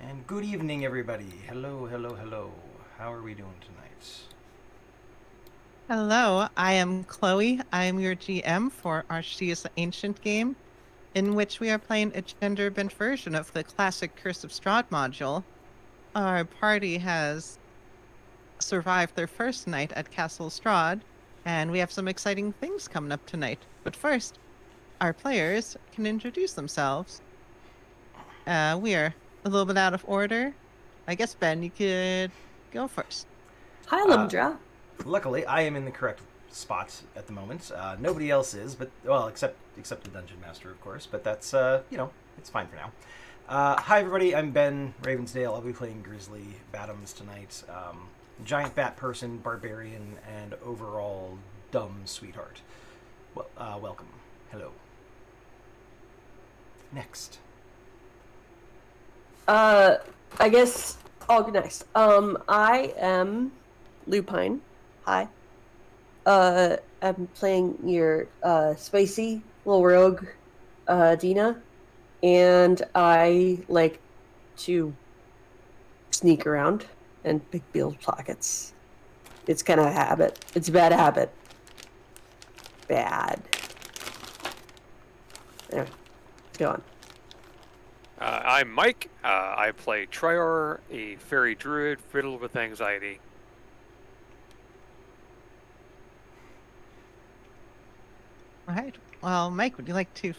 And good evening, everybody. Hello, hello, hello. How are we doing tonight? Hello, I am Chloe. I am your GM for our She is Ancient game, in which we are playing a gender-bent version of the classic Curse of Strahd module. Our party has survived their first night at Castle Strahd, and we have some exciting things coming up tonight. But first, our players can introduce themselves. We are a little bit out of order. I guess, Ben, you could go first. Hi, Uh, Limdra. Luckily, I am in the correct spot at the moment. Nobody else is, but well, except the dungeon master, of course. But that's it's fine for now. Hi, everybody. I'm Ben Ravensdale. I'll be playing Grizzly Bottoms tonight. Giant bat person, barbarian, and overall dumb sweetheart. Well, welcome. Hello. Next. I guess I'll go next. I am Lupine. Hi. I'm playing your spicy little rogue, Dina, and I like to sneak around and build pockets. It's kind of a habit. It's a bad habit. Bad. Anyway, go on. I'm Mike. I play Trior, a fairy druid riddled with anxiety. All right. Well, Mike, would you like to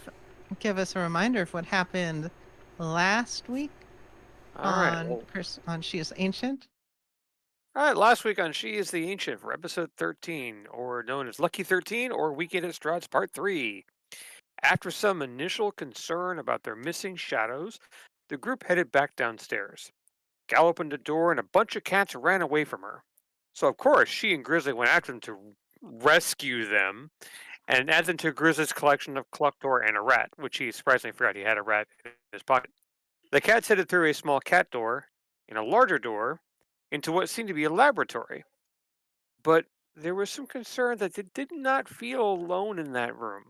give us a reminder of what happened last week All right. on She is Ancient? All right. Last week on She is the Ancient for episode 13, or known as Lucky 13 or Weekend at Strahd's Part 3. After some initial concern about their missing shadows, the group headed back downstairs. Gal opened the door and a bunch of cats ran away from her. So, of course, she and Grizzly went after them to rescue them and add them to Grizzly's collection of Clucktor and a rat, which he surprisingly forgot he had a rat in his pocket. The cats headed through a small cat door and a larger door into what seemed to be a laboratory. But there was some concern that they did not feel alone in that room.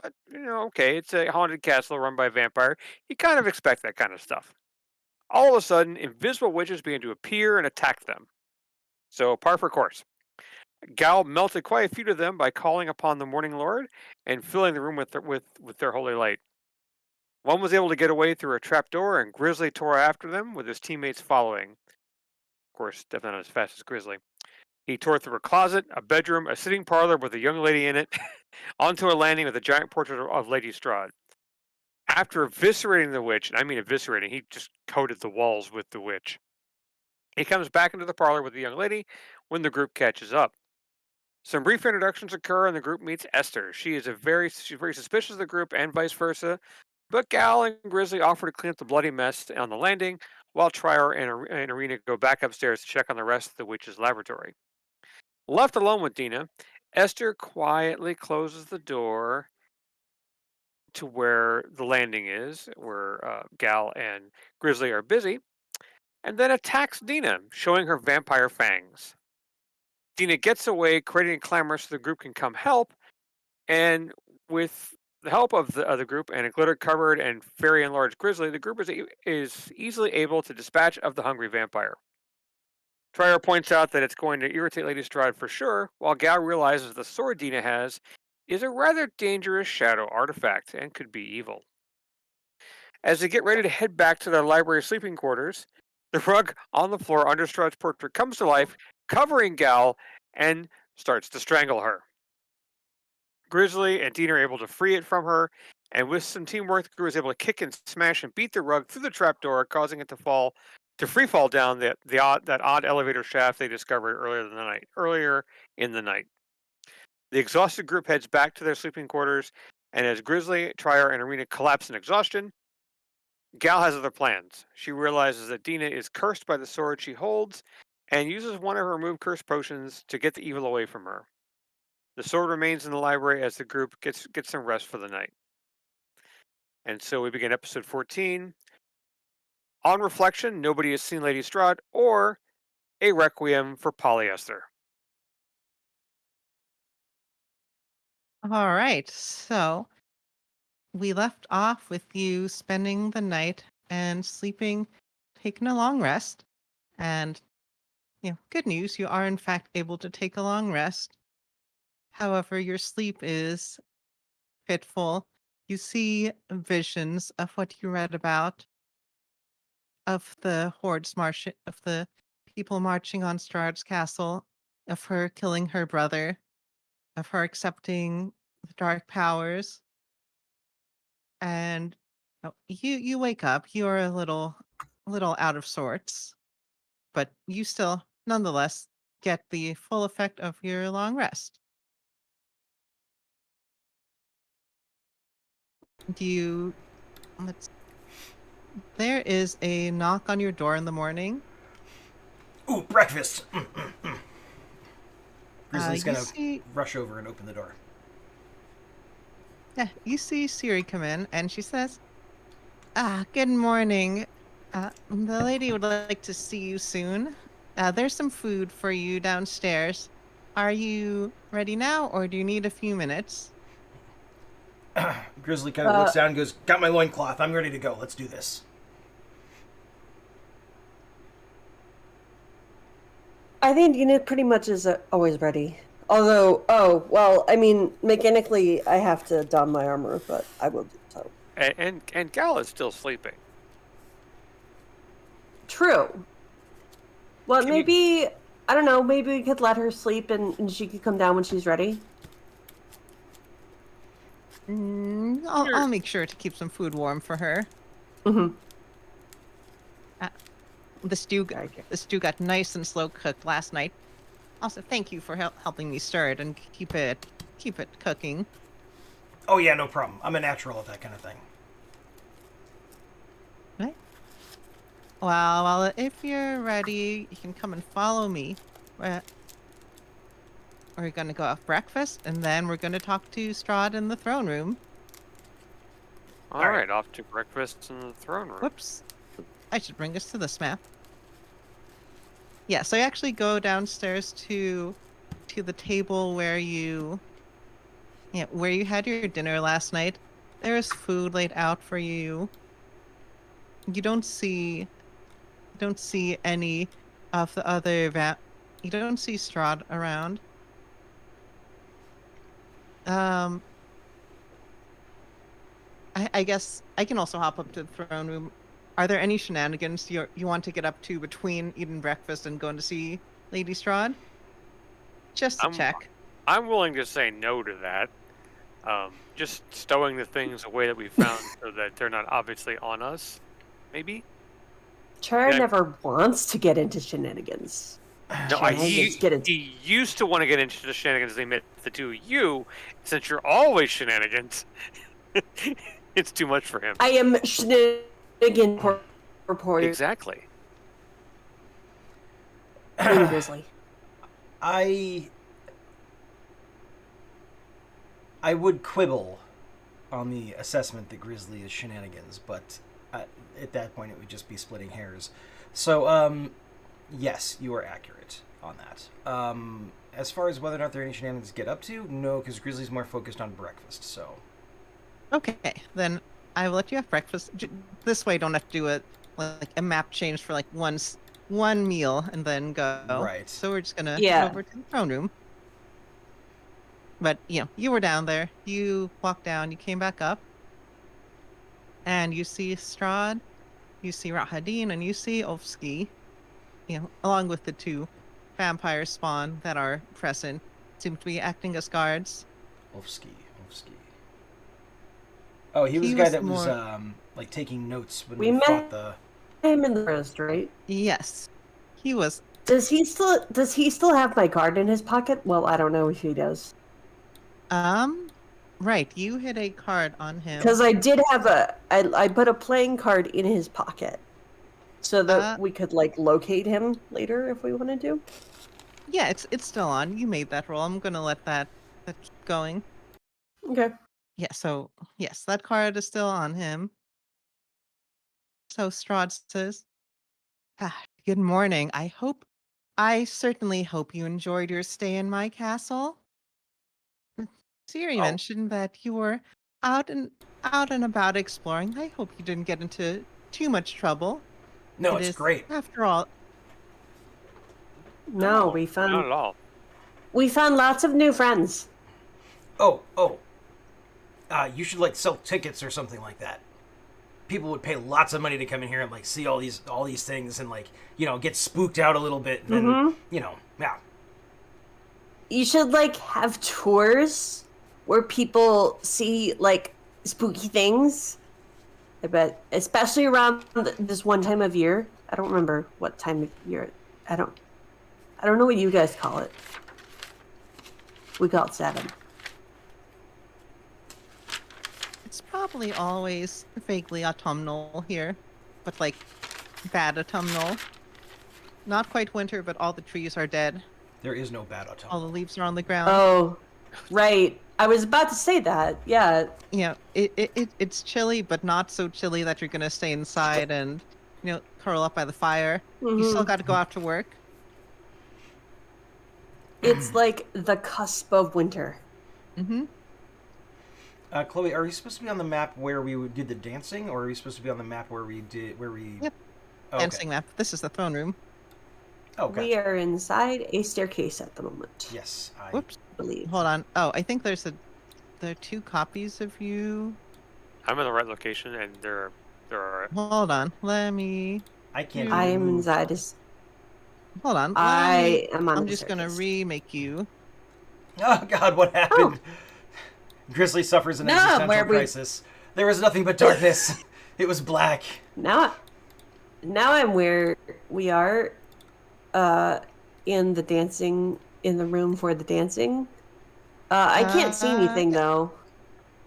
But, okay, it's a haunted castle run by a vampire. You kind of expect that kind of stuff. All of a sudden, invisible witches began to appear and attack them. So, par for course. Gal melted quite a few of them by calling upon the Morning Lord and filling the room with their holy light. One was able to get away through a trapdoor, and Grizzly tore after them, with his teammates following. Of course, definitely not as fast as Grizzly. He tore through a closet, a bedroom, a sitting parlor with a young lady in it, onto a landing with a giant portrait of Lady Strahd. After eviscerating the witch, and I mean eviscerating, he just coated the walls with the witch. He comes back into the parlor with the young lady when the group catches up. Some brief introductions occur, and the group meets Esther. She's very suspicious of the group, and vice versa. But Gal and Grizzly offer to clean up the bloody mess on the landing, while Trier and Arena go back upstairs to check on the rest of the witch's laboratory. Left alone with Dina, Esther quietly closes the door to where the landing is, where Gal and Grizzly are busy, and then attacks Dina, showing her vampire fangs. Dina gets away, creating a clamor so the group can come help, and with the help of the other group and a glitter-covered and very enlarged grizzly, the group is easily able to dispatch of the hungry vampire. Trier points out that it's going to irritate Lady Strahd for sure, while Gal realizes the sword Dina has is a rather dangerous shadow artifact and could be evil. As they get ready to head back to their library sleeping quarters, the rug on the floor under Strahd's portrait comes to life, covering Gal, and starts to strangle her. Grizzly and Dean are able to free it from her, and with some teamwork, the crew is able to kick and smash and beat the rug through the trapdoor, causing it to free fall down that odd elevator shaft they discovered earlier in the night. The exhausted group heads back to their sleeping quarters, and as Grizzly, Trier, and Arena collapse in exhaustion, Gal has other plans. She realizes that Dina is cursed by the sword she holds, and uses one of her remove curse potions to get the evil away from her. The sword remains in the library as the group gets some rest for the night. And so we begin episode 14. On reflection, nobody has seen Lady Strahd or a requiem for polyester. All right. So we left off with you spending the night and sleeping taken a long rest, and good news, you are in fact able to take a long rest. However, your sleep is fitful. You see visions of what you read about, of the of the people marching on Strahd's castle, of her killing her brother, of her accepting the dark powers, and you wake up. You're a little out of sorts, but you still nonetheless get the full effect of your long rest. Do you let's There is a knock on your door in the morning. Ooh, breakfast! Grizzly's You gonna see rush over and open the door. Yeah, you see Siri come in, and she says, good morning. The lady would like to see you soon. There's some food for you downstairs. Are you ready now, or do you need a few minutes? Grizzly kind of looks down and goes, "Got my loincloth. I'm ready to go. Let's do this." I think Unit pretty much is always ready. Although, I mean, mechanically, I have to don my armor, but I will do so. And Gal is still sleeping. True. Well, Can maybe, I don't know, maybe we could let her sleep and she could come down when she's ready. I'll make sure to keep some food warm for her. Mm-hmm. The stew got nice and slow cooked last night. Also, thank you for helping me stir it and keep it cooking. Oh yeah, no problem. I'm a natural at that kind of thing. Right. Well, if you're ready, you can come and follow me. We're going to go have breakfast, and then we're going to talk to Strahd in the throne room. All right, off to breakfast in the throne room. Whoops. I should bring us to this map. Yeah, so you actually go downstairs to the table where you had your dinner last night. There is food laid out for you. You don't see any of the other you don't see Strahd around. I guess I can also hop up to the throne room. Are there any shenanigans you want to get up to between eating breakfast and going to see Lady Strahd? Just to check. I'm willing to say no to that. Just stowing the things away that we found so that they're not obviously on us, maybe? Chara never wants to get into shenanigans. No, he used to want to get into the shenanigans they met the two of you. Since you're always shenanigans, it's too much for him. I am shenanigan reporter. Exactly. Grizzly. I would quibble on the assessment that Grizzly is shenanigans, but at that point it would just be splitting hairs. So, yes, you are accurate on that. As far as whether or not there are any shenanigans to get up to, no, because Grizzly's more focused on breakfast, so... Okay, then I will let you have breakfast. This way you don't have to do a map change for like one meal and then go. Right. So we're just gonna go over to the throne room. But, you were down there. You walked down, you came back up. And you see Strahd, you see Rahadin, and you see Ovsky, along with the two vampire spawn that are present, seem to be acting as guards. Ovsky. Oh, he was the guy that was, like, taking notes when we fought the... him in the rest, right? Yes. He was... Does he still have my card in his pocket? Well, I don't know if he does. Right, you hit a card on him. Because I did have I put a playing card in his pocket. So that we could, like, locate him later if we wanted to. Yeah, it's still on. You made that roll. I'm gonna let that keep going. Okay. Yeah, so, yes, that card is still on him. So Strahd says, good morning. I certainly hope you enjoyed your stay in my castle. Siri mentioned that you were out and about exploring. I hope you didn't get into too much trouble. No, It it's is, great. after all, No, not at all. we found lots of new friends. Oh. You should like sell tickets or something like that. People would pay lots of money to come in here and like see all these things and like get spooked out a little bit and then yeah. You should like have tours where people see like spooky things. I bet, especially around this one time of year. I don't remember what time of year. I don't know what you guys call it. We call it 7. it's probably always vaguely autumnal here, but like bad autumnal. Not quite winter, but all the trees are dead. There is no bad autumn. All the leaves are on the ground. Oh, right. I was about to say that. Yeah. It's chilly, but not so chilly that you're gonna stay inside and curl up by the fire. You still Mhm. got to go out to work. It's like the cusp of winter. Mm-hmm. Chloe, are we supposed to be on the map where we did the dancing, or are we supposed to be on the map where we? Yep. Oh, Dancing map. This is the throne room. Oh, okay. We are inside a staircase at the moment. Yes. Whoops. I believe. Hold on. Oh, I think there are 2 copies of you. I'm in the right location, and there are. Hold on. Let me. I can't. I am move. inside. Hold on. I am on I'm the just gonna staircase. remake you. Oh God, what happened? Grizzly suffers an No, existential where we- crisis. There was nothing but darkness. It was black. Now I'm where we are, in the room for the dancing. I can't see anything though.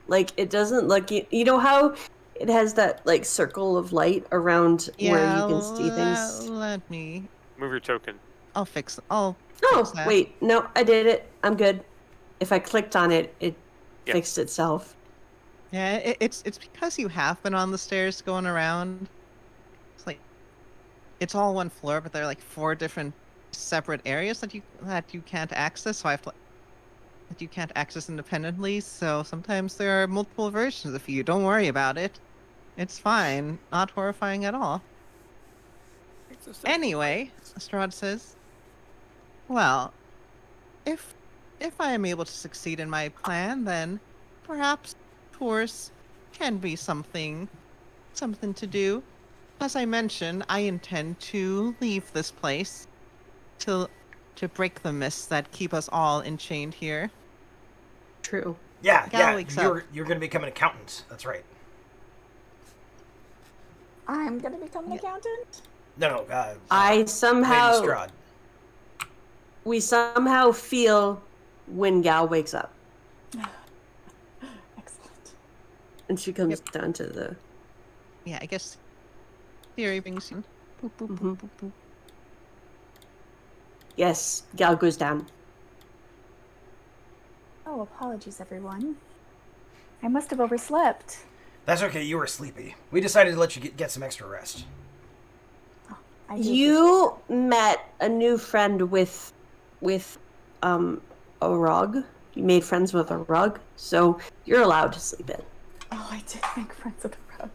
Like it doesn't look. You know how it has that like circle of light around where you can see things. Let me. Move your token. I'll fix. I'll Oh fix that. wait, no, I did it. I'm good. If I clicked on it, it Yeah. fixed itself. Yeah, it's because you have been on the stairs going around. It's like it's all one floor, but there are like 4 different separate areas that you can't access. So that you can't access independently. So sometimes there are multiple versions of you. Don't worry about it. It's fine. Not horrifying at all. Anyway, Strahd says, "Well, if I am able to succeed in my plan, then perhaps tours can be something to do. As I mentioned, I intend to leave this place to break the mists that keep us all enchained here." True. Yeah, Gal wakes up. You're going to become an accountant. That's right. I'm gonna become an accountant? No. I Lady somehow Strahd. we somehow feel when Gal wakes up, Excellent. and she comes down to the. Yeah, I guess theory brings you. Boop, boop, Mhm. boop, boop, boop. Yes, Gal goes down. Oh, apologies, everyone. I must have overslept. That's okay. You were sleepy. We decided to let you get some extra rest. I do You met a new friend with a rug. You made friends with a rug, so you're allowed to sleep in. appreciate- Oh, I did make friends with a rug.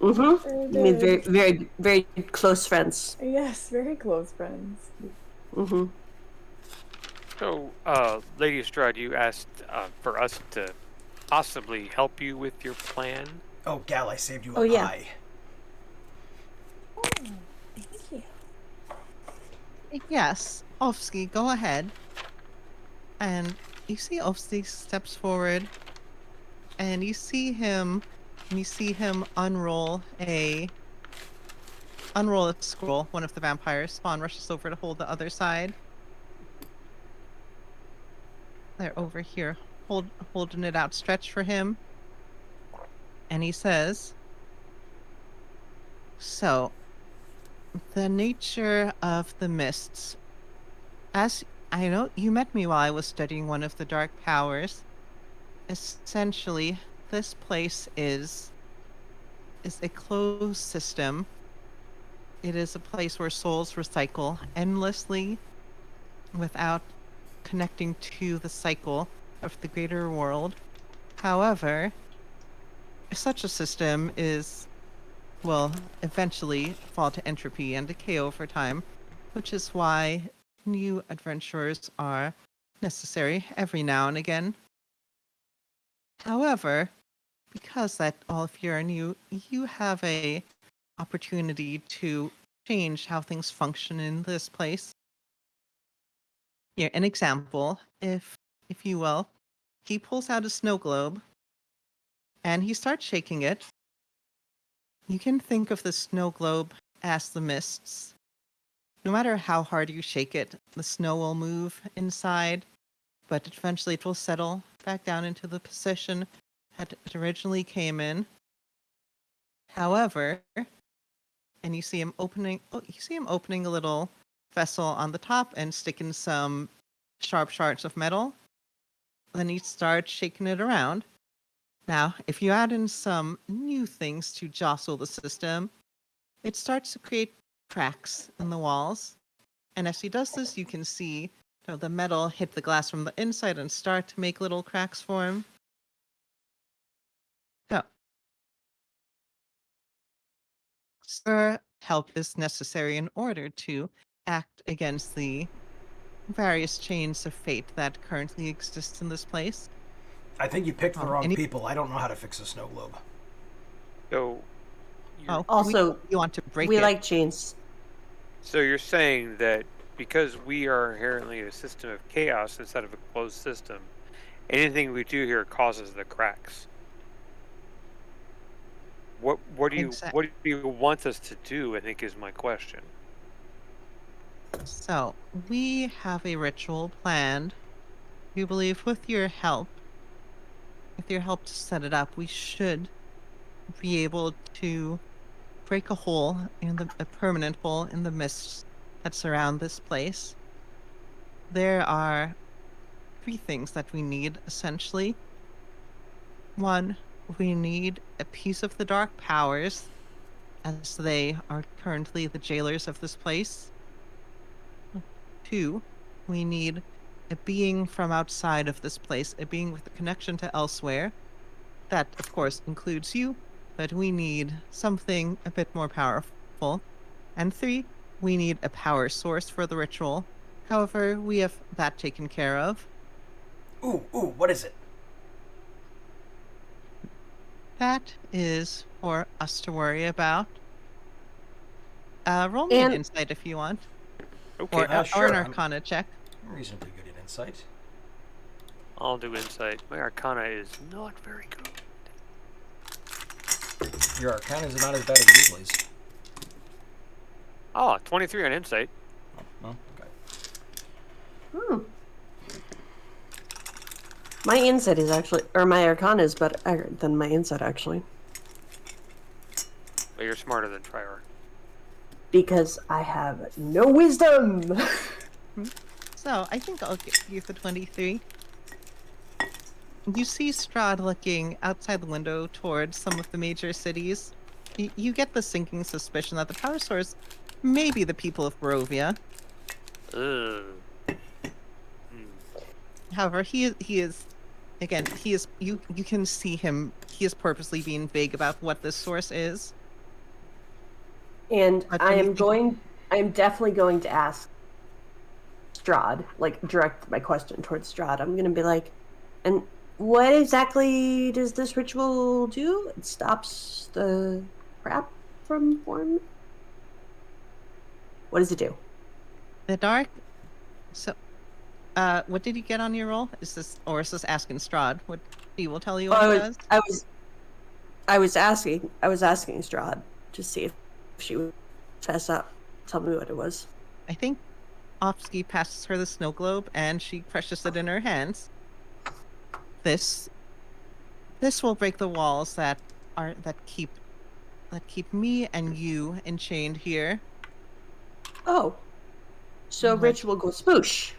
Mm-hmm. Sure You made did. very, very close friends. Yes, very close friends. Mm-hmm. So, Lady Strahd, you asked for us to possibly help you with your plan. Oh, Gal, I saved you a Oh, yeah. pie. Oh, thank you. Yes, Ovsky, go ahead. And you see Ovsky steps forward, and you see him unroll a scroll. One of the vampires. Spawn rushes over to hold the other side. They're over here, holding it outstretched for him. And he says, "So, the nature of the mists. As I know, you met me while I was studying one of the dark powers. Essentially, this place is a closed system. It is a place where souls recycle endlessly without connecting to the cycle of the greater world. However, such a system is will eventually fall to entropy and decay over time, which is why new adventurers are necessary every now and again. However, because that all of you are new, you have a opportunity to change how things function in this place. Here, an example, if you will, he pulls out a snow globe and he starts shaking it. You can think of the snow globe as the mists. No matter how hard you shake it, the snow will move inside, but eventually it will settle back down into the position that it originally came in. However, and you see him opening a little vessel on the top and sticking some sharp shards of metal. Then he starts shaking it around. Now, if you add in some new things to jostle the system, it starts to create cracks in the walls. And as he does this, you can see the metal hit the glass from the inside and start to make little cracks form. So, sir, help is necessary in order to act against the various chains of fate that currently exist in this place. I think you picked the wrong any- people. I don't know how to fix a snow globe. So, you're, Also, you want to break we it. like chains. so you're saying that because we are inherently a system of chaos instead of a closed system, anything we do here causes the cracks. What do you want us to do? I think is my question. So, we have a ritual planned. We believe with your help to set it up, we should be able to break a permanent hole in the mists that surround this place. There are 3 things that we need, essentially. 1, we need a piece of the dark powers, as they are currently the jailers of this place. 2, we need a being from outside of this place, a being with a connection to elsewhere. That, of course, includes you, but we need something a bit more powerful. And 3, we need a power source for the ritual. However, we have that taken care of. Ooh, what is it? That is for us to worry about. Roll me an And- insight if you want. Okay, Or sure, an I'm- arcana check. I'm reasonably good at insight. I'll do insight. My arcana is not very good. Your arcana is not as bad as Weasley's. Oh, 23 on insight. Oh, okay. Hmm. My insight is actually, or my arcana is better than my insight, actually. But you're smarter than Triarch. Because I have no wisdom! So, I think I'll give you the 23. You see Strahd looking outside the window towards some of the major cities. You get the sinking suspicion that the power source may be the people of Barovia. Ugh. However, he is you can see him, he is purposely being vague about what this source is. And But I when you am definitely going to ask Strahd, like, direct my question towards Strahd. I'm gonna be like, and what exactly does this ritual do? It stops the crap from forming? What does it do? The dark. So, what did you get on your roll? Is this asking Strahd? What he will tell you what it does? I was asking Strahd to see if she would fess up, tell me what it was. I think Ofsky passes her the snow globe and she crushes it in her hands. This will break the walls that keep me and you enchained here. Oh. So Right. ritual goes spoosh.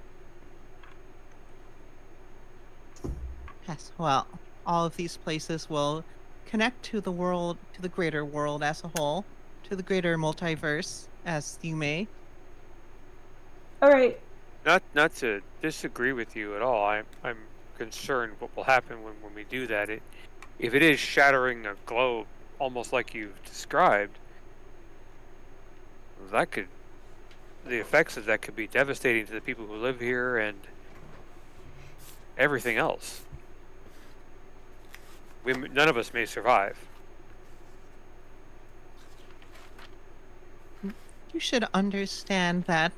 Yes, well, all of these places will connect to the world, to the greater world as a whole, to the greater multiverse, as you may. Alright. Not to disagree with you at all. I'm concerned what will happen when we do that. If it is shattering a globe, almost like you've described, that could the effects of that could be devastating to the people who live here and everything else. None of us may survive. You should understand that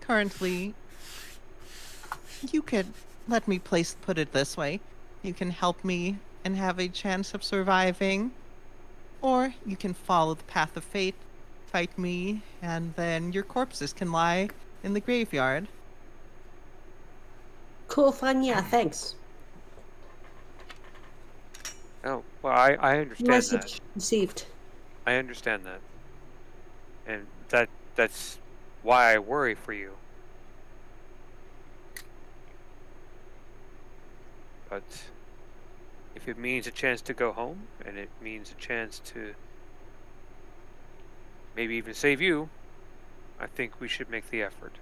currently, you could put it this way. You can help me and have a chance of surviving, or you can follow the path of fate, fight me, and then your corpses can lie in the graveyard. Cool, fun, yeah, thanks. Oh, well, I understand that. Message received. I understand that. And that's why I worry for you. But if it means a chance to go home, and it means a chance to maybe even save you, I think we should make the effort.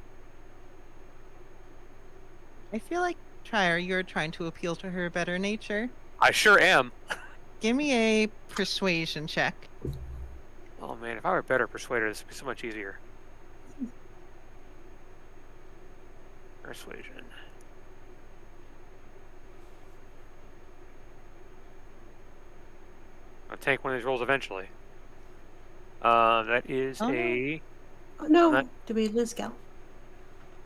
I feel like, Trier, you're trying to appeal to her better nature. I sure am. Give me a persuasion check. Oh man, if I were a better persuader, this would be so much easier. Persuasion. I'll take one of these rolls eventually. That is Oh, a... Oh, no, Not- did we lose Gal?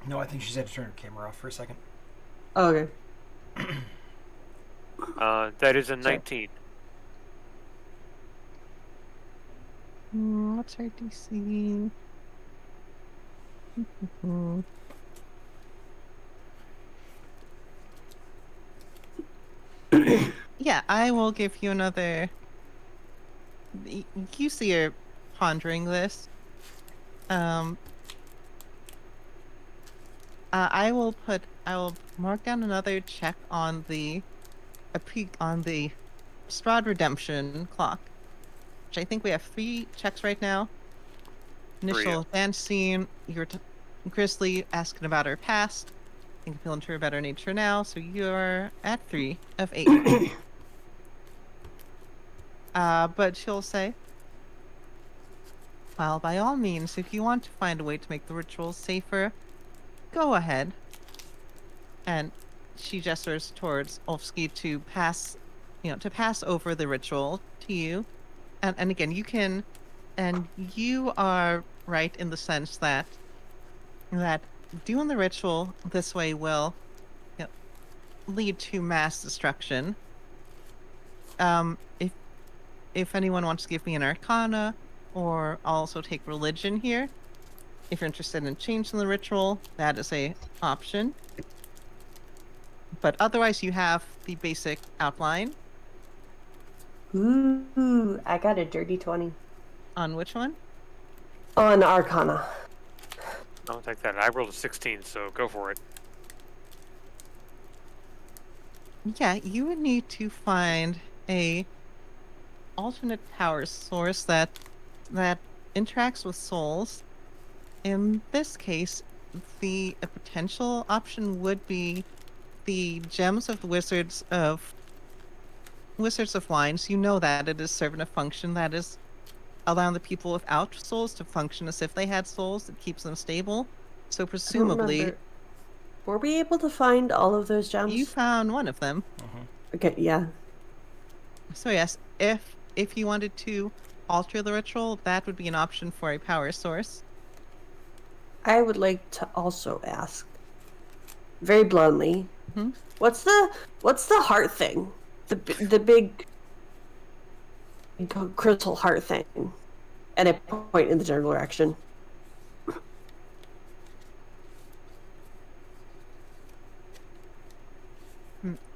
No, I think she's had to turn her camera off for a second. Oh, okay. that is a Sorry. 19. What's her DC? Yeah, I will give you another. You see her pondering this. I will mark down another check on the Strahd redemption clock, which I think we have 3 checks right now. Initial advance scene, Grizzly asking about her past. I think appealing to her better nature now, so you're at 3 of 8. But she'll say, well, by all means, if you want to find a way to make the rituals safer, go ahead. And she gestures towards Ulfsky to pass over the ritual to you. And again, you are right in the sense that doing the ritual this way will lead to mass destruction. If anyone wants to give me an arcana, or I'll also take religion here. If you're interested in changing the ritual, that is a option. But otherwise, you have the basic outline. Ooh, I got a dirty 20. On which one? On Arcana. I'll take that. I rolled a 16, so go for it. Yeah, you would need to find a alternate power source that interacts with souls. In this case, a potential option would be the gems of the Wizards of Wines. You know that it is serving a function that is allowing the people without souls to function as if they had souls. It keeps them stable. So I don't presumably, remember. Were we able to find all of those gems? you found one of them. Okay, yeah. So yes, if you wanted to alter the ritual, that would be an option for a power source. I would like to also ask, very bluntly, Mhm. what's the heart thing? The big crystal heart thing, and I point in the general direction.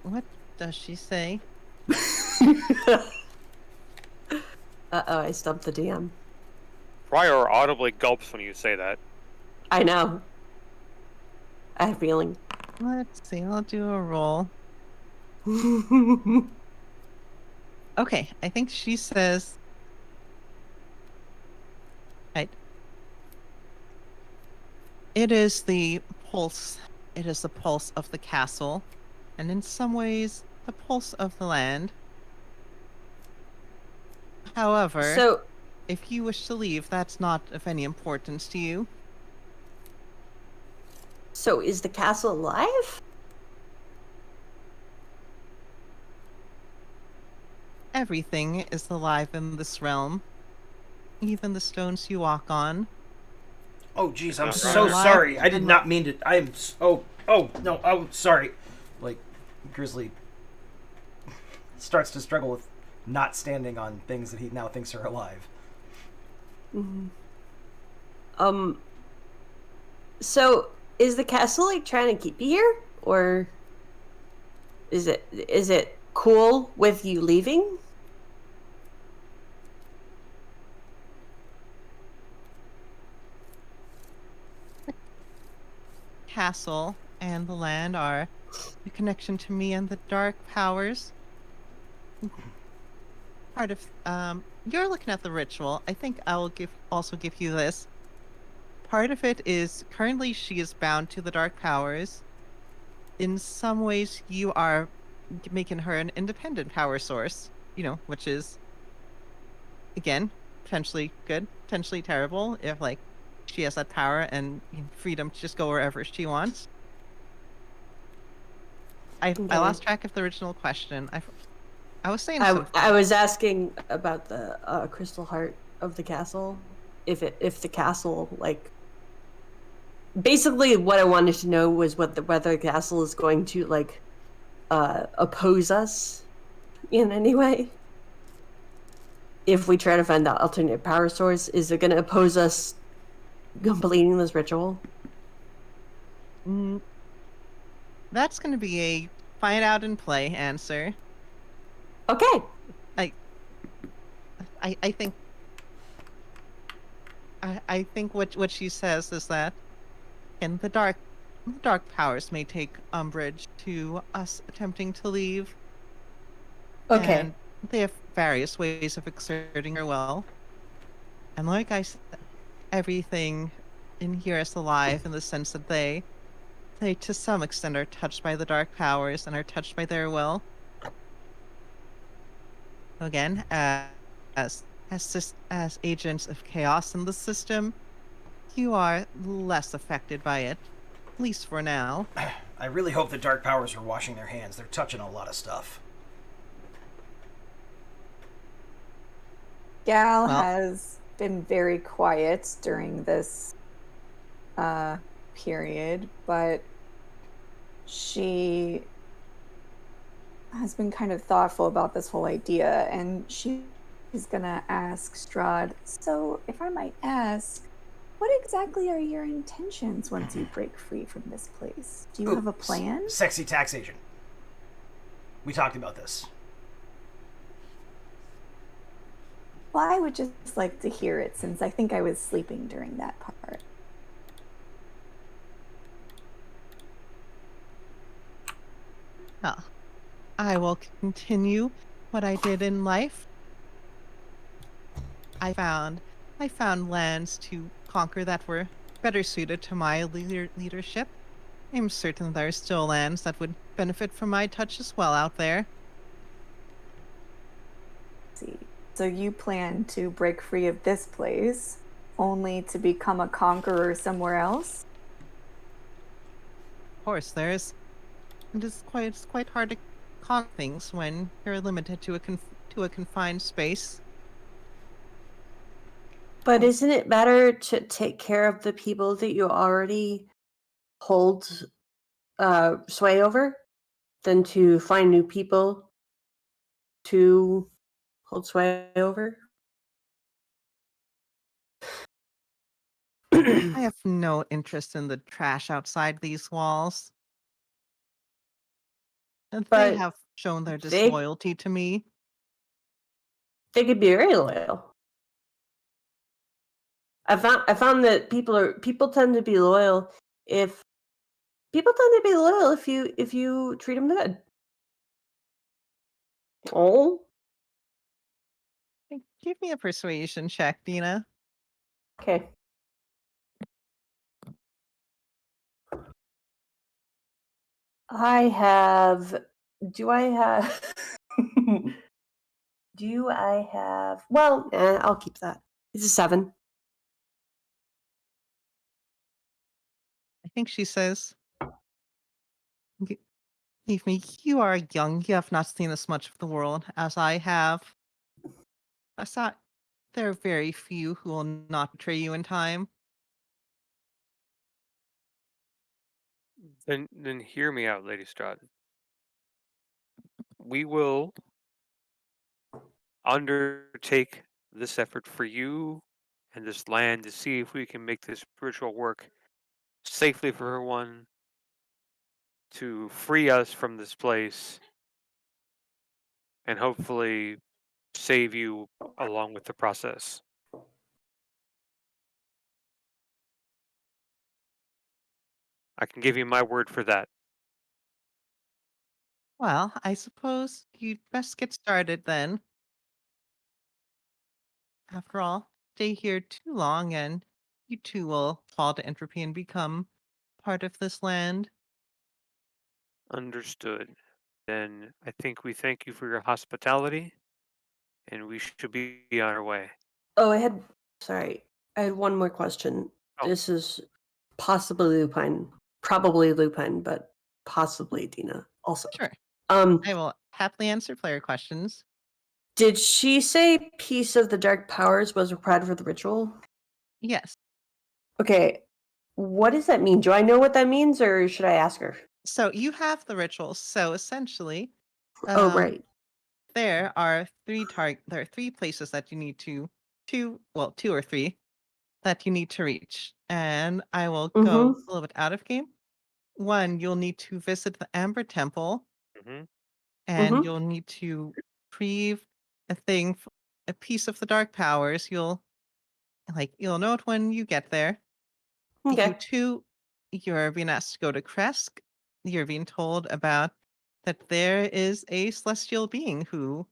What does she say? Uh-oh, I stumped the DM. Prior audibly gulps when you say that. I know. I have a feeling. Let's see, I'll do a roll. Okay, I think she says... Right. It is the pulse. It is the pulse of the castle, and in some ways, the pulse of the land. However, So, if you wish to leave, that's not of any importance to you. so is the castle alive? Everything is alive in this realm. Even the stones you walk on. Oh, jeez, I'm Not so right. sorry. I did And not mean to. I am. Oh, no. Oh, sorry. Like, Grizzly starts to struggle with not standing on things that he now thinks are alive. Mm-hmm. So is the castle like trying to keep you here, or is it cool with you leaving? castle and the land are the connection to me and the dark powers. Part of you're looking at the ritual. I think I will also give you this. Part of it is currently she is bound to the dark powers. In some ways you are making her an independent power source, which is again potentially good, potentially terrible if like she has that power and freedom to just go wherever she wants. I Okay. lost track of the original question. I was saying I something. was asking about the crystal heart of the castle. If the castle like basically what I wanted to know was whether the castle is going to like oppose us in any way. If we try to find that alternate power source, is it going to oppose us completing this ritual? Mm, that's going to be a find out and play answer. Okay. I think I think what she says is that in the dark powers may take umbrage to us attempting to leave, Okay. and they have various ways of exerting their will. And like I said, everything in here is alive in the sense that they to some extent are touched by the dark powers and are touched by their will. Again, as agents of chaos in the system, you are less affected by it, at least for now. I really hope the dark powers are washing their hands. They're touching a lot of stuff. Gal Well, has been very quiet during this period, but she has been kind of thoughtful about this whole idea, and she's gonna ask Strahd, so if I might ask, what exactly are your intentions once you break free from this place? Do you have a plan? Sexy tax agent. We talked about this. Well, I would just like to hear it since I think I was sleeping during that part. well, I will continue what I did in life. I found lands to conquer that were better suited to my leadership. I'm certain there are still lands that would benefit from my touch as well out there. See. So you plan to break free of this place only to become a conqueror somewhere else? Of course, it's quite hard to conquer things when you're limited to a confined space. But isn't it better to take care of the people that you already hold sway over than to find new people to hold sway over? I have no interest in the trash outside these walls. And they But have shown their they disloyalty to me. they could be very loyal. I found that people tend to be loyal if if you treat them good. Oh, Give me a persuasion check, Dina. okay. I have. Do I have? do I have? Well, I'll keep that. It's a 7. I think she says, Believe me, you are young. You have not seen as much of the world as I have. I thought there are very few who will not betray you in time. Then hear me out, Lady Strahd. We will undertake this effort for you and this land to see if we can make this ritual work safely for everyone, to free us from this place, and hopefully save you along with the process. I can give you my word for that. Well, I suppose you'd best get started then. After all, stay here too long and you too will fall to entropy and become part of this land. Understood. Then I think we thank you for your hospitality, and we should be on our way. Oh, sorry. I had one more question. Oh. This is possibly Lupine, probably Lupine, but possibly Dina also. Sure. Um, I will happily answer player questions. did she say piece of the dark powers was required for the ritual? Yes. Okay. What does that mean? Do I know what that means, or should I ask her? So you have the rituals. So essentially, Oh, right. there are there are 3 places that you need to 2 or 3 that you need to reach. And I will go Mm-hmm. a little bit out of game. 1, you'll need to visit the Amber Temple Hmm. and Mm-hmm. you'll need to retrieve a thing, a piece of the dark powers. You'll know it when you get there. You Okay. too, you're being asked to go to Kresk. You're being told about that there is a celestial being who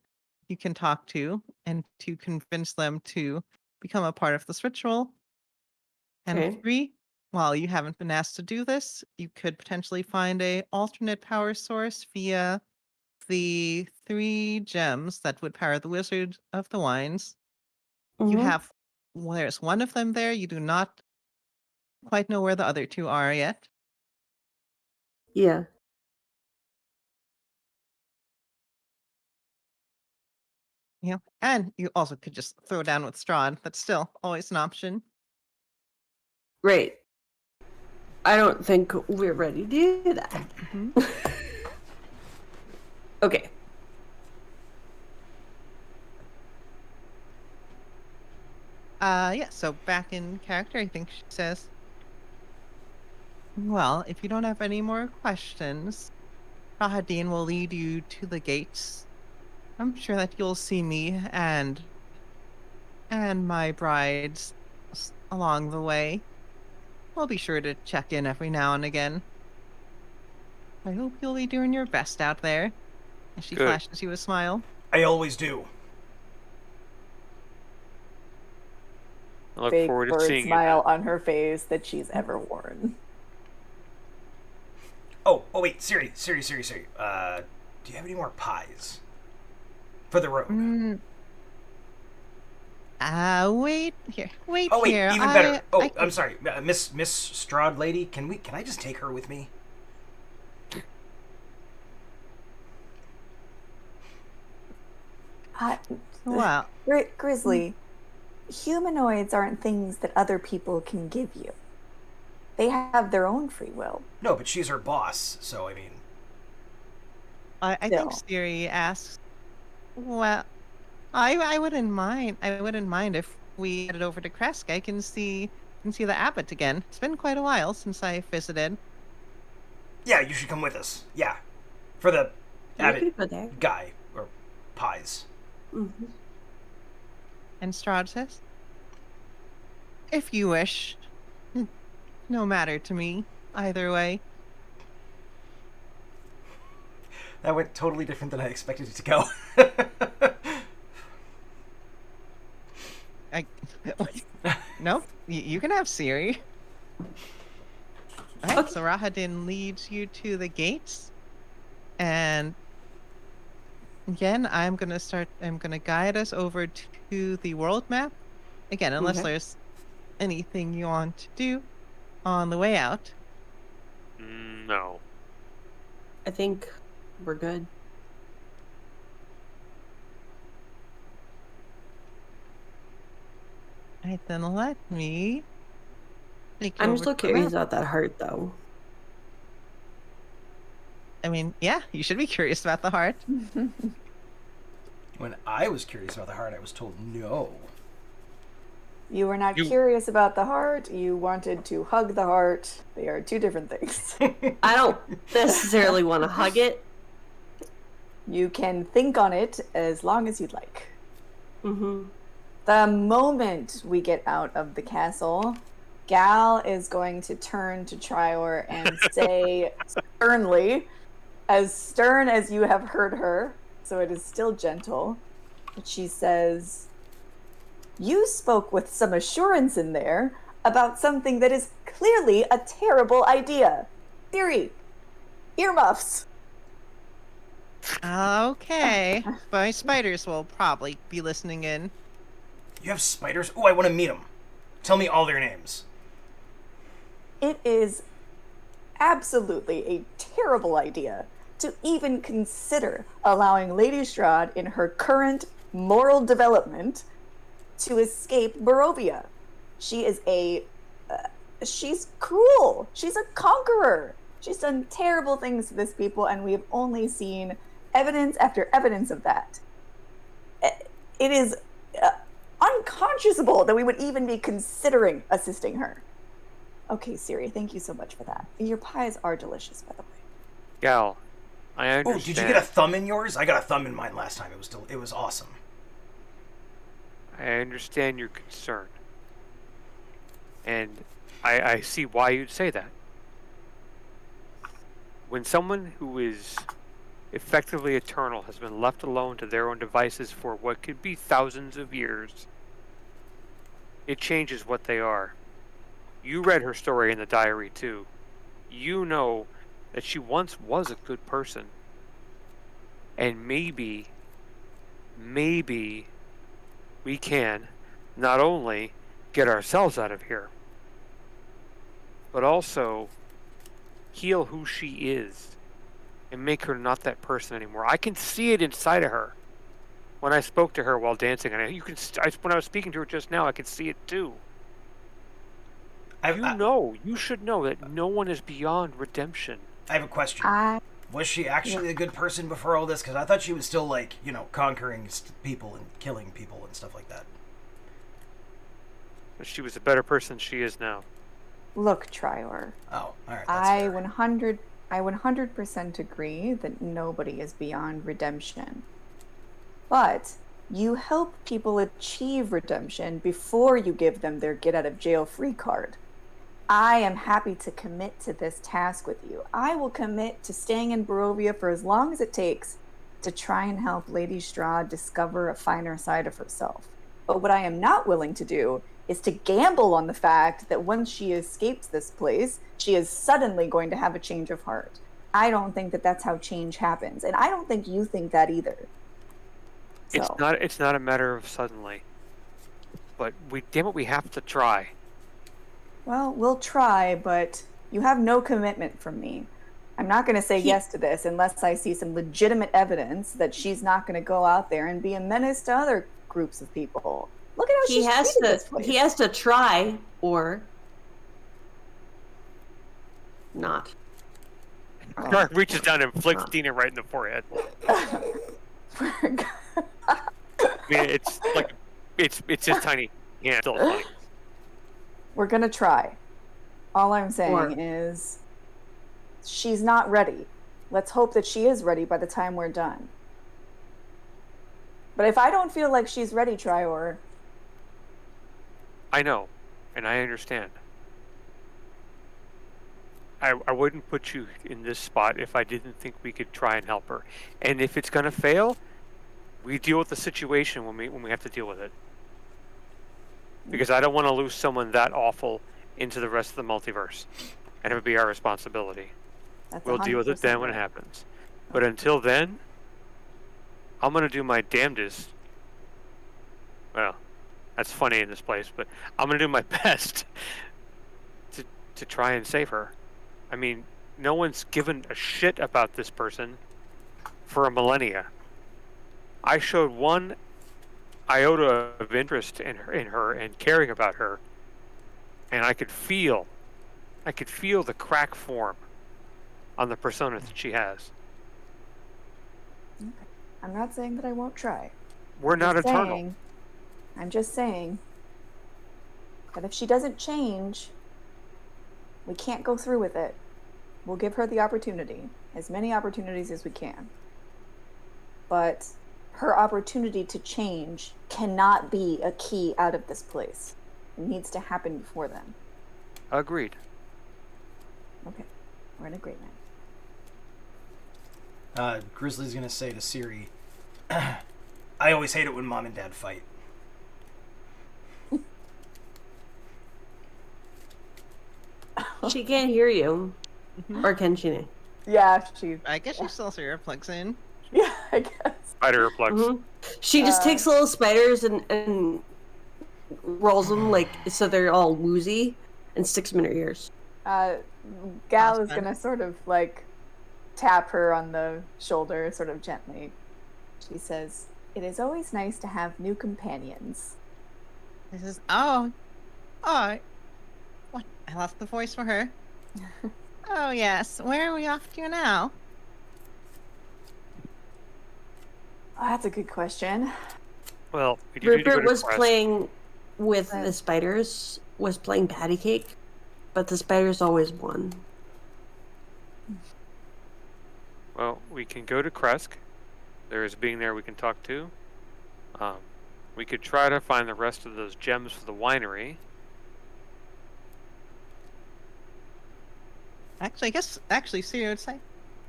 you can talk to and to convince them to become a part of this ritual. And Okay. 3, while you haven't been asked to do this, you could potentially find a alternate power source via the 3 gems that would power the Wizard of the Wines. You Mm-hmm. have There's one of them there. You do not quite know where the other 2 are yet. Yeah. And you also could just throw down with Strahd. That's still always an option. Right. I don't think we're ready to do that. Hmm. Okay. Yeah, so back in character, I think she says, well, if you don't have any more questions, Rahadin will lead you to the gates. I'm sure that you'll see me and my brides along the way. I'll be sure to check in every now and again. I hope you'll be doing your best out there. And she Good. flashes you a smile. I always do. I look Big forward to bird seeing you. smile on her face that she's ever worn. Oh, wait, Siri. Do you have any more pies for the road? Wait here. Wait Oh, wait, here. even better. Oh, I I'm sorry, Miss Strahd lady. Can I just take her with me? Well, Grizzly, humanoids aren't things that other people can give you. They have their own free will. No, but she's her boss, so I mean. I think Still. Siri asks. Well, I wouldn't mind. I wouldn't mind if we headed over to Kresk. I can see the abbot again. It's been quite a while since I visited. Yeah, you should come with us. Yeah, for the Yeah, we abbot could go there. guy or pies. Mm-hmm. And Strahd says, "If you wish, no matter to me. Either way." That went totally different than I expected it to go. I Nope. You can have Siri. Alright, so Rahadin leads you to the gates, and Again, I'm gonna guide us over to the world map. Again, unless Okay. there's anything you want to do on the way out. No. I think we're good. Right, then let me take you I'm over still to the map. curious about that heart, though. I mean, yeah, you should be curious about the heart. When I was curious about the heart, I was told no. You were not You- curious about the heart. You wanted to hug the heart. They are two different things. I don't necessarily want to hug it. You can think on it as long as you'd like. Mm-hmm. The moment we get out of the castle, Gal is going to turn to Trior and say sternly, as stern as you have heard her, so it is still gentle, but she says, "You spoke with some assurance in there about something that is clearly a terrible idea. Theory, earmuffs." Okay. My spiders will probably be listening in. You have spiders? Oh, I want to meet them. Tell me all their names. It is absolutely a terrible idea to even consider allowing Lady Strahd in her current moral development to escape Barovia. She is she's cruel. She's a conqueror. She's done terrible things to this people, and we have only seen evidence after evidence of that. It is unconscionable that we would even be considering assisting her. Okay, Siri, thank you so much for that. Your pies are delicious, by the way. Gal, I understand. Oh, did you get a thumb in yours? I got a thumb in mine last time. It was awesome. I understand your concern. And I see why you'd say that. When someone who is effectively eternal has been left alone to their own devices for what could be thousands of years, it changes what they are. You read her story in the diary too. You know that she once was a good person. And maybe we can not only get ourselves out of here, but also heal who she is and make her not that person anymore. I can see it inside of her. When I spoke to her while dancing, and when I was speaking to her just now, I could see it too. You should know that no one is beyond redemption. I have a question. Was she actually a good person before all this? Because I thought she was still, like, conquering people and killing people and stuff like that. But she was a better person than she is now. Look, Trior. Oh, all right. That's fair. I 100% agree that nobody is beyond redemption. But you help people achieve redemption before you give them their get out of jail free card. I am happy to commit to this task with you. I will commit to staying in Barovia for as long as it takes to try and help Lady Strahd discover a finer side of herself. But what I am not willing to do is to gamble on the fact that once she escapes this place, she is suddenly going to have a change of heart. I don't think that that's how change happens, and I don't think you think that either. So. It's not a matter of suddenly. But we have to try. Well, we'll try, but you have no commitment from me. I'm not going to say yes to this unless I see some legitimate evidence that she's not going to go out there and be a menace to other groups of people. Look at how she's treated this place. He has to try or not. Mark reaches down and flicks Dina right in the forehead. I mean, it's like it's just tiny. Yeah, still funny. We're gonna try. All I'm saying is she's not ready. Let's hope that she is ready by the time we're done. But if I don't feel like she's ready, Trior. I know, and I understand. I wouldn't put you in this spot if I didn't think we could try and help her. And if it's gonna fail, we deal with the situation when we have to deal with it. Because I don't want to lose someone that awful into the rest of the multiverse, and it would be our responsibility. We'll deal with it then when it happens. But until then, I'm gonna do my damnedest. Well, that's funny in this place, but I'm gonna do my best to try and save her. I mean, no one's given a shit about this person for a millennia. I showed one iota of interest in her and caring about her, and I could feel the crack form on the persona that she has. Okay. I'm not saying that I won't try. We're not Just eternal. saying- I'm just saying that if she doesn't change, we can't go through with it. We'll give her the opportunity, as many opportunities as we can. But her opportunity to change cannot be a key out of this place. It needs to happen before then. Agreed. Okay, we're in agreement. Grizzly's gonna say to Siri, I always hate it when Mom and Dad fight. She can't hear you. Or can she? Yeah, she. I guess she still has her earplugs in. Yeah, I guess. Spider plugs. Mhm. She just takes little spiders and rolls them like so they're all woozy and sticks them in her ears. Gal is Awesome. gonna sort of like tap her on the shoulder, sort of gently. She says, "It is always nice to have new companions." This is what? I lost the voice for her. Oh yes, where are we off to now? Oh, that's a good question. Well, we do need to go Rupert to was Quest. playing with What? the spiders, was playing patty cake, but the spiders always won. Well, we can go to Kresk. There is a being there we can talk to. We could try to find the rest of those gems for the winery. Actually, I guess Siri would say,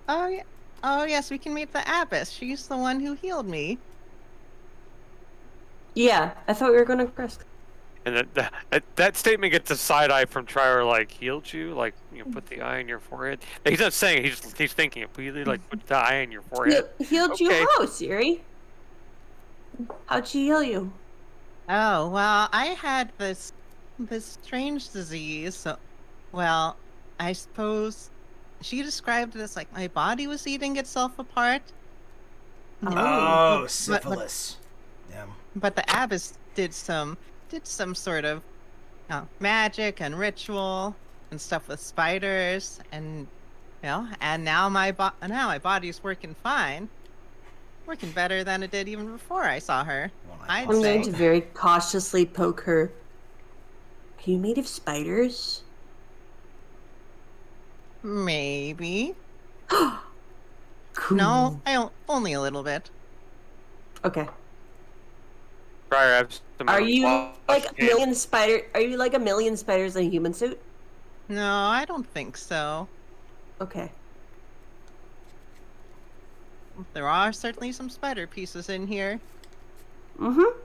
"Oh yeah, oh yes, we can meet the abbess. She's the one who healed me." Yeah, I thought we were going to Kresk. And that statement gets a side eye from Trier, like, healed you? Like, put the eye on your forehead? He's not saying it, he's thinking it. Really, like, put the eye on your forehead. Healed Okay. you how, Siri? How'd she heal you? Oh well, I had this strange disease. So, well, I suppose she described it as like my body was eating itself apart. Oh, But- syphilis. Yeah. But the abbess did some sort of magic and ritual and stuff with spiders, and and now my body's working fine, working better than it did even before I saw her. Well, I'd I'm say. going to very cautiously poke her. Are you made of spiders? Maybe. Cool. No, only a little bit. Okay. Trier, have some Are you wash like a hands. million spider? Are you like a million spiders in a human suit? No, I don't think so. Okay. There are certainly some spider pieces in here. Mm-hmm.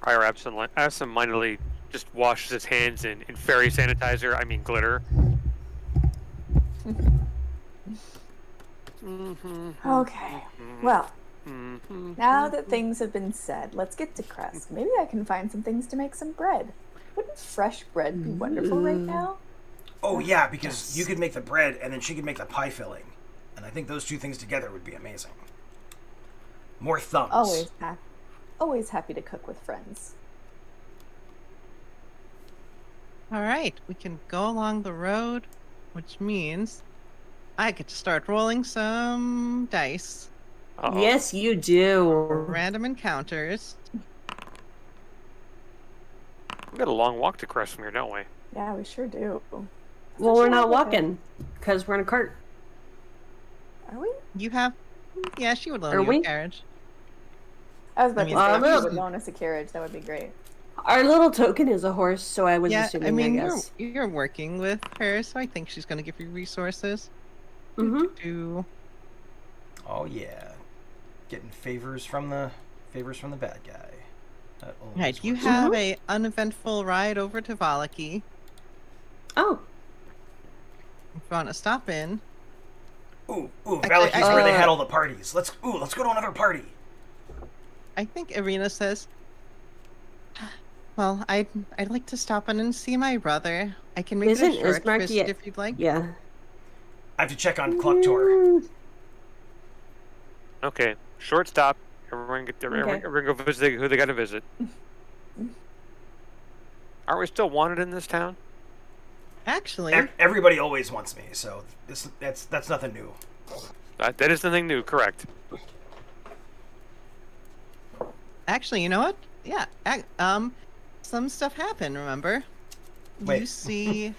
Trier absentmindedly just washes his hands in fairy sanitizer, I mean glitter. Okay. Well, now that things have been said, let's get to Kresk. Maybe I can find some things to make some bread. Wouldn't fresh bread be wonderful right now? Oh yeah, because you could make the bread and then she could make the pie filling, and I think those two things together would be amazing. More thumbs. Always happy to cook with friends. All right, we can go along the road, which means I get to start rolling some dice. Uh-oh. Yes, you do. Random encounters. We've got a long walk to Kresk from here, don't we? Yeah, we sure do. Well, we're Sure, not okay. walking because we're in a cart. Are we? You have, yeah, she would loan Are you we? a carriage. I was about I mean, to say, if you look. would loan us a carriage, that would be great. Our little token is a horse, so I was Yeah, assuming. I mean, guess. you're working with her, so I think she's going to give you resources. Mhm. To Oh yeah, getting favors from the bad guy. That always right, you works. have a uneventful ride over to Valaki. Oh, If you want to stop in, Ooh, Actually, Valaki's where they had all the parties. Let's go to another party. I think Irina says, well, I'd like to stop in and see my brother. I can make it a short Ismark visit yet? if you'd like. Yeah. I have to check on Clucktor. Okay, short stop. Everyone go visit who they got to visit. Aren't we still wanted in this town? Actually, Everybody always wants me, so that's nothing new. That is nothing new, correct? you know what? Yeah. Some stuff happened. Remember? Wait. You see.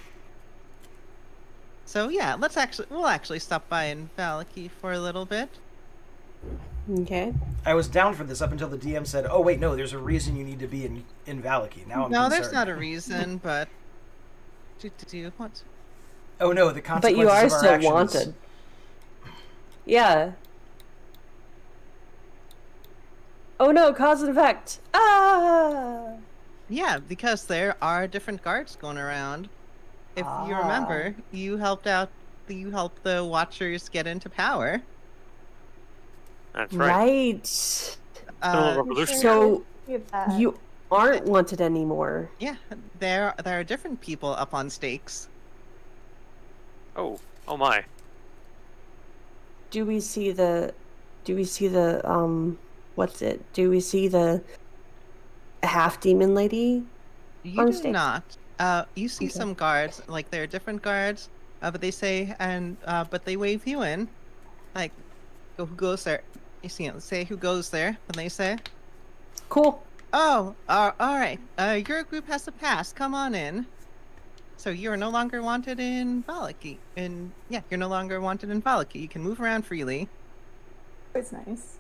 So yeah, we'll actually stop by in Valaki for a little bit. Okay. I was down for this up until the DM said, "Oh wait, no, there's a reason you need to be in Valaki." Now I'm No, concerned. there's not a reason, but what? Oh no, the consequences But you are of our still actions. wanted. Yeah. Oh no, cause and effect. Ah! Yeah, because there are different guards going around. If you remember, you helped the Watchers get into power. That's right. Right. Been a little revolutionary. So Give that. you aren't wanted anymore. Yeah, there are different people up on stakes. Oh my. Do we see the what's it? Do we see the half demon lady? You on do stakes? not. You see Okay. some guards, like there are different guards, but they say but they wave you in, like, who goes there? You see, say who goes there, and they say, Cool. "Oh, all right. Your group has a pass. Come on in." So you are no longer wanted in Valaki. You're no longer wanted in Valaki. You can move around freely. It's nice.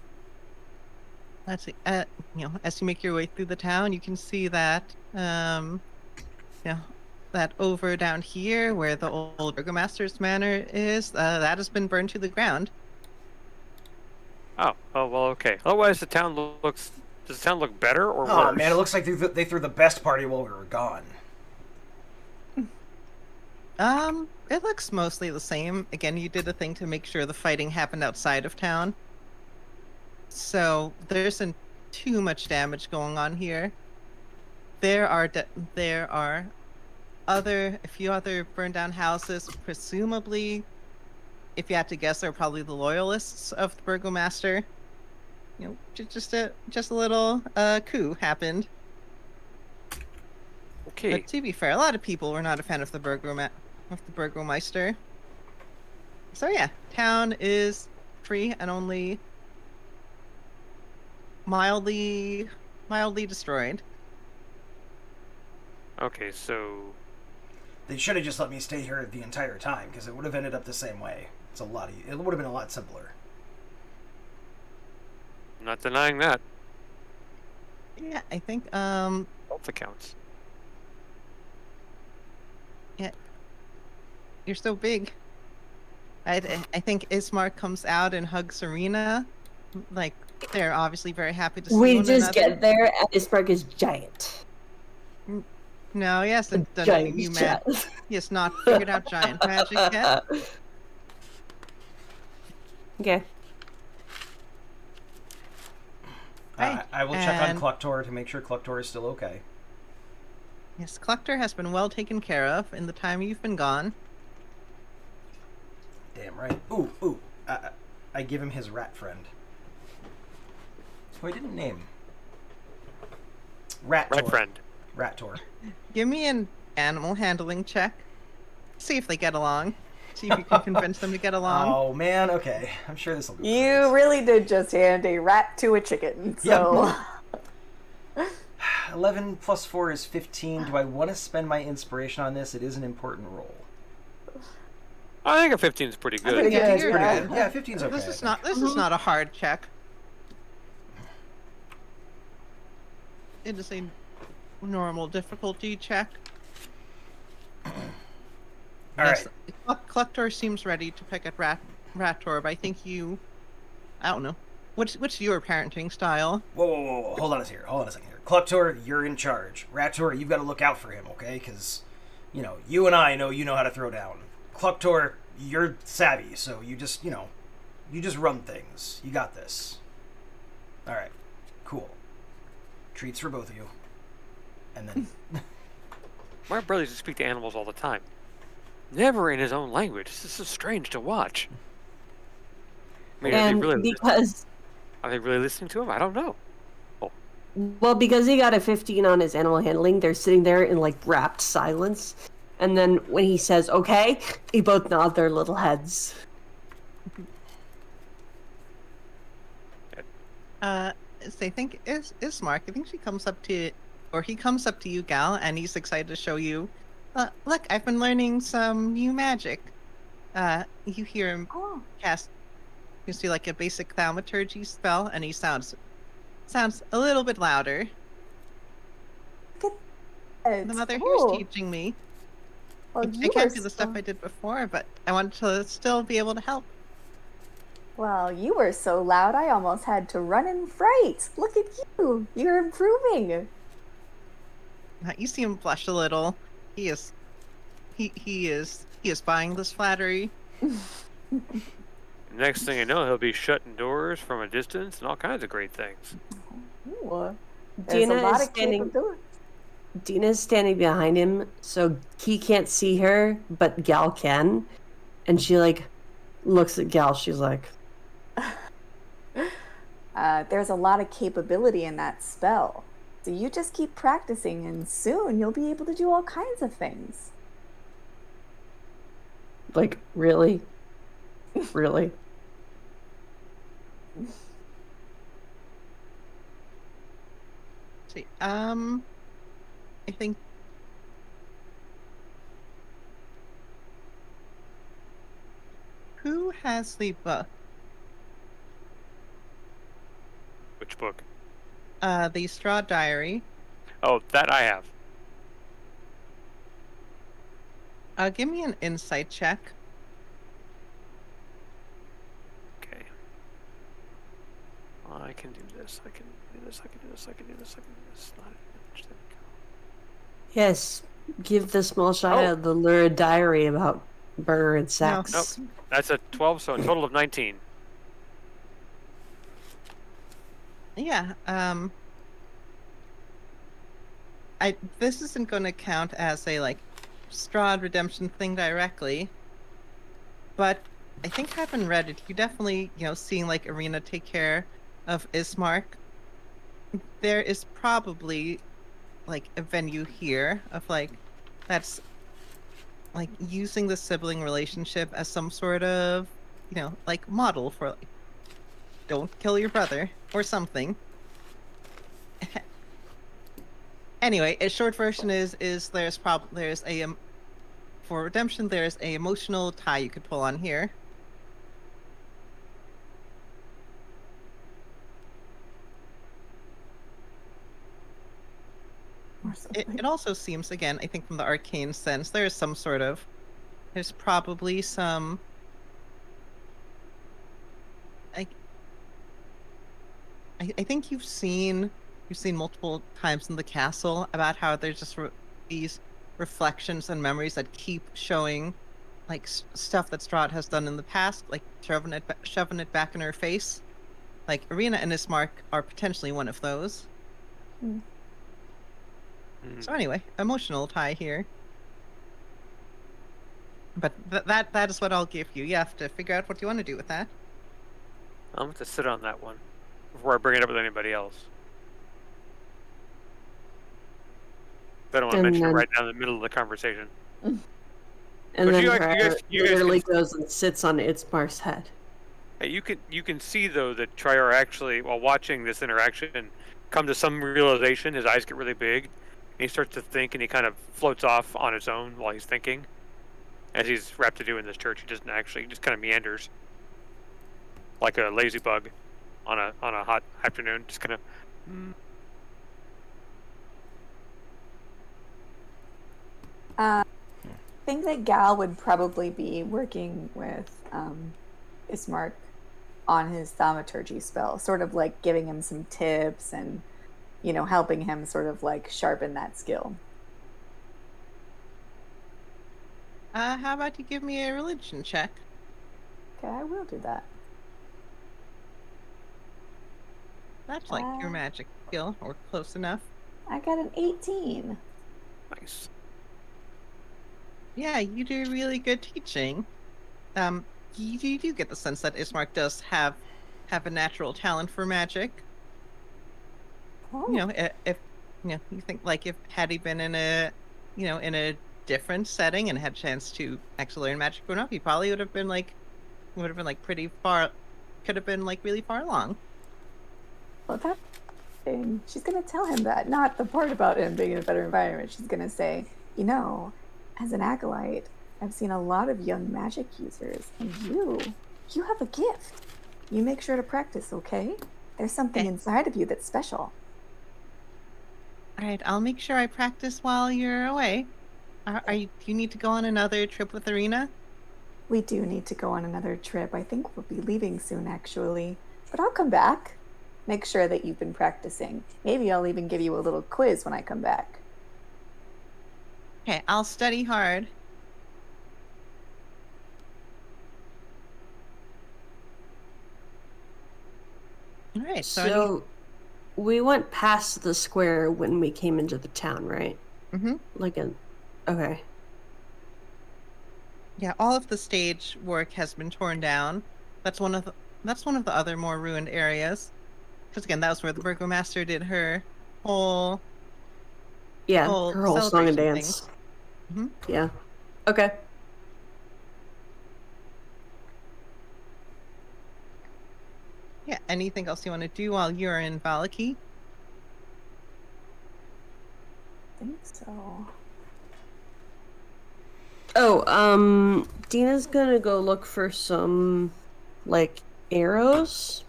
Let's see. As you make your way through the town, you can see that, that over down here where the old burgomaster's manor is, that has been burned to the ground. Oh well, okay. Otherwise, the town looks. Does the town look better or Oh worse? man, it looks like they threw the best party while we were gone. It looks mostly the same. Again, you did a thing to make sure the fighting happened outside of town. So there isn't too much damage going on here. There are a few other burned down houses. Presumably, if you had to guess, they're probably the loyalists of the burgomaster. Just a little coup happened. Okay. But to be fair, a lot of people were not a fan of the burgomeister. So yeah, town is free and only mildly destroyed. Okay, so They should have just let me stay here the entire time because it would have ended up the same way. It would have been a lot simpler. I'm not denying that. Yeah, I think Both accounts. yeah, you're so big. I think Ismark comes out and hugs Serena. Like, they're obviously very happy to see We one just another. get there and Ismark is giant. No, he hasn't done any Giant new chat. He has not figured out giant magic yet. Okay. Right, I will check on and- Clucktor to make sure Clucktor is still okay. Yes, Clucktor has been well taken care of in the time you've been gone. Damn right. Ooh. I give him his rat friend. Who I didn't name. Right friend. Rat-tor. Give me an animal handling check. See if they get along. See if you can convince them to get along. Oh man, okay. I'm sure this will be. You really did just hand a rat to a chicken. So 11 plus 4 is 15. Do I want to spend my inspiration on this? It is an important roll. I think a 15 is pretty good. Yeah, it's you're pretty good. good. Yeah, 15's okay. This is I think. This is not a hard check. It is a normal difficulty check. All right. Clucktor seems ready to pick at Rat-tor, but I think I don't know. What's your parenting style? Whoa. Hold on a second here. Clucktor, you're in charge. Rat-tor, you've got to look out for him, okay? Because, you and I know you know how to throw down. Clucktor, you're savvy, so you just run things. You got this. All right, cool. Treats for both of you, and then My brother used to speak to animals all the time. Never in his own language. This is strange to watch. I mean, And are they really listening to him? I don't know. well, because he got a 15 on his animal handling, they're sitting there in like rapt silence. And then when he says okay, they both nod their little heads. So I think Ismark, I think she comes up to, or he comes up to you, Gal, and he's excited to show you. Look, I've been learning some new magic. You hear him cast, you see like a basic thaumaturgy spell, and he sounds a little bit louder. The mother here's teaching me. Well, I can't do the stuff I did before, but I want to still be able to help. Well, you were so loud I almost had to run in fright. Look at you. You're improving. You see him blush a little. He is buying this flattery. Next thing I know, he'll be shutting doors from a distance and all kinds of great things. Ooh, there's a lot of capability. Dina's standing behind him, so he can't see her, but Gal can. And she like looks at Gal. She's like, There's a lot of capability in that spell. So you just keep practicing and soon you'll be able to do all kinds of things. like really, really. See, I think who has the book? Which book? The Strahd Diary. Oh, that I have. Give me an insight check. Okay. I can do this. I can do this. I can do this. I can do this. I can do this. Not there we go. Yes, give the small child the lurid diary about murder and sex. Nope. That's a 12, so a total of 19. Yeah. This isn't going to count as a like Strahd redemption thing directly, but I think having read it, you definitely seeing like Arena take care of Ismark. There is probably like a venue here of like that's like using the sibling relationship as some sort of like model for like don't kill your brother or something. Anyway, a short version is there's a for redemption there's a emotional tie you could pull on here. It also seems, again, I think from the arcane sense, there's probably some I think you've seen multiple times in the castle about how there's just these reflections and memories that keep showing like stuff that Strahd has done in the past, like shoving it back in her face. Like Arena and Ismark are potentially one of those. So anyway, emotional tie here. But that is what I'll give you. You have to figure out what you want to do with that. I'm going to sit on that one before I bring it up with anybody else. I don't want to mention it right now in the middle of the conversation. And then Trier literally goes and sits on Ismark's head. Hey, you can see though that Trier actually, while watching this interaction, come to some realization. His eyes get really big, and he starts to think, and he kind of floats off on his own while he's thinking. As he's wrapped to do in this church, he doesn't actually, he just kind of meanders like a lazy bug on a hot afternoon, just kind of. I think that Gal would probably be working with Ismark on his thaumaturgy spell, sort of like giving him some tips and, helping him sort of like sharpen that skill. How about you give me a religion check? Okay, I will do that. That's like your magic skill, or close enough. I got an 18. Nice. Yeah, you do really good teaching. You do get the sense that Ismark does have a natural talent for magic. Oh, You know, if you think like if had he been in a in a different setting and had a chance to actually learn magic growing up, he probably would have been like pretty far, could have been like really far along. well, that thing. She's gonna tell him that, not the part about him being in a better environment. She's gonna say, as an acolyte, I've seen a lot of young magic users, and you have a gift. You make sure to practice, okay? There's something Okay. inside of you that's special. All right, I'll make sure I practice while you're away. Do you need to go on another trip with Arena? We do need to go on another trip. I think we'll be leaving soon, actually. But I'll come back. Make sure that you've been practicing. Maybe I'll even give you a little quiz when I come back. Okay, I'll study hard. All right, So we went past the square when we came into the town, right? Mm-hmm. Okay. Yeah, all of the stage work has been torn down. That's one of the other more ruined areas. Because again, that was where the burgomaster did her whole Yeah, whole her whole song and celebration dance. thing. Yeah. Okay. Yeah. Anything else you want to do while you're in Valaki? I think so. Oh, Dina's gonna go look for some, like, arrows.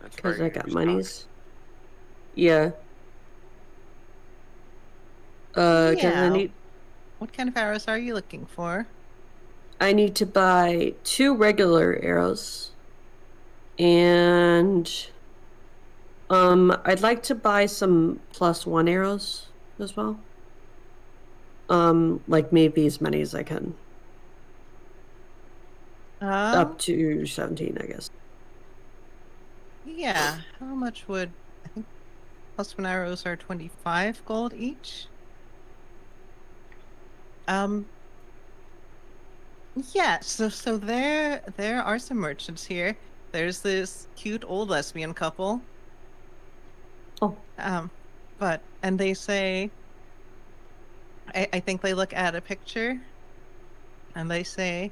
That's Because very I got stock. monies. Yeah. 'Cause Yeah. What kind of arrows are you looking for? I need to buy 2 regular arrows. And I'd like to buy some +1 arrows as well. Like maybe as many as I can. Up to 17, I guess. Yeah. How much would I think +1 arrows are 25 gold each? Yeah, so there are some merchants here. There's this cute old lesbian couple. Oh. And they say, I think they look at a picture, and they say,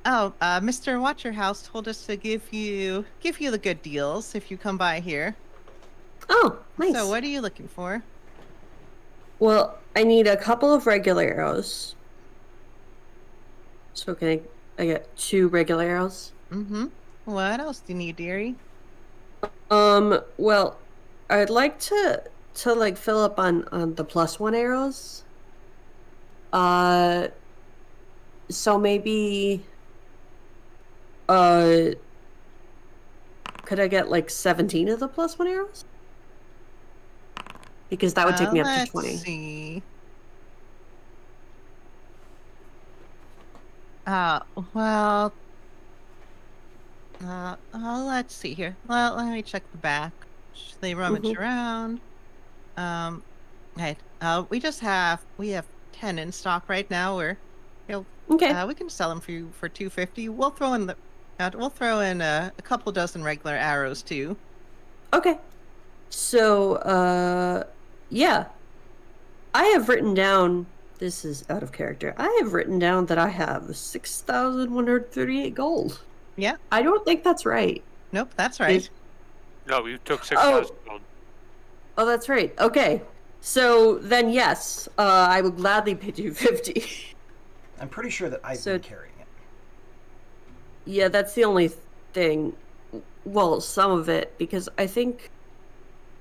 "Oh, Mr. Watcherhouse told us to give you the good deals if you come by here." Oh, nice. So what are you looking for? Well, I need a couple of regular arrows. So can I get 2 regular arrows? Mm-hmm. What else do you need, dearie? Well, I'd like to like fill up on the +1 arrows. So maybe could I get like 17 of the +1 arrows? Because that would take me up to 20. Let's see. Well, let's see here. Well, let me check the back. They rummage around. Right. We have 10 in stock right now. Okay. We can sell them for you for 250. We'll throw in a couple dozen regular arrows too. Okay. So, yeah. I have written down, this is out of character, I have written down that I have 6,138 gold. Yeah. I don't think that's right. Nope, that's right. No, you took 6,000 gold. Oh, that's right. Okay. So then, yes, I would gladly pay 250. I'm pretty sure that I've been carrying it. Yeah, that's the only thing. Well, some of it, because I think,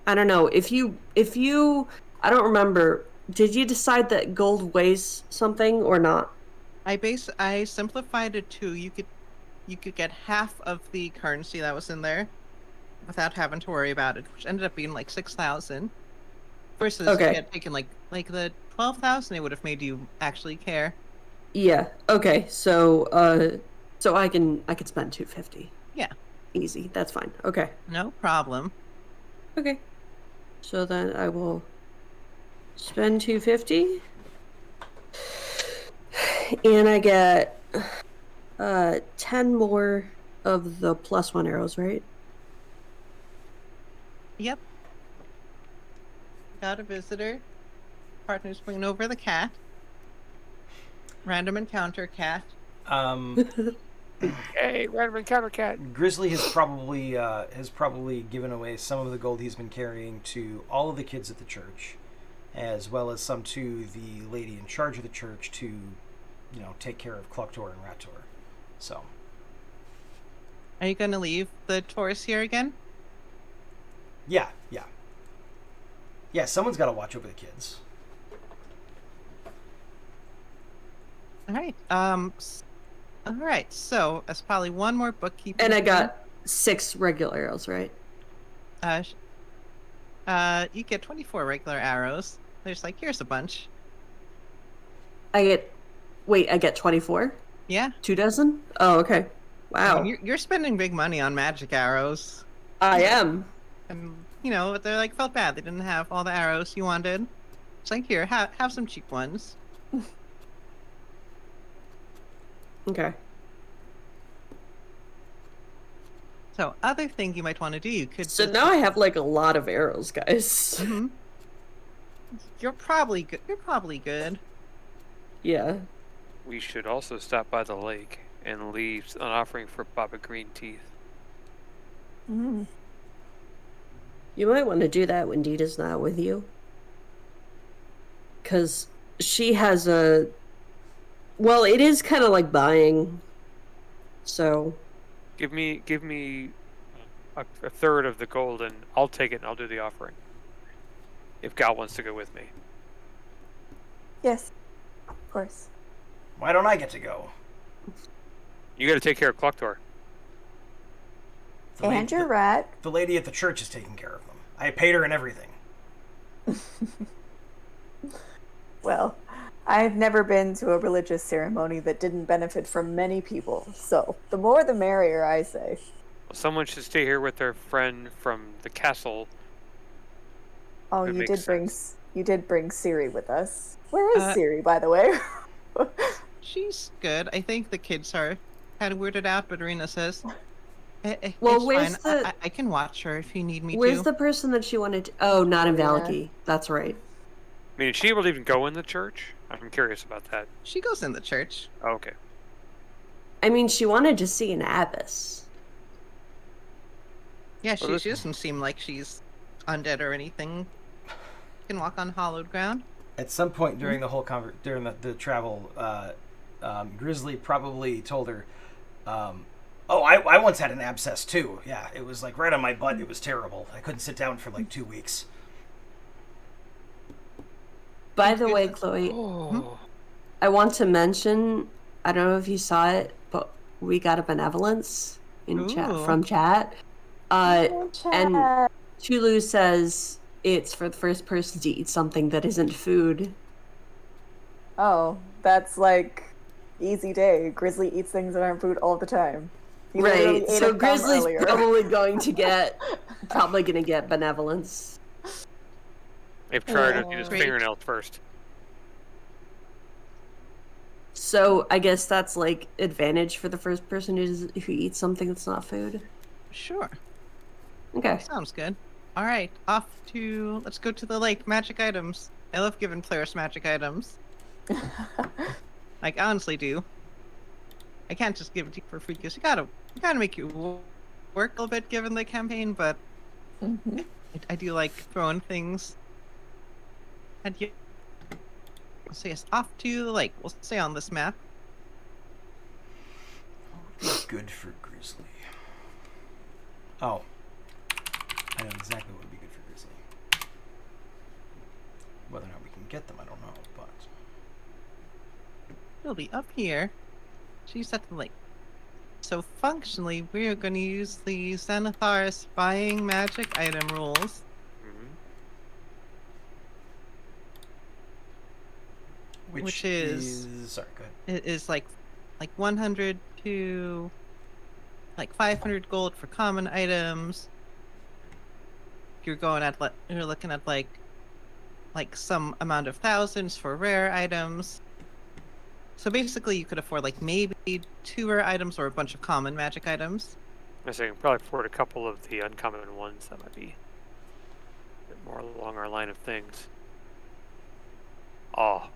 I don't know, if you, I don't remember, did you decide that gold weighs something or not? I simplified it to you could get half of the currency that was in there without having to worry about it, which ended up being like 6,000. Versus if you had taken like the 12,000, it would have made you actually care. Yeah. Okay. So so I can spend 250. Yeah. Easy. That's fine. Okay. No problem. Okay. So then I will spend 250. And I get 10 more of the +1 arrows, right? Yep. Got a visitor. Partner's bringing over the cat. Random encounter cat. Hey, random encounter cat. Grizzly has probably given away some of the gold he's been carrying to all of the kids at the church, as well as some to the lady in charge of the church to, take care of Clucktor and Rator. So. Are you gonna leave the Taurus here again? Yeah. Someone's got to watch over the kids. All right. All right. So that's probably one more bookkeeping. And I thing. got 6 regular arrows, right? You get 24 regular arrows. There's like, here's a bunch. I get 24? Yeah. 2 dozen? Oh, okay. Wow. I mean, you're spending big money on magic arrows. I am. And, they're like, felt bad. They didn't have all the arrows you wanted. It's like, here, have some cheap ones. Okay. So, other thing you might want to do, you could. So now I have like a lot of arrows, guys. Mhm. You're probably good. Yeah. We should also stop by the lake and leave an offering for Baba Green Teeth. Mm. You might want to do that when Dita's not with you. Because she has a... Well, it is kind of like buying. So... Give me a third of the gold, and I'll take it and I'll do the offering. If Gal wants to go with me. Yes, of course. Why don't I get to go? You got to take care of Clucktor. The And your rat. The lady at the church is taking care of them. I paid her and everything. Well, I've never been to a religious ceremony that didn't benefit from many people, so the more the merrier, I say. Someone should stay here with their friend from the castle. Oh, That you makes did bring Siri with us. Where is Uh, Siri, by the way? She's good. I think the kids are kind of weirded out, but Arena says, Well, it's where's fine. the- I can watch her if you need me Where's to. the person that she wanted to... Oh, not in Yeah. Valaki. That's right. I mean, is she able to even go in the church? I'm curious about that. She goes in the church. Oh, okay. I mean, she wanted to see an abbess. Yeah, Well, she doesn't seem like she's undead or anything. Can walk on hallowed ground. At some point during the whole during the travel, Grizzly probably told her, I once had an abscess too. Yeah, it was like right on my butt. It was terrible. I couldn't sit down for like 2 weeks. By the way, Chloe, Oh. I want to mention, I don't know if you saw it, but we got a benevolence in chat Ooh. from chat. And Tulu says it's for the first person to eat something that isn't food. Oh, that's like easy day. Grizzly eats things that aren't food all the time. He literally Right. ate So a thumb Grizzly's earlier. probably going to get benevolence. If Trevor doesn't eat his Great. fingernails first. So I guess that's like advantage for the first person who eats something that's not food. Sure. Okay. Sounds good. All right, let's go to the lake. Magic items. I love giving players magic items. Like, I honestly do. I can't just give it to you for free because you gotta make it work a little bit given the campaign, but Mhm. I do like throwing things. And you. So yes, off to the lake. We'll stay on this map. Good for Grizzly. Oh. I know exactly what would be good for Grizzly. Whether or not we can get them, I don't know, but... It'll be up here. She's at the lake. So functionally, we are going to use the Xanathar's buying magic item rules. Mhm. Which is sorry, go ahead. it is like 100 to like 500 gold for common items. You're looking at like some amount of thousands for rare items. So basically, you could afford like maybe 2 rare items or a bunch of common magic items. I say probably afford a couple of the uncommon ones. That might be a bit more along our line of things. Oh.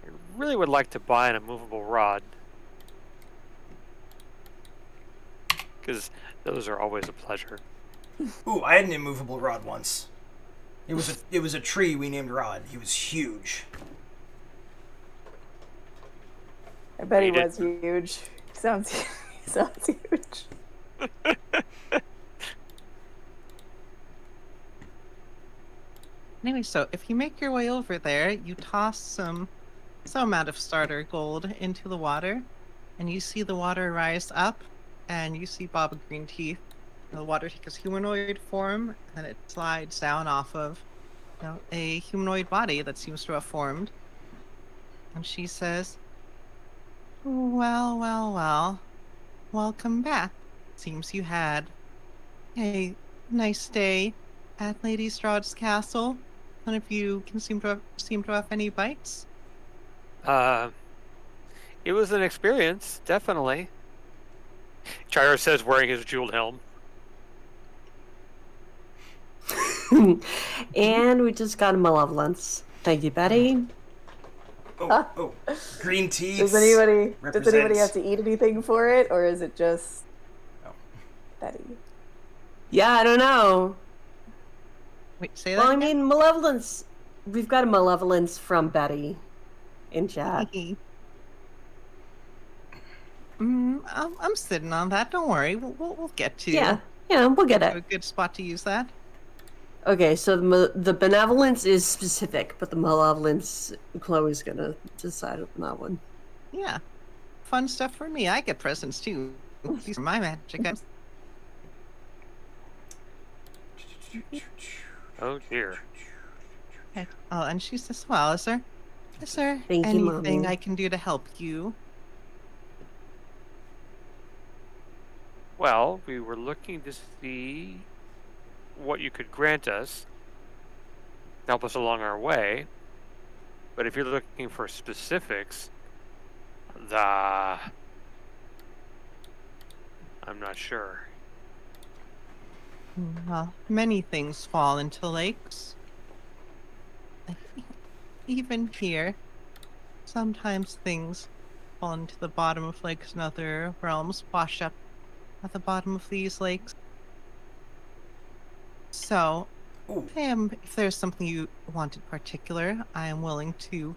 I really would like to buy an immovable rod. Because those are always a pleasure. Ooh, I had an immovable rod once. It was a tree we named Rod. He was huge. I bet he Read it. was huge. Sounds huge. Anyway, so if you make your way over there, you toss some amount of starter gold into the water, and you see the water rise up, and you see Baba Green Teeth. The water takes humanoid form, and it slides down off of a humanoid body that seems to have formed. And she says, "Well, well, well. Welcome back. Seems you had a nice day at Lady Strahd's castle. None of you can seem to have any bites." It was an experience, definitely. Chiro says, wearing his jeweled helm. And we just got a malevolence. Thank you, Betty. Oh, green teeth. Does anybody represents- have to eat anything for it, or is it just Oh. Betty? Yeah, I don't know. Wait, say Well, that I mean, malevolence. We've got a malevolence from Betty in chat. again? I'm sitting on that. Don't worry. We'll get to Yeah, we'll get a it. good spot to use that. Okay, so the benevolence is specific, but the malevolence, Chloe's gonna decide on that one. Yeah, fun stuff for me. I get presents too. These are my magic items. Oh dear. Okay. Oh, and she says, "Well, is there Thank you, anything Mommy. I can do to help you?" Well, we were looking to see what you could grant us, help us along our way. But if you're looking for specifics, I'm not sure. Well, many things fall into lakes. Even here, sometimes things fall into the bottom of lakes and other realms wash up at the bottom of these lakes. So, Ooh. if there's something you want in particular, I am willing to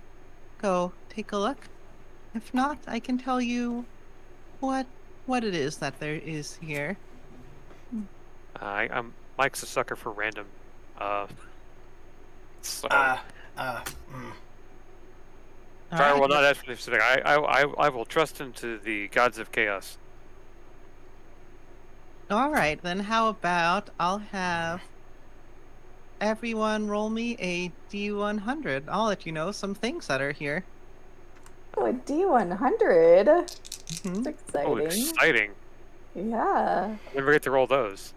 go take a look. If not, I can tell you what it is that there is here. Mike's a sucker for random. So Mm. Tyler will Alright, not ask for the specific. I will trust him to the gods of chaos. Alright, then how about I'll have everyone roll me a D100. I'll let you know some things that are here. Oh, a D100. Mhm. That's Oh, exciting. exciting! Yeah. Never get to roll those.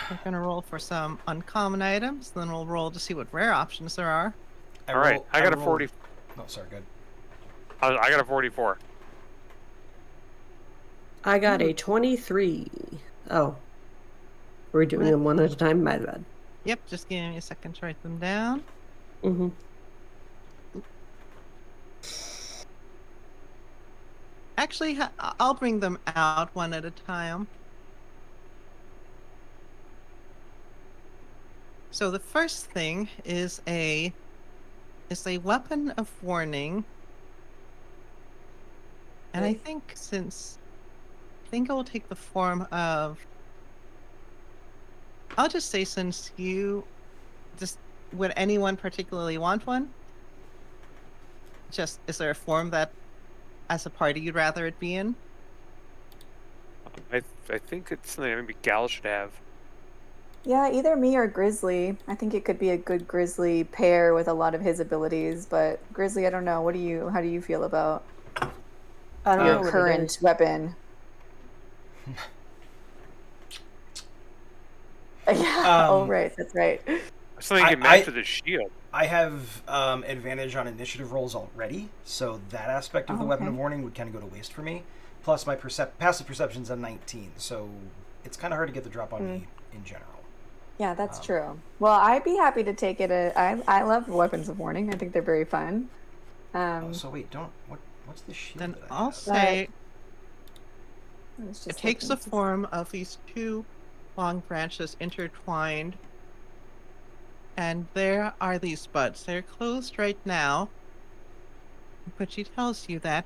We're gonna roll for some uncommon items, then we'll roll to see what rare options there are. All right, I got a 40. Oh, sorry, good. I got a 44. I got a 23. Oh. We're doing them one at a time? My bad. Yep, just give me a second to write them down. Mm-hmm. Actually, I'll bring them out one at a time. So the first thing is a weapon of warning. And I think it will take the form of, I'll just say, since you would anyone particularly want one? Just, is there a form that as a party you'd rather it be in? I think it's something maybe Gal should have. Yeah, either me or Grizzly. I think it could be a good Grizzly pair with a lot of his abilities, but Grizzly, I don't know. How do you feel about I don't know your what it current is. weapon? Yeah, oh right, that's right. Something you can I- match with his shield. I have advantage on initiative rolls already, so that aspect of the Oh, weapon okay. of warning would kind of go to waste for me. Plus, my passive perception's a 19, so it's kind of hard to get the drop on me in general. Yeah, that's true. Well, I'd be happy to take it. I love weapons of warning. I think they're very fun. Oh, so wait, what's the shield Then that I I'll have? say I was it just takes the looking to- form of these two long branches intertwined. And there are these buds. They're closed right now. But she tells you that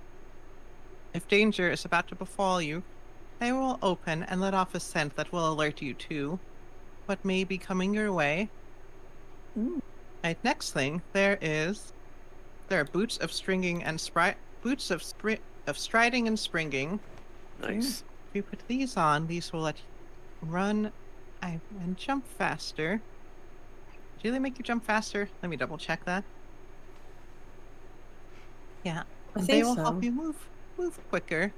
if danger is about to befall you, they will open and let off a scent that will alert you to what may be coming your way. Mm. Right, next thing, there are boots of stringing and boots of striding and springing. Nice. If you put these on, these will let you run and jump faster. Do they make you jump faster? Let me double check that. Yeah. I They think will so. help you move quicker.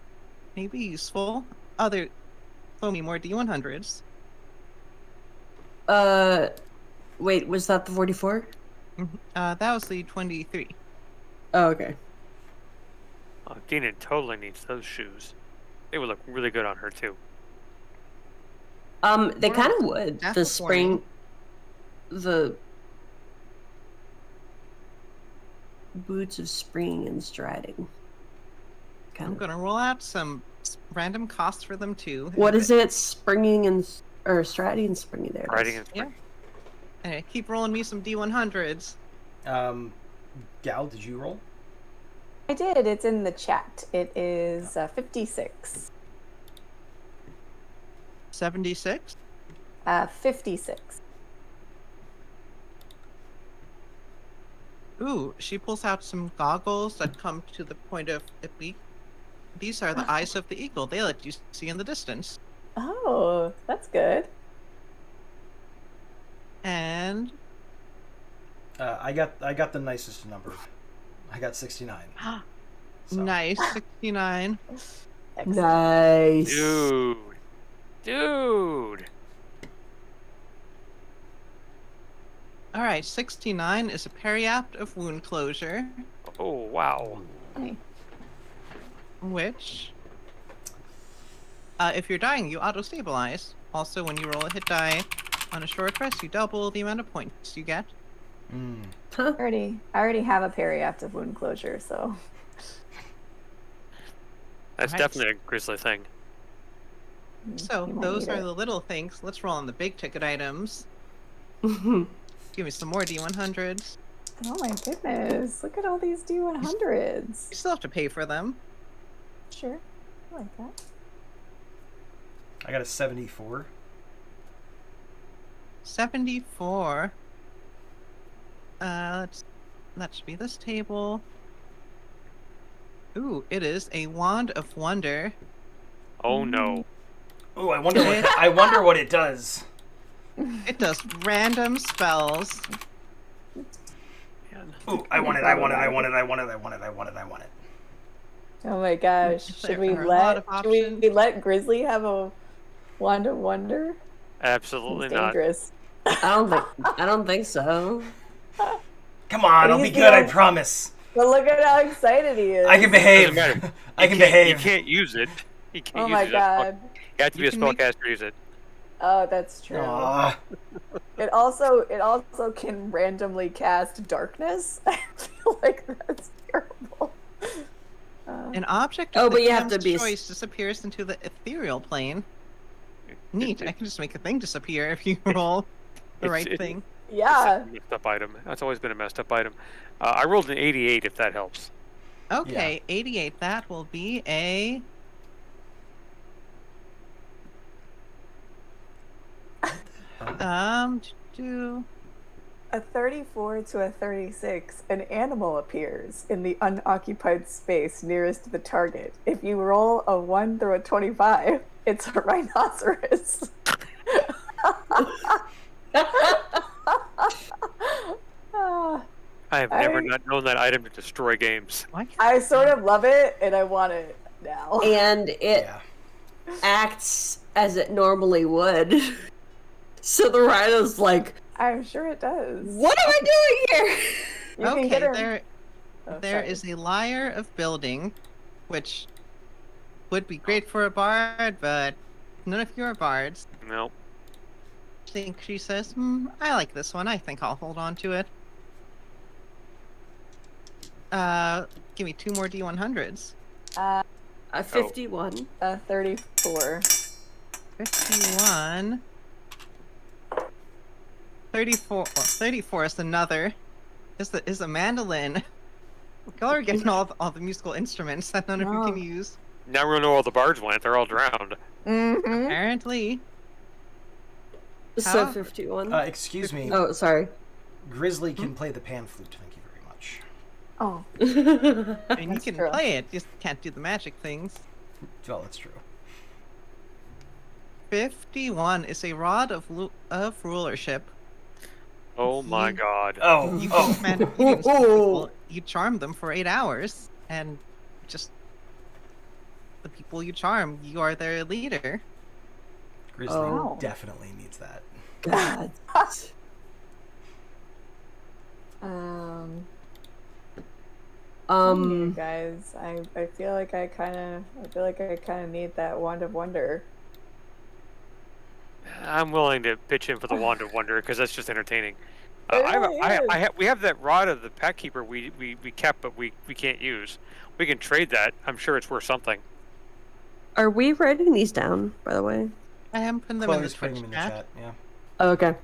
May be useful. Throw me more D100s. Wait, was that the 44? That was the 23. Oh, okay. Oh, Dina totally needs those shoes. They would look really good on her too. They Or kind of would. death The spring, the boots of springing and striding. I'm gonna roll out some random costs for them too. What is it? Springing and or striding and springing. There. it Riding is. and Yeah. spring. Anyway, keep rolling me some D100s. Gal, did you roll? I did. It's in the chat. It is 56. 76. 56. Ooh, she pulls out some goggles that come to the point of a beak. These are the eyes of the eagle. They let you see in the distance. Oh, that's good. And I got the nicest number. I got 69. So. nice, 69. Excellent. Nice. Dude. All right, 69 is a periapt of wound closure, Oh wow. Hey. which, if you're dying, you auto-stabilize. Also, when you roll a hit die on a short rest, you double the amount of points you get. Huh? I already have a periapt of wound closure, so That's Right. definitely a grizzly thing. So you might those need are it. the little things. Let's roll on the big ticket items. Give me some more D100s. Oh my goodness! Look at all these D100s. You still have to pay for them. Sure, I like that. I got a 74. 74. That should be this table. Ooh, it is a wand of wonder. Oh no. Oh, I wonder what it does. It does random spells. Man. Ooh, I want it. Oh my gosh! There Should we are a lot of let Grizzly have a wand of wonder? Absolutely It's not. dangerous. I don't think so. Come on, I'll be He's the good, I only- promise. But look at how excited he is. I can behave. Doesn't matter. I can You behave. can't use it. You can't Oh use my it. That's why- god! You have to be You a can make- spellcaster to use it. Oh, that's true. Aw. It also can randomly cast darkness. I feel like that's terrible. An object Oh, of the but you have to DM's be choice disappears into the ethereal plane. Neat. I can just make a thing disappear if you roll the right thing. Yeah. It's a messed up item. That's always been a messed up item. I rolled an 88 if that helps. Okay, 88. That will be a. Do A 34 to a 36, an animal appears in the unoccupied space nearest the target. If you roll a 1 through a 25, it's a rhinoceros. Ah, I have never I- not known that item to destroy games. Why? I sort of love it, and I want it now. And it Yeah. acts as it normally would. So the rhino's like, I'm sure it does. what am I doing here? You can Okay, get her. there Oh, there sorry. is a lyre of building, which would be great for a bard, but none of you are bards. No. I think she says, I like this one. I think I'll hold on to it. Give me 2 more D100s. Uh, 51. 34. 51. 34. Well, 34 is another. Is a mandolin. Y'all are getting all the musical instruments that none of you No. can use. Now we know all the bards went. They're all drowned. Mm-hmm. Apparently. So How? 51. Excuse me. Oh, sorry. Grizzly can play the pan flute. Thank you very much. Oh, I mean, you That's can true. play it, just can't do the magic things. Well, that's true. 51 is a rod of rulership. Oh my You- god. Oh, You oh. can command obedience to people. You charm them for 8 hours, and just the people you charm, you are their leader. Grizzly Oh. definitely needs that. God. You guys, I feel like I kind of need that wand of wonder. I'm willing to pitch in for the Wand of Wonder because that's just entertaining. It really is. We have that rod of the Pack Keeper we kept, but we can't use. We can trade that. I'm sure it's worth something. Are we writing these down, by the way? I am putting them in the Chloe's putting Twitch them in the chat. chat. Yeah. Oh, okay.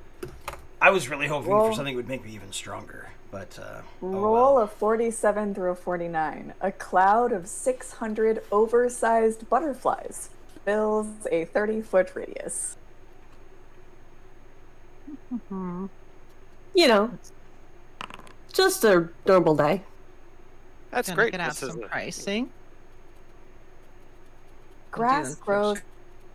I was really hoping Roll. for something that would make me even stronger, but Roll well. a 47 through a 49. A cloud of 600 oversized butterflies fills a 30-foot radius. Hmm. You know, just a normal day. That's Gonna great. get out This is some the- pricing. Grass Twitch grows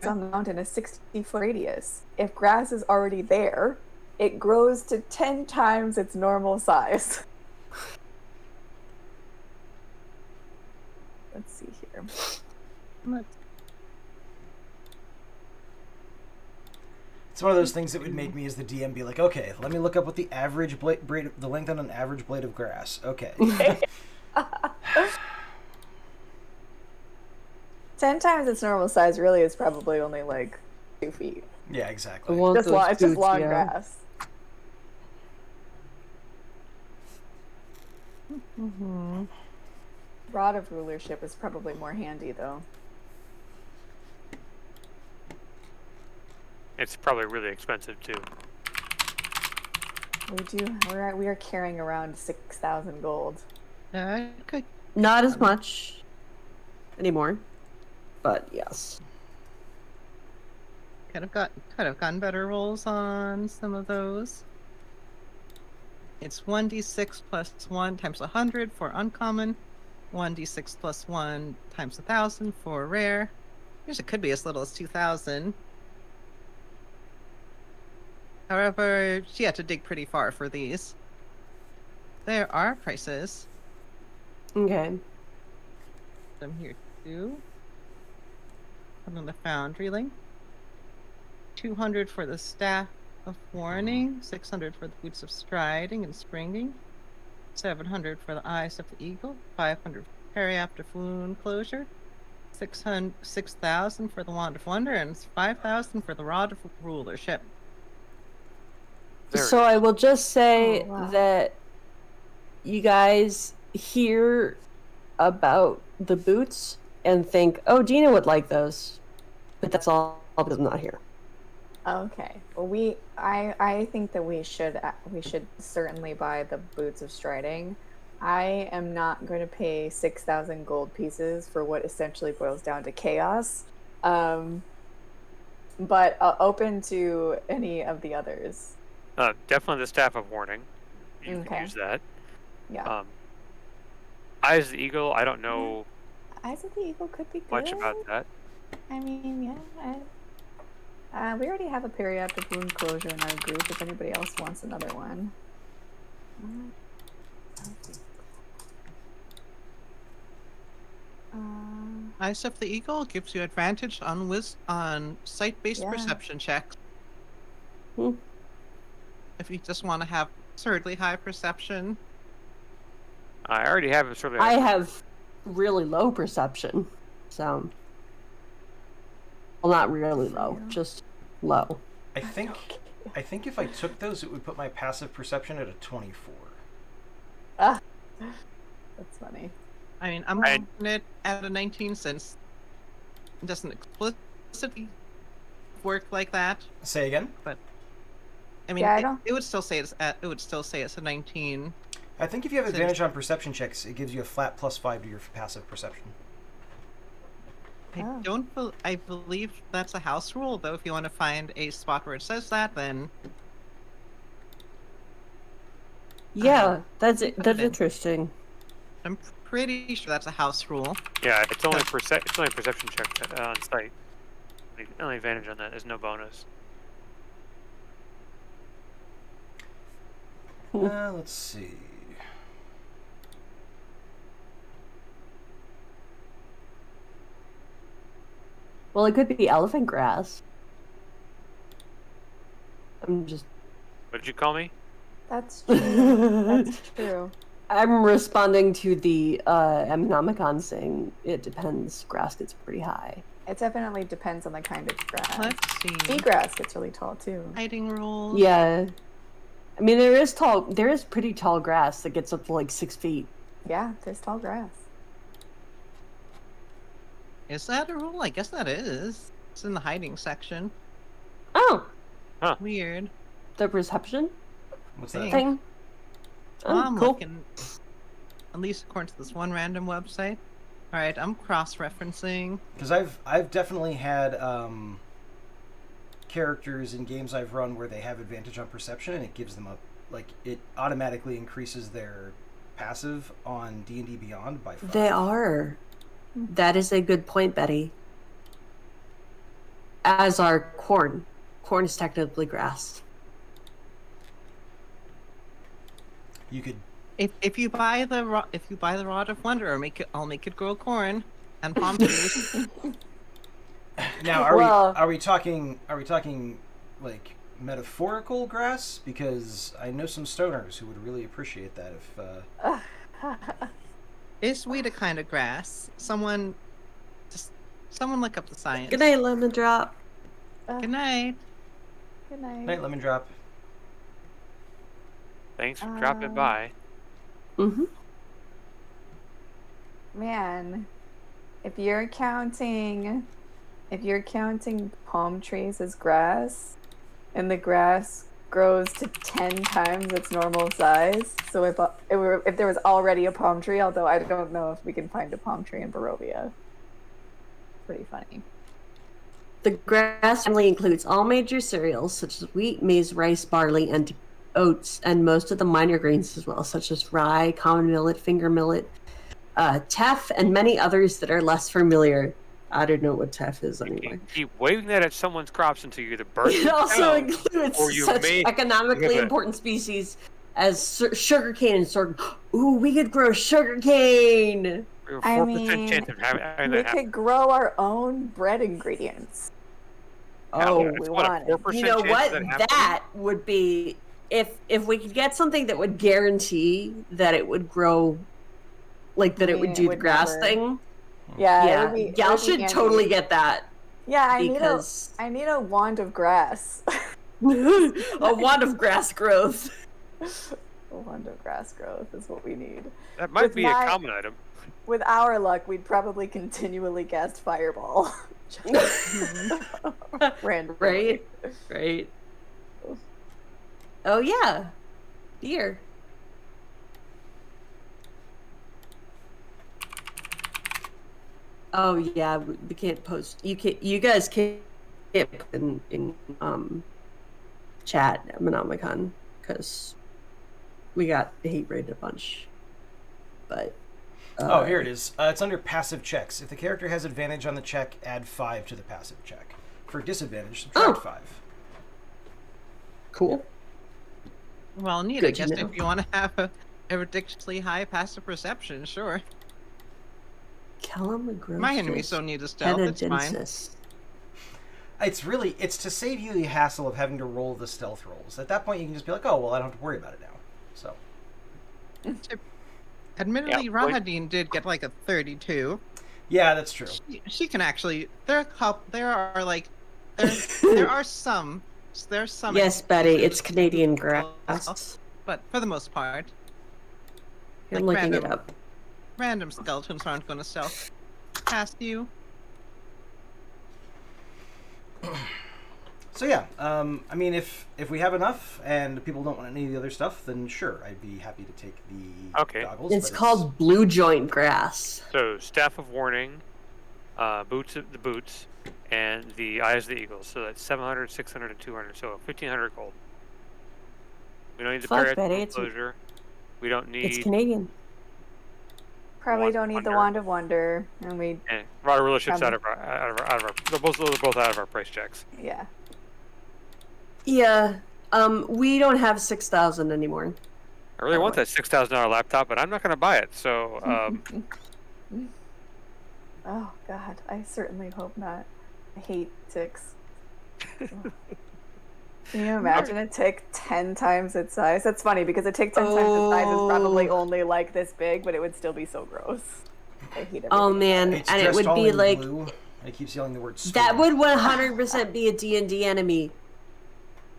chat. on the mountain a 60-foot radius. If grass is already there, it grows to 10 times its normal size. Let's see here. Let's- It's one of those things that would make me, as the DM, be like, okay, let me look up what the average the length on an average blade of grass. Okay. 10 times its normal size really is probably only like 2 feet. Yeah, exactly. It's just long grass. Mhm. Rod of rulership is probably more handy though. It's probably really expensive too. We are carrying around 6,000 gold. Good. Not as much anymore, but yes. Could have gotten better rolls on some of those. It's 1d6 plus 1 times 100 for uncommon, 1d6 plus 1 times 1,000 for rare. Here's it could be as little as 2,000. However, she had to dig pretty far for these. There are prices. Okay. Them here too. And then the foundry link. 200 for the staff of warning, 600 for the boots of striding and springing, 700 for the eyes of the eagle, 500 for parry after wound closure, 6,000 for the wand of wonder, and 5,000 for the rod of rulership. There it So is. I will just say Oh, wow. that you guys hear about the boots and think, oh, Dina would like those. But that's all because I'm not here. Okay. Well, I think that we should certainly buy the boots of striding. I am not going to pay 6,000 gold pieces for what essentially boils down to chaos. But open to any of the others. Definitely the Staff of Warning. You Okay. can use that. Yeah. Eyes of the Eagle. I don't know Eyes of the Eagle could be good. much about that. I mean, yeah. We already have a periaptic wound closure in our group. If anybody else wants another one. Eyes of the Eagle gives you advantage on sight-based Yeah. perception checks. Hmm. If you just want to have absurdly high perception. I already have it. Sort of. I have really low perception, so well, not really low, just low. I think if I took those, it would put my passive perception at a 24. That's funny. I mean, I'm Right. putting it at a 19 since it doesn't explicitly work like that. Say again? I mean, Yeah, I don't- it would still say it's a 19. I think if you have Since- advantage on perception checks, it gives you a flat +5 to your passive perception. I believe that's a house rule, though. If you want to find a spot where it says that, then Yeah, that's put that's it in. interesting. I'm pretty sure that's a house rule. Yeah, it's only it's only a perception check on sight. The only advantage on that is no bonus. Let's see. Well, it could be elephant grass. I'm just. What did you call me? That's true. That's true. I'm responding to the Amnomicon saying it depends. Grass gets pretty high. It definitely depends on the kind of grass. Let's see. Seagrass gets really tall too. Hiding rules. Yeah, I mean there is pretty tall grass that gets up to like 6 feet. Yeah, there's tall grass. Is that a rule? I guess that is. It's in the hiding section. Oh, Weird. the perception What's that? thing. Oh, I'm cool. looking, at least according to this one random website. All right, I'm cross-referencing. Because I've definitely had characters in games I've run where they have advantage on perception, and it gives them it automatically increases their passive on D&D Beyond by 5. They are. That is a good point, Betty. As are corn. Corn is technically grass. You could. If you buy the rod of wonder, I'll make it grow corn and palm trees. Now, are Well- we talking like metaphorical grass? Because I know some stoners who would really appreciate that if. Is wheat a kind of grass? Someone look up the science. Good night, lemon drop. Good night. Good night. Night, lemon drop. Thanks for dropping by. Mm-hmm. Man, if you're counting palm trees as grass, and the grass grows to 10 times its normal size, so if there was already a palm tree, although I don't know if we can find a palm tree in Barovia. Pretty funny. The grass family includes all major cereals such as wheat, maize, rice, barley, and oats, and most of the minor grains as well, such as rye, common millet, finger millet, teff, and many others that are less familiar. I don't know what teff is anyway. Keep waving that at someone's crops until you either burn It them also down, includes or you such may- economically Yeah, but- important species as sugarcane and sorghum. Ooh, we could grow sugarcane! we have I 4% chance mean, of having We that happen. could grow our own bread ingredients. Oh, It's we what, a want it. 4% you know chance what? of happening? That would be if we could get something that would guarantee that it would grow, like that I it would mean, do it the would grass never- thing. Yeah, Yeah, it would be, y'all it would be should handy. totally get that Yeah, because I need a wand of grass. a wand of grass growth. A wand of grass growth is what we need. That might with be my- a common item. With our luck, we'd probably continually cast fireball. Randomly. Right. Oh yeah, deer. Oh yeah, we can't post. You guys can't put in chat Monomicon because we got hate rated a bunch. But Oh, here it is. It's under passive checks. If the character has advantage on the check, add 5 to the passive check. For disadvantage, subtract Oh. 5. Cool. Well, neat. I Good to guess know. if you want to have a ridiculously high passive perception, sure. My enemies don't need a stealth. It's fine. Canadensis. It's to save you the hassle of having to roll the stealth rolls. At that point, you can just be like, oh, well, I don't have to worry about it now. So, Admittedly, Yeah, Rahadin did get like a 32. yeah, that's true. She can actually. There are like there are some. There's some. Yes, Betty, it's exceptions, Canadian grass. but for the most part, I'm like looking it up. random skeletons aren't going to stealth past you. So yeah, I mean, if we have enough and people don't want any of the other stuff, then sure, I'd be happy to take the Okay. goggles. It's but called blue joint grass. So Staff of Warning, boots, and the Eyes of the Eagle. So that's 700, 600, and 200. So 1,500 gold. We don't need the Fuck, parrot Betty, it's- enclosure. We don't It's need. Canadian. Probably Wand don't need the Wonder. Wand of Wonder, and we Rod of Rulership's Probably. out of our. They're both out of our price checks. yeah. Yeah. We don't have 6,000 anymore. I really want Alright. that $6,000 laptop, but I'm not going to buy it. So Oh God, I certainly hope not. I hate ticks. Can you imagine a tick 10 times its size? That's funny because a tick 10 times its size is probably Oh. only like this big, but it would still be so gross. I hate everything. Oh about man, it. it's and it dressed would all be in like blue. It keeps yelling the word. that storm. would 100% be a D&D enemy.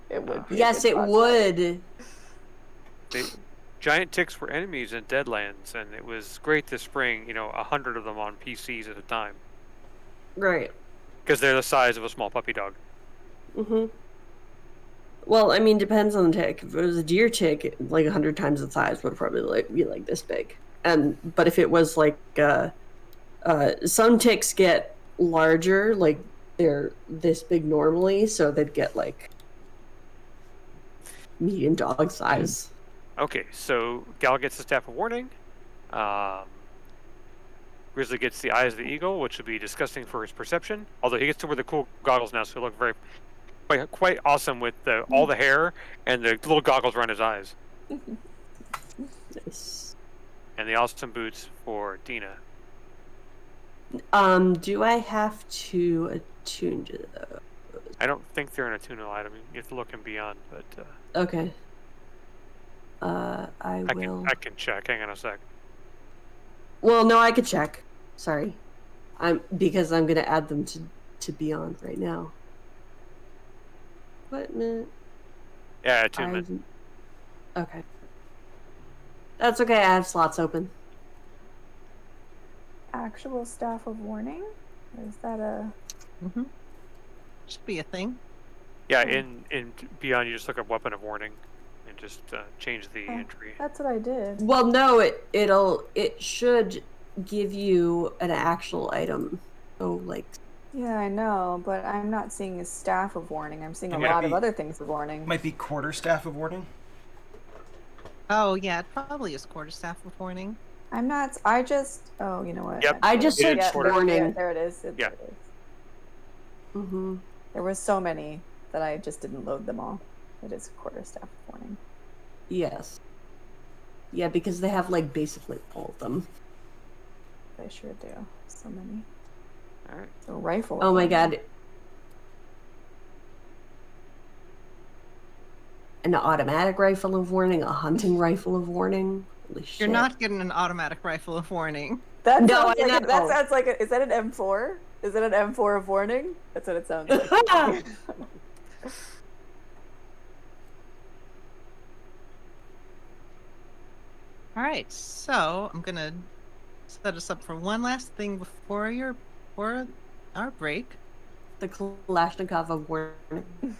It would be. a Yes, good it boss would. giant ticks were enemies in Deadlands, and it was great this spring. 100 of them on PCs at a time Right. because they're the size of a small puppy dog. Mhm. Well, I mean, depends on the tick. If it was a deer tick, like 100 times the size would probably be like this big. But if it was like some ticks get larger, like they're this big normally, so they'd get like medium dog size. Okay, so Gal gets the Staff of Warning. Grizzly gets the Eyes of the Eagle, which would be disgusting for his perception. Although he gets to wear the cool goggles now, so he'll look quite awesome with all the hair and the little goggles around his eyes. Nice. And the awesome boots for Dina. Do I have to attune to those? I don't think they're an attunal item. You have to look in beyond, but Okay. I I will. can check. Hang on a sec. Well, no, I could check. Sorry, because I'm gonna add them to Beyond right now. Equipment. Yeah, attunement. Okay. That's okay. I have slots open. Actual Staff of Warning? Is that a? Mm-hmm. Should be a thing. Yeah, in Beyond, you just look up Weapon of Warning and just change the entry. That's what I did. Well, no, it should give you an actual item. Oh, like Yeah, I know, but I'm not seeing a Staff of Warning. I'm seeing a Yeah, lot of be- other things of warning. Might be quarterstaff of warning. Oh yeah, it probably is quarterstaff of warning. I'm not. I just. Oh, you know what? Yep. I just It is searched quarter- warning. There it is. Yeah. There it is. Mm-hmm. There were so many that I just didn't load them all. It is quarterstaff of warning. Yes. Yeah, because they have like basically all of them. They sure do. So many. All right. A rifle. Oh of my warning. god. An automatic rifle of warning, a hunting rifle of warning. Holy shit. You're not getting an automatic rifle of warning. That No, sounds I like know. that sounds like is that an M4? Is it an M4 of warning? That's what it sounds like. All right, so I'm gonna set us up for one last thing before our break. The Kalashnikov of warning.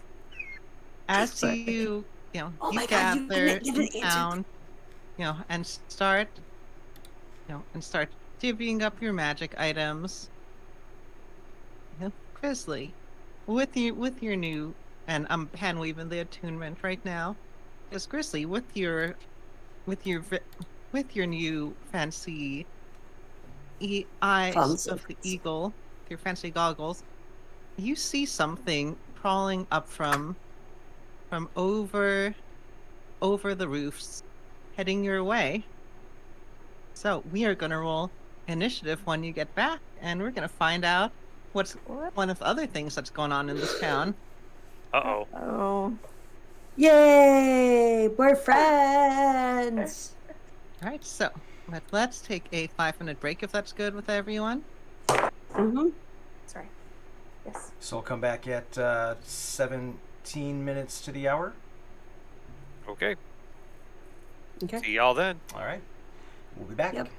As Sorry. you Oh you my God, you gather didn't in answer. town, and start divvying up your magic items. Grizzly, with your new, and I'm hand weaving the attunement right now. Yes, Grizzly, with your new fancy eyes Fancy. of the eagle, your fancy goggles, you see something crawling up from over the roofs, heading your way. So we are gonna roll initiative when you get back, and we're gonna find out what's one of the other things that's going on in this town. Uh-oh. Oh. Yay! We're friends. All right, so let's take a 5-minute break if that's good with everyone. Mm-hmm. Sorry. Yes. So we'll come back at 17 minutes to the hour. Okay. Okay. See y'all then. All right. We'll be back. Yep.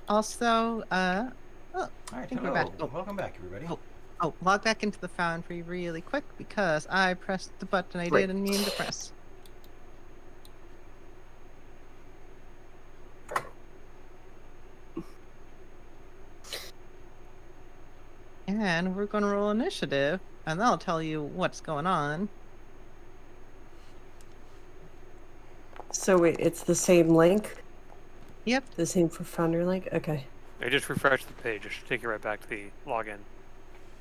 Also, All I right, think we're hello. back. Oh, Welcome back, everybody. log back into the foundry really quick because I pressed the button I didn't mean to press. And we're going to roll initiative, and that'll tell you what's going on. So wait, it's the same link? Yep. The same for Founder link? Okay. I just refreshed the page. It should take you right back to the login.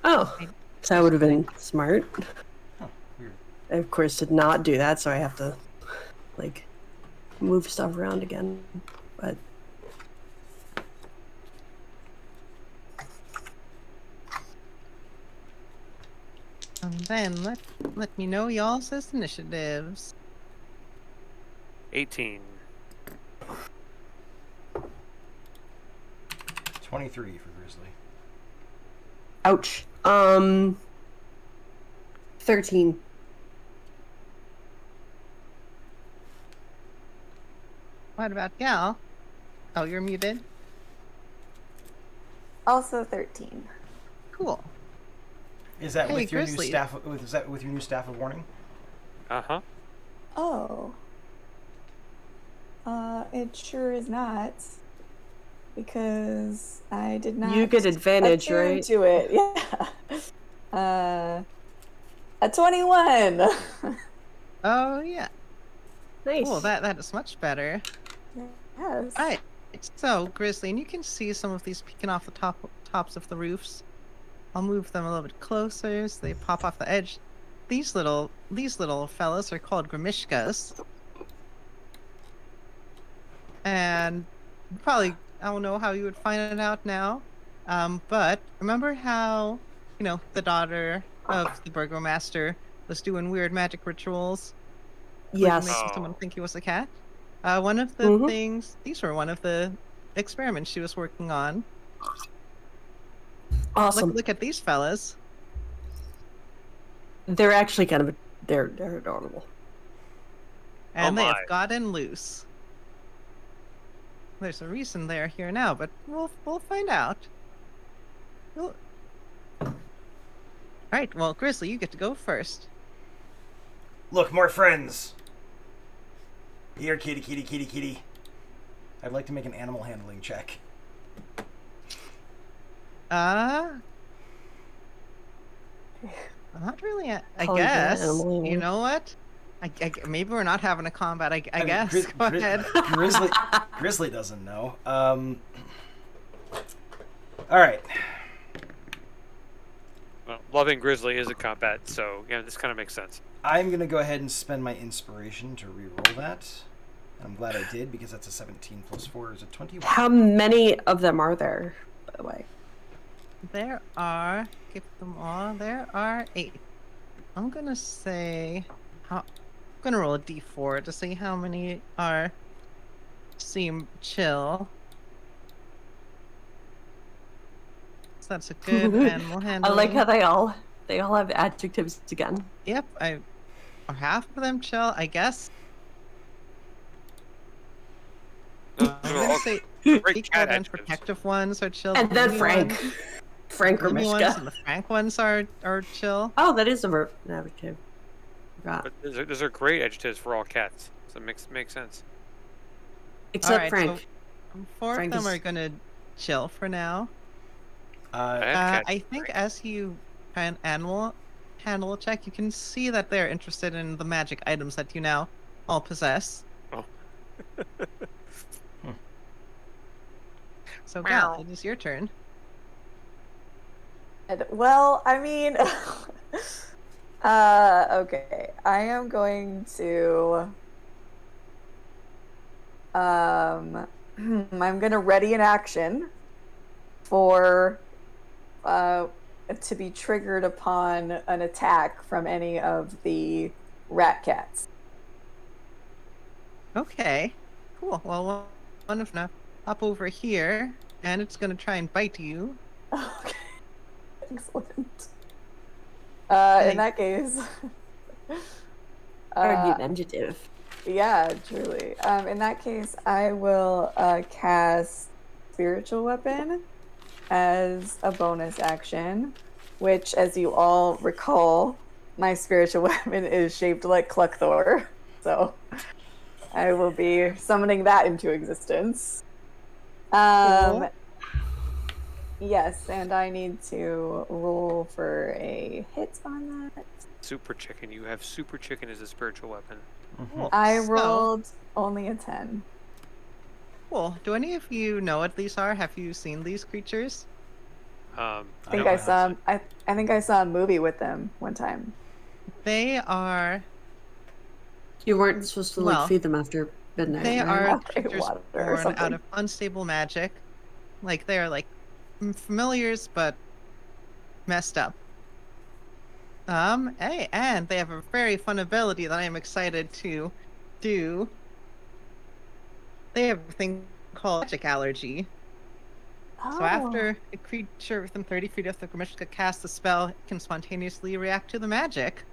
Oh, so that would have been smart. Oh, weird. I, of course, did not do that, so I have to, like, move stuff around again. But And then let me know y'all's initiatives. 18. 23 for Grizzly. ouch. 13. What about Gal? Oh, you're muted. Also 13. Cool. Is that Hey, with your Grizzly. new staff? Is that with your new staff of warning? Uh-huh. Oh. It sure is not. Because I did not. You get advantage, adhere right? to it, yeah. A 21. Oh yeah. Nice. Cool. That is much better. Yes. Right. So, Grizzly, and you can see some of these peeking off the tops of the roofs. I'll move them a little bit closer so they pop off the edge. These little fellas are called Grimishkas. And probably, I don't know how you would find it out now. But remember how, the daughter of the burgomaster was doing weird magic rituals? Yes. Making someone think he was a cat? One of the Mhm. things, these were one of the experiments she was working on. Awesome. Look at these fellas. They're actually kind of they're adorable. And they my. have gotten loose. There's a reason they're here now, but we'll find out. Alright, well, Grizzly, you get to go first. Look, more friends. Here, kitty, kitty, kitty, kitty. I'd like to make an animal handling check. Not really. I Calling for guess. animal handling. You know what? Maybe we're not having a combat. I mean, guess. Go ahead. Grizzly doesn't know. All right. Well, loving Grizzly is a combat, so yeah, this kind of makes sense. I'm gonna go ahead and spend my inspiration to re-roll that. I'm glad I did because that's a 17 plus 4 is a 21. How many of them are there, by the way? There are, give them all, there are 8. I'm gonna say, I'm gonna roll a d4 to see how many seem chill. So that's a good animal I handling. like how they all have adjectives again. Yep, or half of them chill, I guess. Those I'm are gonna all say great equal cat and adjectives. protective ones are chill. And the then gloomy Frank. ones- Frank the gloomy ones and Grimishka. the Frank ones are chill. Oh, that is a verb. An adjective. Forgot. But those are great adjectives for all cats, so it makes sense. Except Alright, Frank. so 4 Frank of them is- are gonna chill for now. I have cats. I think as you try an animal handle check, you can see that they're interested in the magic items that you now all possess. Oh. So, Gal, it is your turn. Well, I mean, okay. I am going to, I'm gonna ready an action for, to be triggered upon an attack from any of the rat cats. Okay, cool. Well, one of them hop over here, and it's gonna try and bite you. Okay. Excellent. Hey. In that case, Argumentative. yeah, truly. In that case, I will cast spiritual weapon as a bonus action, which, as you all recall, my spiritual weapon is shaped like Cluckthor. So I will be summoning that into existence. Cool. Yes, and I need to roll for a hit on that. Super chicken. You have super chicken as a spiritual weapon. Cool. I So, rolled only a 10. cool. Do any of you know what these are? Have you seen these creatures? I I think don't I know. saw I think I saw a movie with them one time. They are You weren't supposed to like Well, feed them after midnight, they right? are After creatures water or born out something. of unstable magic. Like they are like familiars, but messed up. Hey, and they have a very fun ability that I am excited to do. They have a thing called magic allergy. So after a creature within 30 feet of the Grimishka casts a spell, it can spontaneously react to the magic.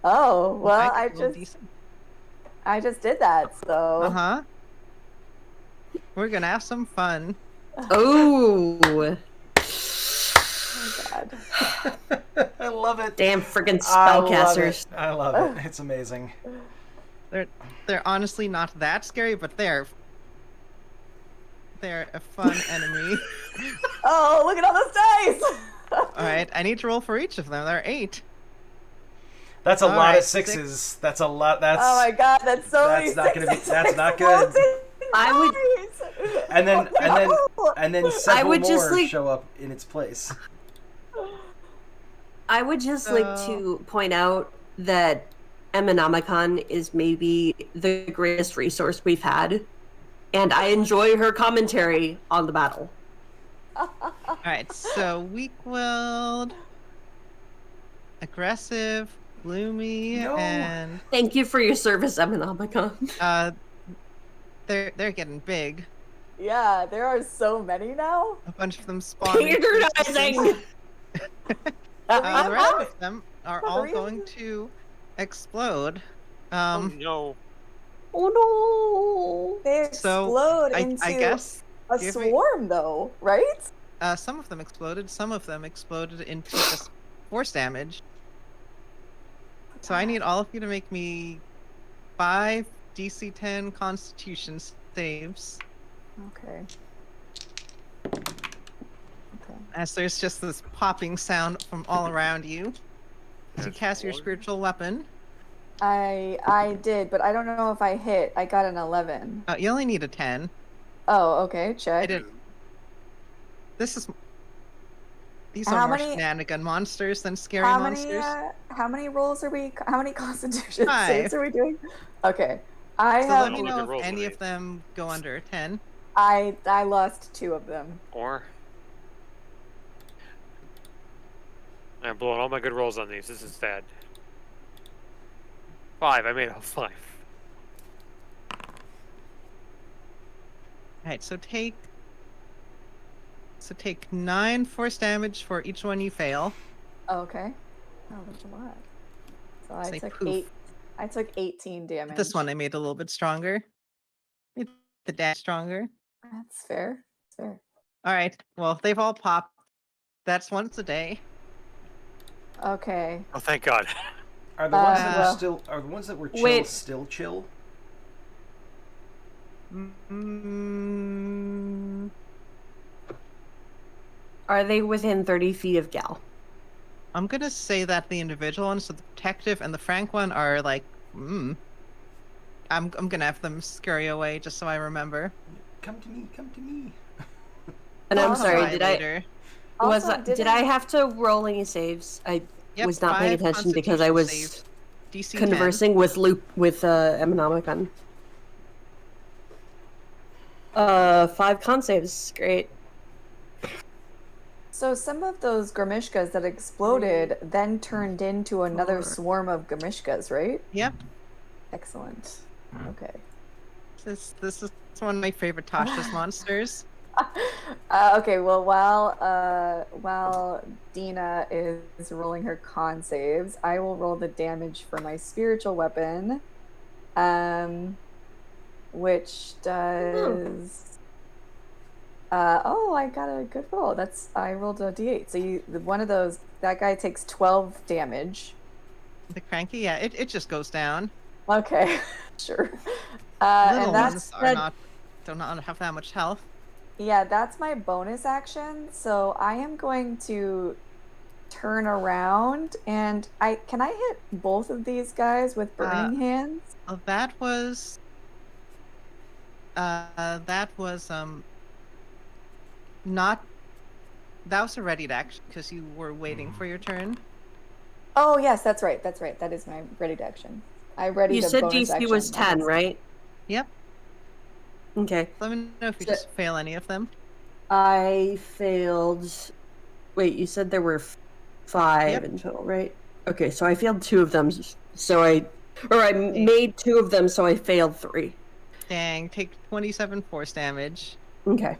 Oh, well, Magic roll DC. I just did that, so Uh-huh. We're gonna have some fun. Oh, oh god. I love it. damn freaking I love spellcasters. it. I love it. It's amazing. They're honestly not that scary, but they're a fun enemy. Oh, look at all those dice! Alright, I need to roll for each of them. There are 8. That's a All lot right, of sixes. That's a lot. That's Oh my god, that's so many that's not gonna be. sixes. That's not good. I would- Dice! And then Oh, and then several would just, more like- show up in its place. I would just like to point out that Eminomicon is maybe the greatest resource we've had, and I enjoy her commentary on the battle. Alright, so weak-willed, aggressive, gloomy, No. and Thank you for your service, Eminomicon. they're getting big. Yeah, there are so many now. A bunch of them spawn. into Patronizing! existence. The rest How- of them are all going to explode. Oh no. Oh They So, explode I into guess a give me- swarm, though, right? some of them exploded. Some of them exploded into just force damage. So I need all of you to make me 5 DC 10 Constitution saves, Okay. Okay. as there's just this popping sound from all around you. As you That's cast your one. spiritual weapon. I did, but I don't know if I hit. I got an 11. You only need a 10. Oh, okay. I Check. did. These How are more many- shenanigan monsters than scary How monsters. many rolls are we? How many Constitution 5. saves are we doing? Okay. I So have. let me Look at know if rolls any we of need. them go under a 10. I lost 2 of them. Or I'm blowing all my good rolls on these. This is sad. 5. I made a 5. Alright, so take 9 force damage for each one you fail. Oh, okay. Oh, that's a lot. So I Say took poof. 8. I took 18 damage. This one I made a little bit stronger. Made the dash stronger. That's fair. That's fair. Alright, well, they've all popped. That's once a day. Okay. Oh, thank God. Are the ones that were well- still? Are the ones that were chill Wait. still chill? Mm, Are they within 30 feet of Gal? I'm gonna say that the individual ones, so the protective and the frank one, are like, I'm gonna have them scurry away just so I remember. Come to me. Come to me. And I'm I'll sorry, Try did I later. did I have to roll any saves? I Yep, was not paying 5 attention because I Constitution was saves. DC conversing with Eminomicon. 5 con saves, great. So some of those Grimishkas that exploded then turned into another 4. swarm of Grimishkas, right? 10. Yep. Excellent. Okay. This is one of my favorite Tasha's monsters. Okay, well, while Dina is rolling her con saves, I will roll the damage for my spiritual weapon, which does I got a good roll. I rolled a d8. So one of those, that guy takes 12 damage. The cranky, yeah, it just goes down. Okay, sure. Little And ones that's do not have that much health. yeah, that's my bonus action. So I am going to turn around and can I hit both of these guys with burning hands? Oh, that was not that was a ready action because you were waiting for your turn. Oh yes, that's right. That's right. That is my ready action. I readied You a said bonus DC action. was 10, right? Yep. Okay. Let me know if you So- just fail any of them. I failed. Wait, you said there were 5 Yep. in total, right? Okay, so I failed 2 of them. So I made 2 of them, so I failed 3. Dang, take 27 force damage. Okay.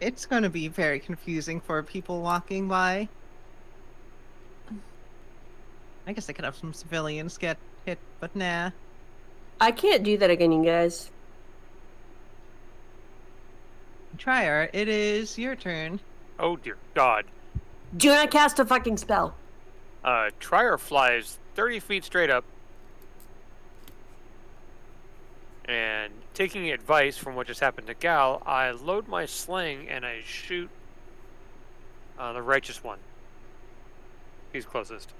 It's going to be very confusing for people walking by. I guess I could have some civilians get hit, but nah. I can't do that again, you guys. Trier, it is your turn. Oh dear God. Do not cast a fucking spell. Trier flies 30 feet straight up. And taking advice from what just happened to Gal, I load my sling and I shoot the righteous one. He's closest.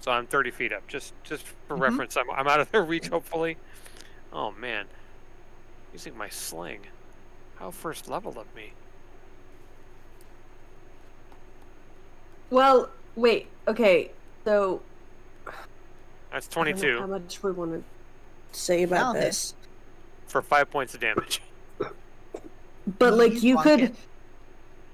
So I'm 30 feet up. Just for reference, I'm out of their reach, hopefully. Oh, man. Using my sling. How first level of me? Well, wait. Okay, so That's I don't know 22 how much we want to say about I'll hit. this, for 5 points of damage. but like Please you block could. it.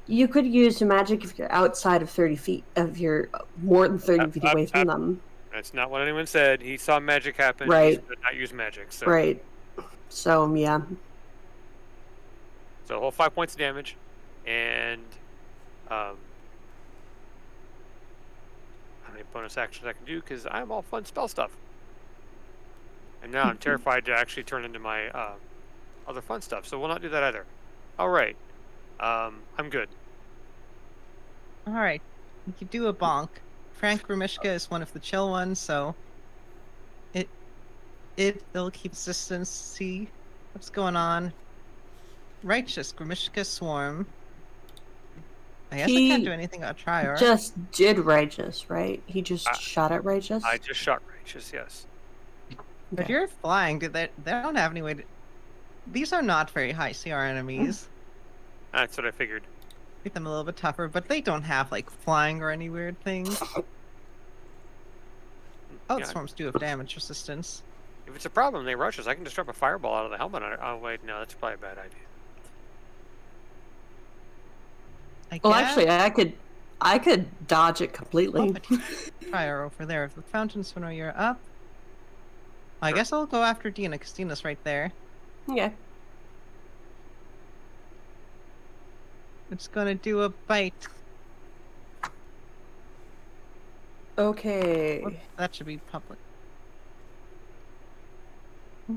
You could use magic if you're outside of 30 feet, if you're more than 30 feet away from them. That's not what anyone said. He saw magic happen. Right. He did not use magic. So. Right. So, yeah. So whole 5 points of damage, and how many bonus actions I can do because I'm all fun spell stuff. And now I'm terrified to actually turn into my other fun stuff, so we'll not do that either. All right, I'm good. All right, you could do a bonk. Frank Grimishka is one of the chill ones, so it'll keep distance. See what's going on. Righteous Grimishka swarm. I guess I can't do anything about Trier. Just did Righteous, right? He just shot at Righteous? I just shot Righteous, yes. But you're flying. They don't have any way to. These are not very high CR enemies. That's what I figured. Make them a little bit tougher, but they don't have like flying or any weird things. Oh, the Yeah. swarms do have damage resistance. If it's a problem, they rush us. I can just drop a fireball out of the helmet. Oh wait, no, that's probably a bad idea. Well, actually, I could dodge it completely. Fire over there. If the fountain spinner, you're up. I guess I'll go after Dina, because Dina's right there. Yeah. It's gonna do a bite. Okay. Whoops, that should be public.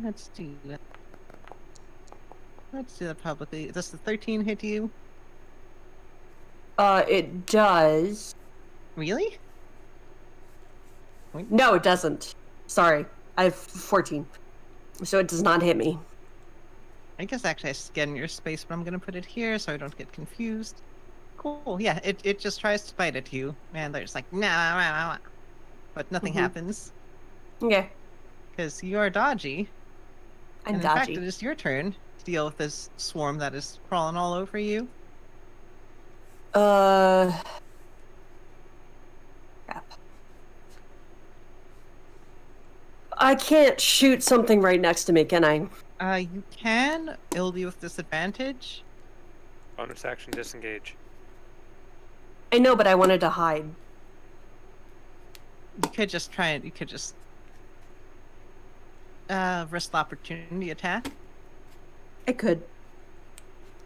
Let's do that. Let's do that publicly. Does the 13 hit you? It does. Really? No, it doesn't. Sorry. I have 14. So it does not hit me. I guess actually I scan your space, but I'm gonna put it here so I don't get confused. Cool, yeah, it just tries to bite at you. And they're just like, nah, but nothing happens. Okay. Because you are dodgy. I'm and in dodgy. fact, it is your turn to deal with this swarm that is crawling all over you. Crap. I can't shoot something right next to me, can I? You can. It'll be with disadvantage. Bonus action, disengage. I know, but I wanted to hide. You could just try it. You could just risk the opportunity attack. I could.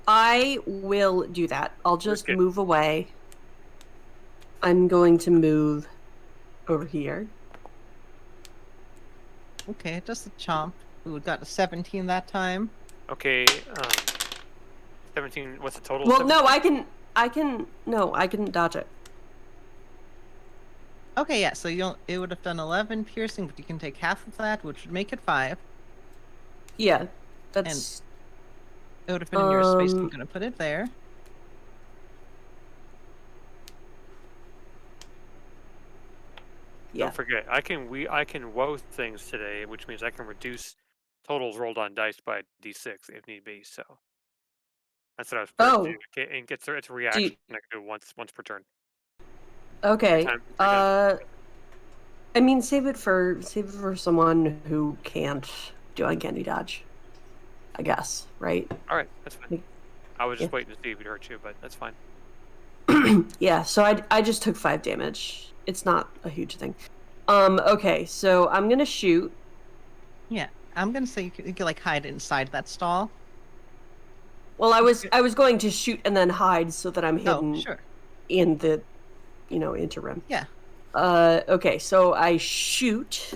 I will do that. I'll just Okay. move away. I'm going to move over here. Okay, just a chomp. Ooh, got a 17 that time. Okay, 17. What's the total? Well, 17? no, I can dodge it. Okay, yeah, so it would have done 11 piercing, but you can take half of that, which would make it 5. Yeah, that's It would have been in your space. I'm Um, gonna put it there. yeah. Don't forget, I can woe things today, which means I can reduce totals rolled on dice by d6 if need be. So that's what I was prepared to do. Oh, Okay, and it's a do reaction. you, I can do it once per turn. okay. Three times. I mean, save it for someone who can't do uncanny dodge. I guess, right? All right, that's fine. Like, I was yeah. just waiting to see if it hurt you, but that's fine. Yeah. So I just took 5 damage. It's not a huge thing. Okay. So I'm gonna shoot. Yeah, I'm gonna say you could like hide inside that stall. Well, I was going to shoot and then hide so that I'm Oh, hidden sure. in the, interim. Yeah. Okay. So I shoot.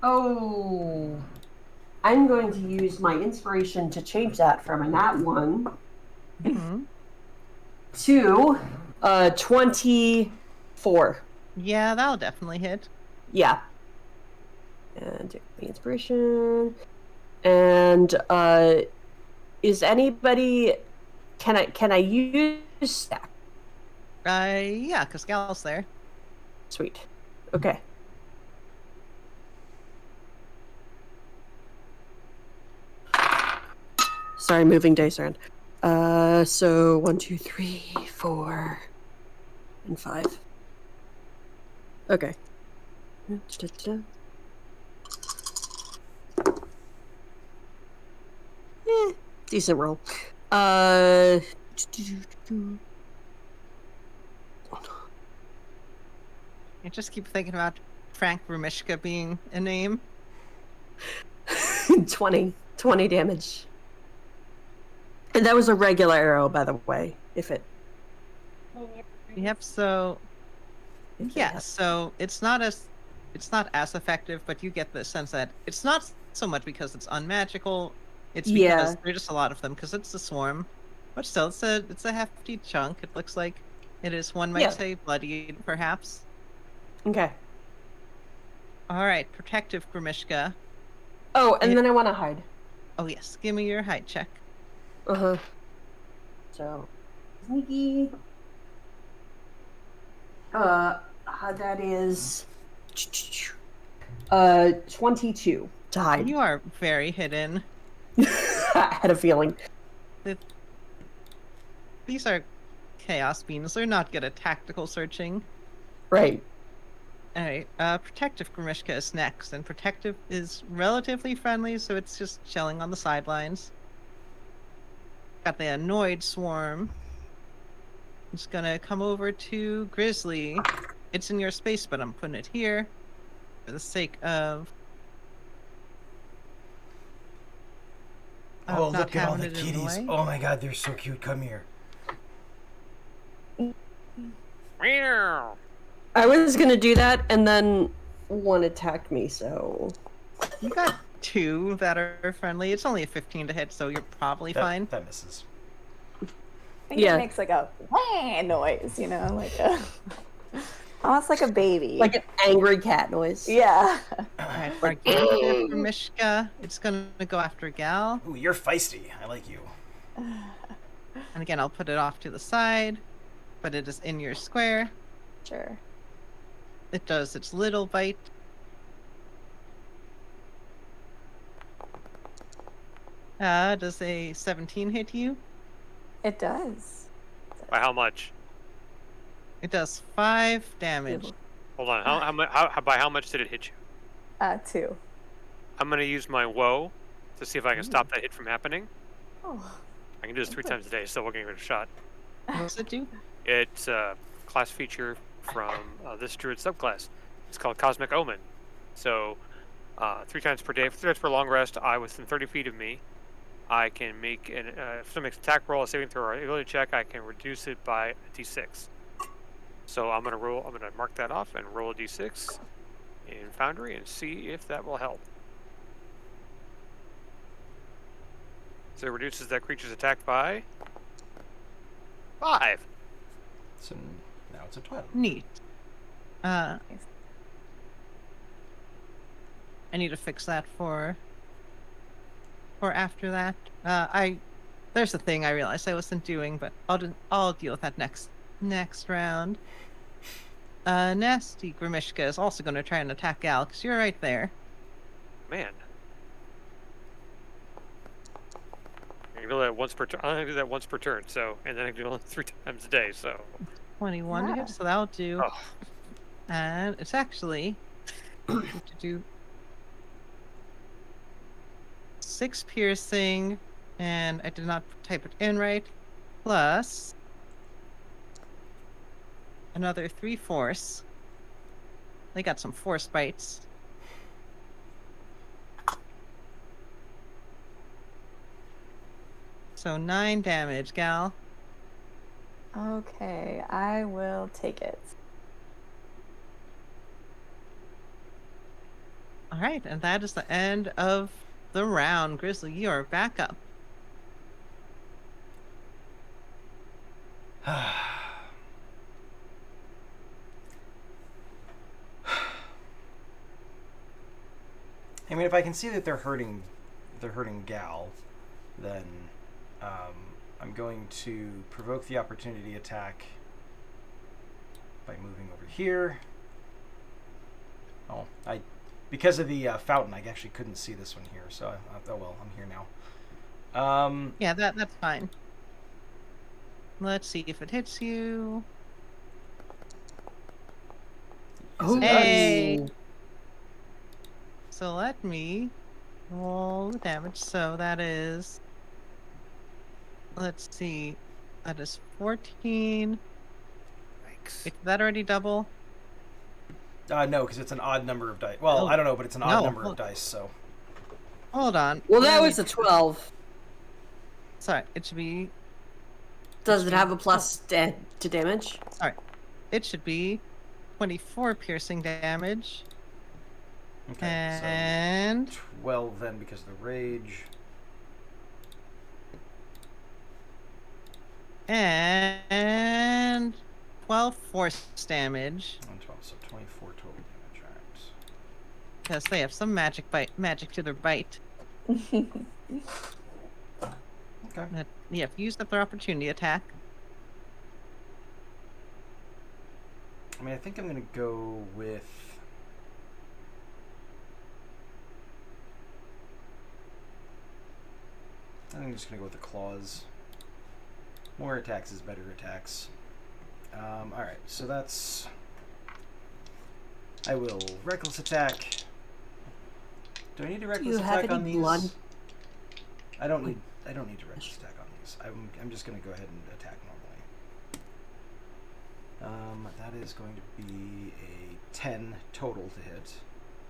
Oh, I'm going to use my inspiration to change that from a nat 1 hmm to 24. Yeah, that'll definitely hit. Yeah. And take the inspiration. And is anybody can I use stack? Yeah, because Gal's there. Sweet. Okay. Sorry, moving dice around. So 1, 2, 3, 4, and 5. Okay. Decent roll. I just keep thinking about Frank Rumishka being a name. 20 damage. And that was a regular arrow, by the way. If it. Yep. So if it yeah, has- so it's not as effective, but you get the sense that it's not so much because it's unmagical. It's because Yeah. there's just a lot of them because it's a swarm. But still, it's a hefty chunk. It looks like it is. One might Yeah. say bloodied, perhaps. Okay. All right, protective Grimishka. Oh, and It- then I want to hide. Oh yes, give me your hide check. So, sneaky. That is 22 to hide. You are very hidden. I had a feeling. These are chaos beings. They're not good at tactical searching. Right. Alright, Protective Grimishka is next, and Protective is relatively friendly, so it's just chilling on the sidelines. Got the annoyed swarm. It's gonna come over to Grizzly. It's in your space, but I'm putting it here for the sake of Oh, not look at all having the it in the kitties. way. Oh my god, they're so cute. Come here. Meow. I was gonna do that, and then one attacked me, so. You got 2 that are friendly. It's only a 15 to hit, so you're probably fine. That misses. I think Yeah. it makes like a wah noise, like a almost like a baby. Like an angry cat noise. yeah. Alright, Arganath for Mishka. It's gonna go after Gal. Ooh, you're feisty. I like you. And again, I'll put it off to the side, but it is in your square. Sure. It does its little bite. Does a 17 hit you? It does. By how much? It does 5 damage. Ooh. Hold on. By how much did it hit you? 2. I'm gonna use my woe to see if I can stop that hit from happening. Oh. I can do this 3 times a day, so we'll give it a shot. What does it do? It's a class feature from this druid subclass. It's called Cosmic Omen. So, 3 times per day, 3 times per long rest, within 30 feet of me, I can make if someone makes an attack roll, a saving throw, or ability check, I can reduce it by a d6. So I'm gonna mark that off and roll a d6 in Foundry and see if that will help. So it reduces that creature's attack by 5. So now it's a 12. Neat. I need to fix that for after that. There's a thing I realized I wasn't doing, but I'll deal with that next round. Nasty Grimishka is also going to try and attack Gal, because you're right there. Man. I can do that once per turn. I'm gonna do that once per turn, so, and then I can do it 3 times a day, so. 21 to Yeah. hit, so that'll do. Oh. And it's actually to do 6 piercing, and I did not type it in right, plus another 3 force. They got some force bites. So 9 damage, Gal. Okay, I will take it. All right, and that is the end of the round. Grizzly, you are back up. I mean, if I can see that they're hurting Gal, then I'm going to provoke the opportunity attack by moving over here. Oh, because of the fountain, I actually couldn't see this one here. So, oh well, I'm here now. Yeah, that's fine. Let's see if it hits you. Oh, Hey. nice. So let me roll the damage. So that is, let's see, that is 14. Thanks. Did that already double? No, because it's an odd number of dice. Well, Oh. I don't know, but it's an odd No. number of dice. So Hold on. Well, that Let me- was a 12. Sorry, it should be. Does it have a plus to damage? Sorry, it should be 24 piercing damage. okay, And so 12 then because of the rage. and 12 force damage, And 12, so 24 total damage. All right. because they have some magic to their bite. Okay. Yeah, used up their opportunity attack. I mean, I think I'm gonna go with. I think I'm just gonna go with the claws. More attacks is better attacks. All right, so that's. I will reckless attack. Do I need to reckless you have attack on any these? blood? I don't need to reckless attack on these. I'm just gonna go ahead and attack normally. That is going to be a 10 total to hit,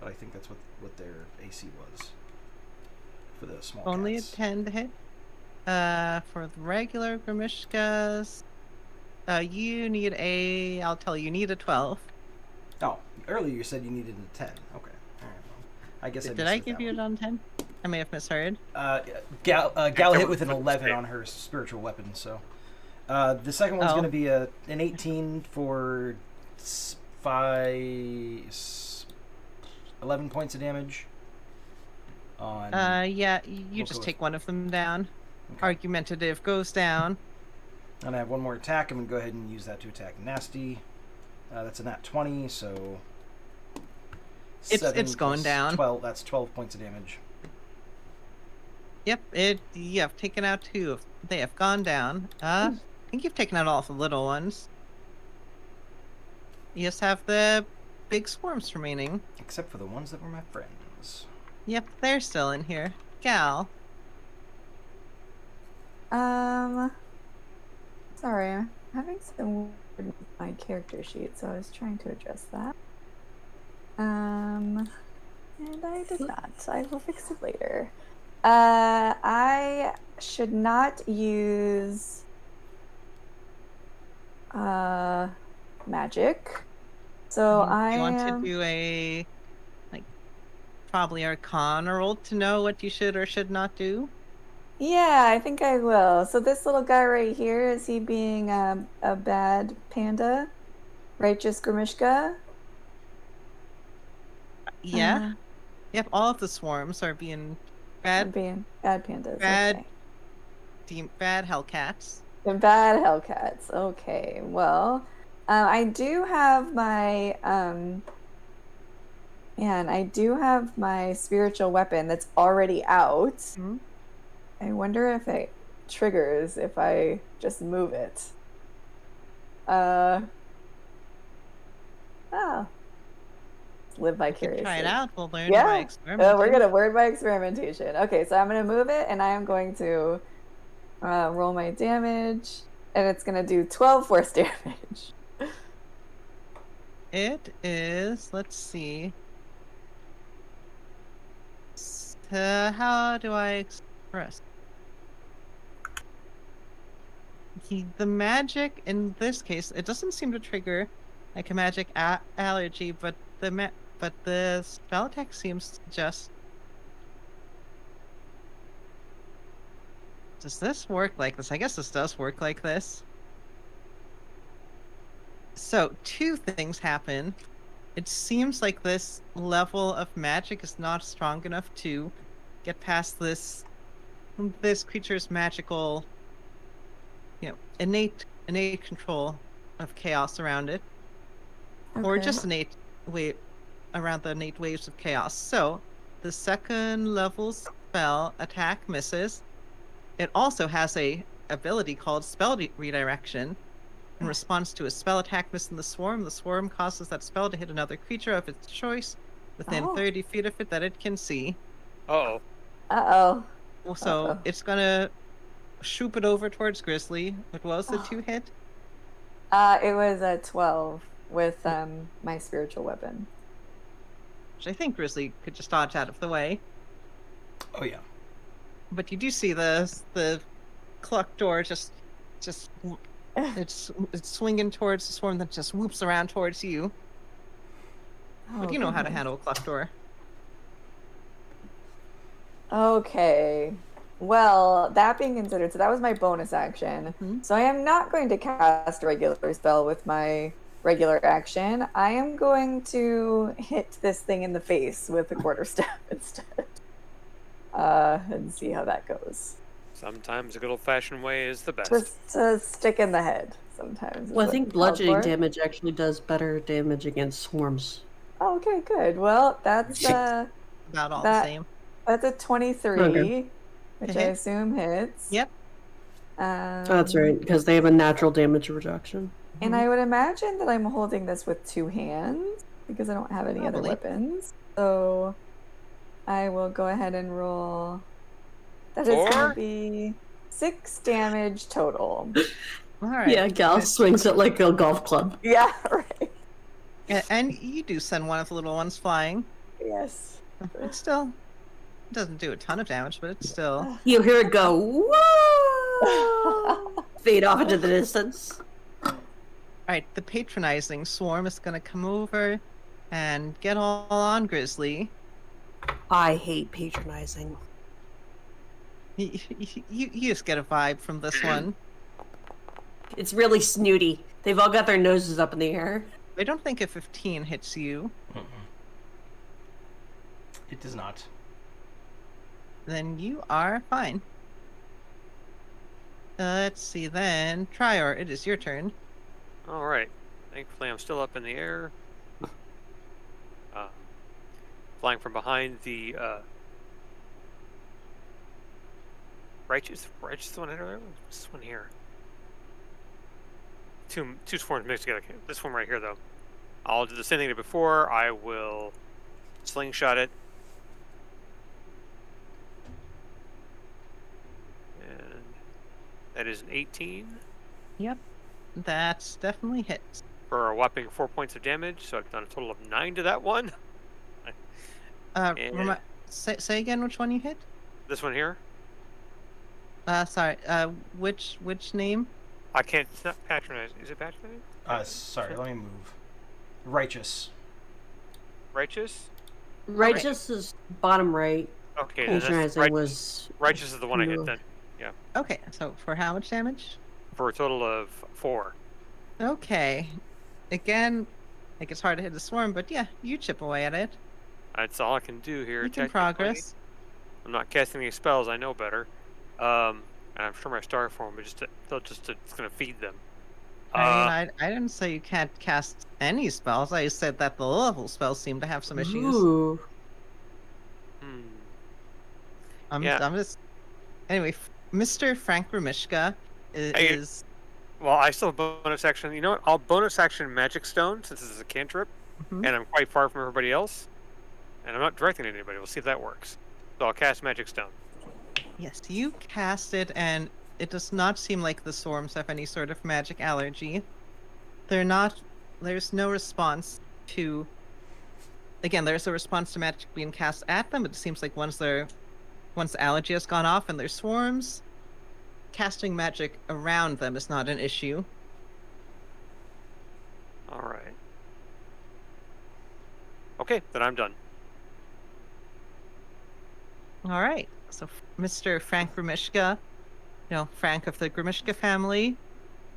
but I think that's what their AC was for the small Only cats. a 10 to hit. For the regular Grimishkas, you need I'll tell you need a 12. Oh, earlier you said you needed a 10. Okay, all right. Well, I guess Did I give you it on 10? I may have misheard. Gal cover hit with an the 11 mistake. on her spiritual weapon, so the second one's Oh. going to be an 18 for 11 points of damage. On Yeah, you We'll just go take one of them down. okay. Argumentative goes down. And I have one more attack. I'm going to go ahead and use that to attack Nasty. That's a nat 20, so It's 7 going plus down. 12. That's 12 points of damage. Yep, you have taken out 2. They have gone down. I think you've taken out all of the little ones. You just have the big swarms remaining. Except for the ones that were my friends. Yep, they're still in here. Gal. Sorry, I'm having some weird with my character sheet, so I was trying to address that. And I did not. I will fix it later. I should not use magic. So I You want am. to do a probably Arcana roll to know what you should or should not do? Yeah, I think I will. So this little guy right here, is he being a bad panda? Righteous Grimishka? Yeah. Yep, all of the swarms are being I'm bad being bad pandas. bad Okay. bad hellcats. The bad Hellcats. Okay. Well, I do have my man, I do have my spiritual weapon that's already out. Mhm. I wonder if it triggers if I just move it. Oh. Live We could try it vicariously. out. We'll learn by Yeah. experimenting. We're gonna learn by experimentation. Okay, so I'm gonna move it and I am going to roll my damage, and it's gonna do 12 force damage. It is, let's see. How do I express? The magic in this case, it doesn't seem to trigger like a magic allergy, but the spell attack seems to just. Does this work like this? I guess this does work like this. So, two things happen. It seems like this level of magic is not strong enough to get past this creature's magical, innate control of chaos around it, or just innate wave around the innate waves of chaos. So, the second level spell attack misses. It also has a ability called spell redirection. In response to a spell attack missing the swarm causes that spell to hit another creature of its choice within 30 feet of it that it can see. Uh-oh. Uh-oh. So it's gonna shoop it over towards Grizzly. What was the 2-hit? It was a 12 with my spiritual weapon. Which I think Grizzly could just dodge out of the way. Oh yeah. But you do see the clock door just it's swinging towards the swarm that just whoops around towards you. But you know how to handle a clock door. Okay. Well, that being considered, so that was my bonus action. Mm-hmm. So I am not going to cast a regular spell with my regular action. I am going to hit this thing in the face with a quarterstaff instead. And see how that goes. Sometimes a good old-fashioned way is the best. Just to stick in the head sometimes. Well, I think bludgeoning damage actually does better damage against swarms. Oh, okay, good. Well, that's about all the same. That's a 23, which I assume hits. Yep. That's right, because they have a natural damage reduction. And I would imagine that I'm holding this with 2 hands because I don't have any other weapons. So I will go ahead and roll. That is going to be 6 damage total. All right. Yeah, Gal swings it like a golf club. Yeah, right. And you do send one of the little ones flying. Yes. It still doesn't do a ton of damage, but it's still. You hear it go, whoa! Fade off into the distance. Alright, the patronizing swarm is gonna come over and get all on Grizzly. I hate patronizing. You just get a vibe from this one. It's really snooty. They've all got their noses up in the air. I don't think a 15 hits you. It does not. Then you are fine. Let's see then. Trior, it is your turn. Alright. Thankfully I'm still up in the air. Flying from behind the righteous one here. This one here. Two swarms mixed together. This one right here though. I'll do the same thing as before. I will slingshot it. And that is an 18. Yep. That's definitely hits. For a whopping 4 points of damage, so I've done a total of 9 to that one. Say again which one you hit? This one here. Sorry. Which name? I can't. It's not patronize. Is it patronize? Sorry, let me move. Righteous. Righteous. Righteous is bottom right. Okay, then that's Patronizing was righteous is the one I hit then. Yeah, Okay, so for how much damage? for a total of 4. Okay. Again, like it's hard to hit the swarm, but yeah, you chip away at it. That's all I can do here. Making technically. progress. I'm not casting any spells. I know better. And I'm sure my star form, but it's gonna feed them. I mean, I didn't say you can't cast any spells. I said that the level spells seem to have some issues. Ooh. I'm Yeah. just. Anyway, Mr. Frank Ramishka is. Well, I still have bonus action. You know what? I'll bonus action Magic Stone since this is a cantrip, Mhm. and I'm quite far from everybody else, and I'm not directing anybody. We'll see if that works. So I'll cast Magic Stone. Yes, you cast it, and it does not seem like the swarms have any sort of magic allergy. They're not. There's no response to. Again, there's a response to magic being cast at them. It seems like once the allergy has gone off and there's swarms, casting magic around them is not an issue. All right. Okay, then I'm done. All right. So Mr. Frank Grimishka, Frank of the Grimishka family,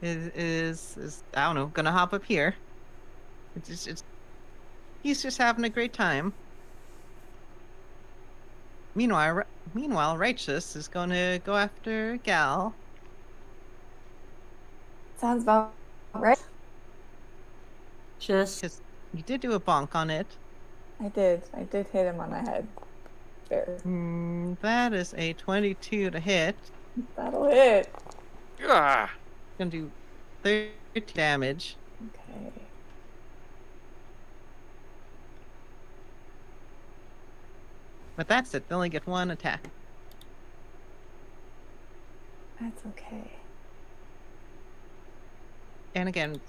is I don't know, gonna hop up here. He's just having a great time. Meanwhile, Righteous is gonna go after Gal. Sounds about right. Just Because you did do a bonk on it. I did hit him on the head. Fair. That is a 22 to hit. That'll hit. Ah, Gonna do 30 damage. Okay. But that's it. They only get one attack. That's okay. And again,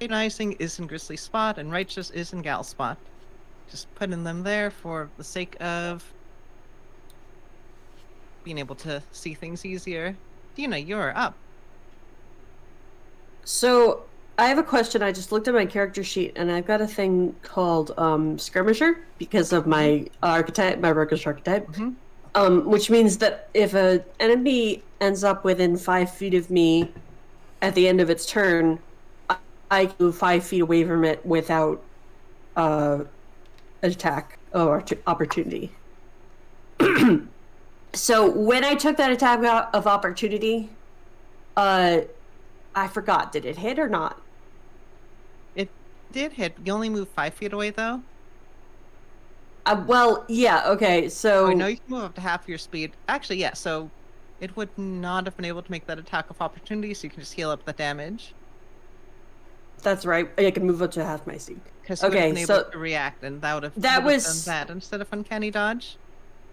Icing is in Grizzly spot and Righteous is in Gal spot. Just putting them there for the sake of being able to see things easier. Dina, you're up. so I have a question. I just looked at my character sheet and I've got a thing called skirmisher because of my archetype, my roguish archetype. Which means that if an enemy ends up within 5 feet of me at the end of its turn, I can move 5 feet away from it without attack or opportunity. So when I took that attack of opportunity, I forgot. Did it hit or not? It did hit. You only move 5 feet away though. Well, yeah. Okay. So Oh no, you can move up to half your speed. Actually, yeah. So it would not have been able to make that attack of opportunity, so you can just heal up the damage. that's right. I can move up to half my speed. Because you would Okay, have been so able to react, and that would have that done was- that instead of uncanny dodge.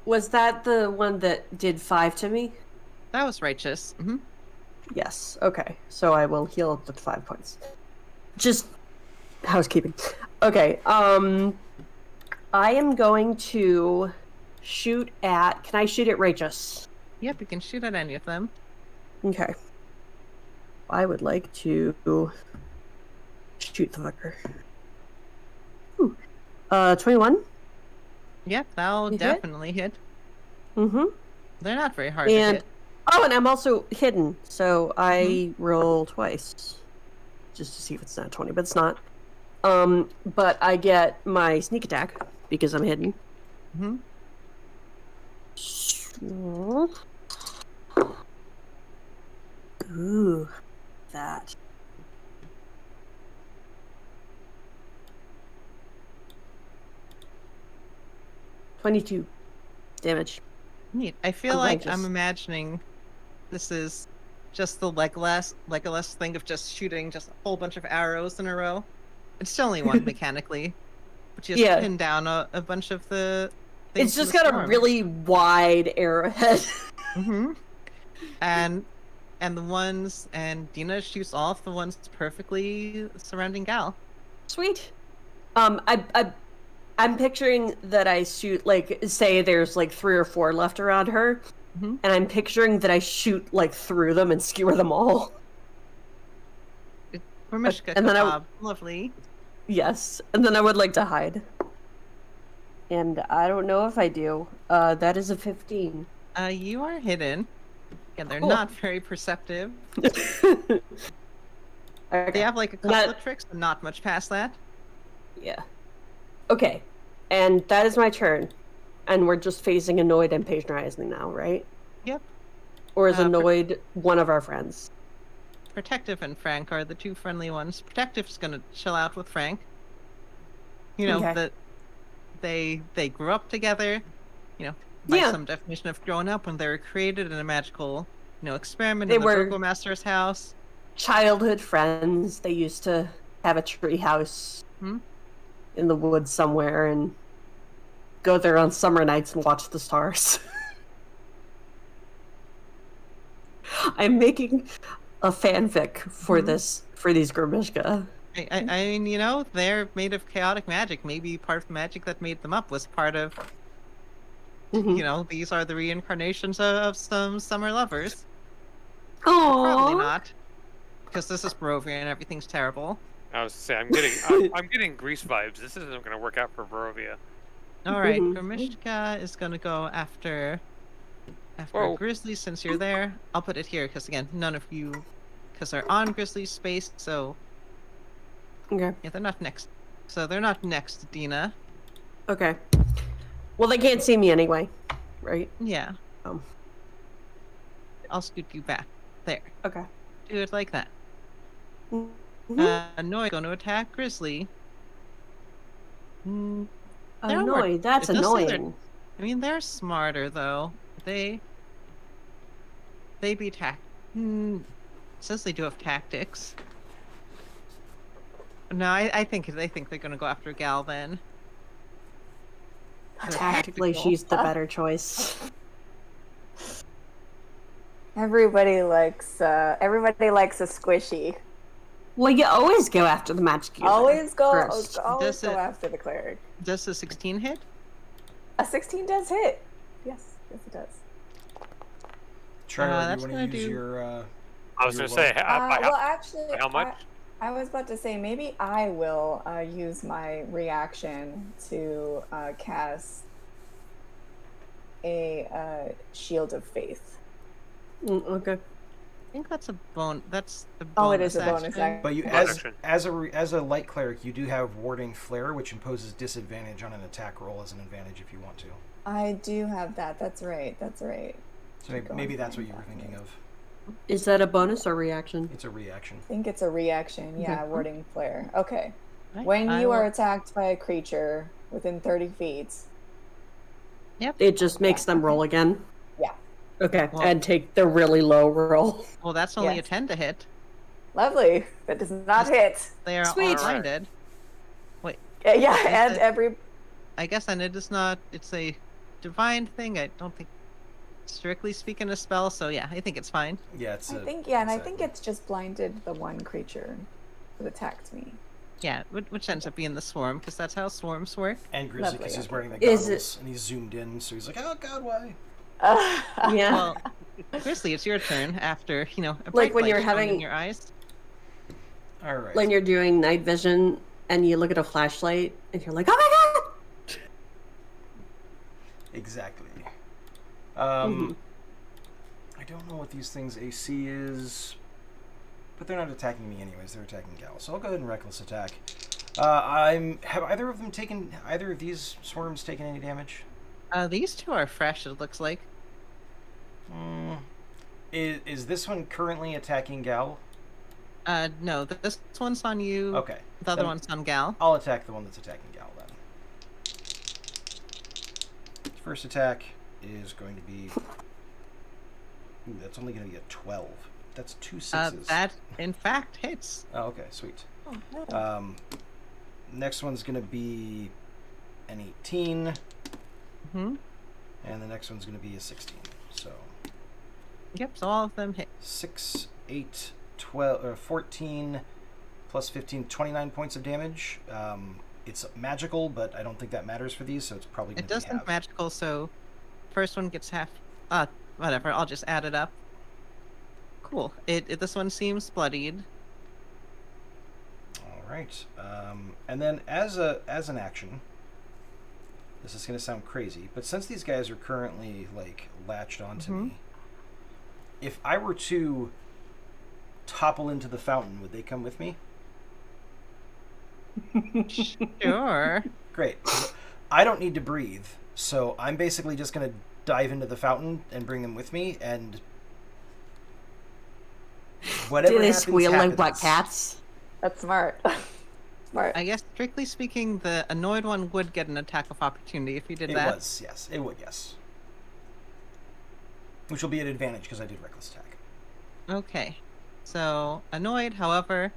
Was that the one that did 5 to me? That was Righteous. Yes. Okay. So I will heal up to 5 points. Just housekeeping. Okay. I am going to shoot at. Can I shoot at Righteous? Yep, you can shoot at any of them. Okay. I would like to shoot the fucker. Ooh. 21. Yep, that'll You hit? definitely hit. Mm-hmm. They're not very hard to And hit. oh, and I'm also hidden, so I roll twice, just to see if it's not 20, but it's not. But I get my sneak attack because I'm hidden. Ooh, that. $22 damage. Neat. I feel I'm like righteous. I'm imagining this is just the Legolas thing of just shooting just a whole bunch of arrows in a row. It's still only one mechanically, but you just Yeah. pin down a bunch of the things. It's just got a really wide arrowhead. and the ones and Dina shoots all of the ones perfectly surrounding Gal. Sweet. I'm picturing that I shoot, like, say there's like 3 or 4 left around her, and I'm picturing that I shoot like through them and skewer them all. Ramishka And then kebab. Lovely. Yes, and then I would like to hide. And I don't know if I do. That is a 15. You are hidden. And they're Cool. not very perceptive. Okay. They have like a couple That- of tricks, but not much past that. Yeah. Okay. And that is my turn. And we're just facing Annoyed and patronizing now, right? Yep. Or is For- Annoyed one of our friends? Protective and Frank are the two friendly ones. Protective's gonna chill out with Frank. You know, Okay. that they grew up together, you know, by Yeah. some definition of growing up when they were created in a magical, experiment They in the were- Burgomaster's house. Childhood friends. They used to have a tree house Hmm? in the woods somewhere and go there on summer nights and watch the stars. I'm making a fanfic for these Gromishka. I mean, they're made of chaotic magic. Maybe part of the magic that made them up was part of, Mhm. these are the reincarnations of some summer lovers. Aww. Probably not, because this is Barovia and everything's terrible. I was to say I'm getting Grease vibes. This isn't going to work out for Barovia. All right, Mhm. Gromishka is gonna go after Whoa. Grizzly since you're there. I'll put it here because again, none of you, because they're on Grizzly's space, so Okay. yeah, they're not next. So they're not next to Dina. Okay. Well, they can't see me anyway, right? Yeah. Um. I'll scoot you back. There. Okay. Do it like that. Mhm. Noi going to attack Grizzly. They're more- Annoyed. That's it does say they're- annoying. I mean, they're smarter though. They be it says they do have tactics. No, I think they're going to go after Gal then. They're Tactically, tactical. she's the better choice. Everybody likes a squishy. Well, you always go after the magic user. Always go first. always Does go it- after the cleric. Does the 16 hit? A 16 does hit. Yes, it does. Trevor, do that's you gonna want to use do- your? I was your going to say, Well, actually, how much? I was about to say maybe I will use my reaction to cast a shield of faith. Okay. I think that's a bone. That's the bonus. Oh, it is a bonus action. action. But you, Bonus as action. as a light cleric, you do have warding flare, which imposes disadvantage on an attack roll as an advantage if you want to. I do have that. That's right. That's right. So maybe that's what you were thinking of. Is that a bonus or reaction? It's a reaction. I think it's a reaction. Yeah, warding flare. Okay. Right, When I you are will- attacked by a creature within 30 feet. It just makes them roll again. Yeah. Okay, Well- and take the really low roll. Well, that's only Yes. a 10 to hit. Lovely. That does not hit. They are Sweet. all blinded. Yeah, Is and it- every I guess, and it is not. It's a divine thing. I don't think, strictly speaking, a spell. So yeah, I think it's fine. Yeah, it's. I think it's just blinded the one creature that attacked me. Yeah, which ends up being the swarm because that's how swarms work. And Grizzly, Lovely, because he's okay. wearing the Is goggles and he's zoomed in, so he's like, "Oh God, why?" Yeah. Well, Grizzly, it's your turn after a Like bright when light you're shone having- in your eyes. All right. When you're doing night vision and you look at a flashlight and you're like, "Oh my god!" Exactly. Mhm. I don't know what these things AC is, but they're not attacking me anyways. They're attacking Gal, so I'll go ahead and reckless attack. Have either of these swarms taken any damage? These two are fresh. It looks like. Is this one currently attacking Gal? No, this one's on you. Okay. The other then one's on Gal. I'll attack the one that's attacking Gal then. First attack is going to be. Ooh, that's only going to be a 12. That's two sixes. That in fact hits. Oh, okay, sweet. Oh, no. Next one's going to be an 18, Hmm. and the next one's going to be a 16. So Yep. So all of them hit. 6, 8, 12, or 14, plus 15, 29 points of damage. It's magical, but I don't think that matters for these, so it's probably going It to does be think half. magical. So first one gets half. Whatever. I'll just add it up. Cool. This one seems bloodied. right. And then as an action, this is going to sound crazy, but since these guys are currently like latched onto me, if I were to topple into the fountain, would they come with me? Sure. Great. I don't need to breathe, so I'm basically just going to dive into the fountain and bring them with me, and whatever Do they happens, squeal like happens. black cats? That's smart. Smart. I guess strictly speaking, the annoyed one would get an attack of opportunity if you did that. It would, yes. Which will be an advantage because I did reckless attack. Okay. So, annoyed, however...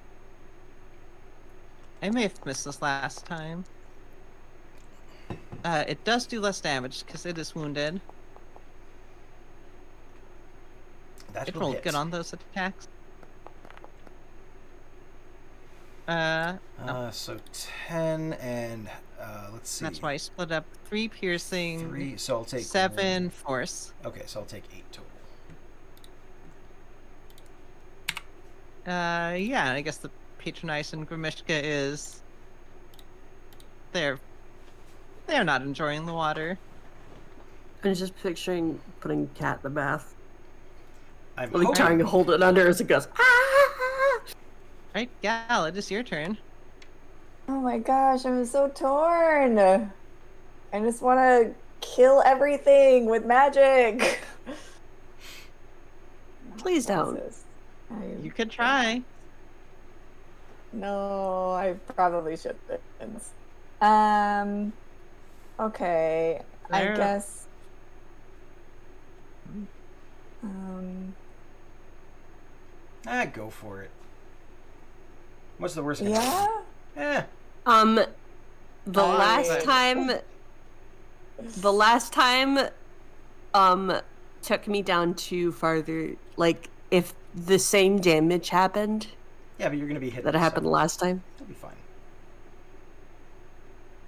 I may have missed this last time. It does do less damage because it is wounded. That It will rolled hit. good on those attacks. No. So 10 and let's see. That's why I split up 3 piercing, 3, so I'll take 7 force. Okay, so I'll take 8 total. Yeah, I guess the Patronize and Grimishka is... They're not enjoying the water. I'm just picturing putting cat in the bath. I'm Like hoping- trying to hold it under as it goes. Ah! Right, Gal, it is your turn. Oh my gosh, I'm so torn. I just want to kill everything with magic. Please don't. You could try. No, I probably shouldn't. Okay, I There- guess. Go for it. What's the worst? Yeah. Eh. The last time, took me down to farther. Like, if the same damage happened Yeah, but you're gonna be hit. that happened last time. It'll be fine.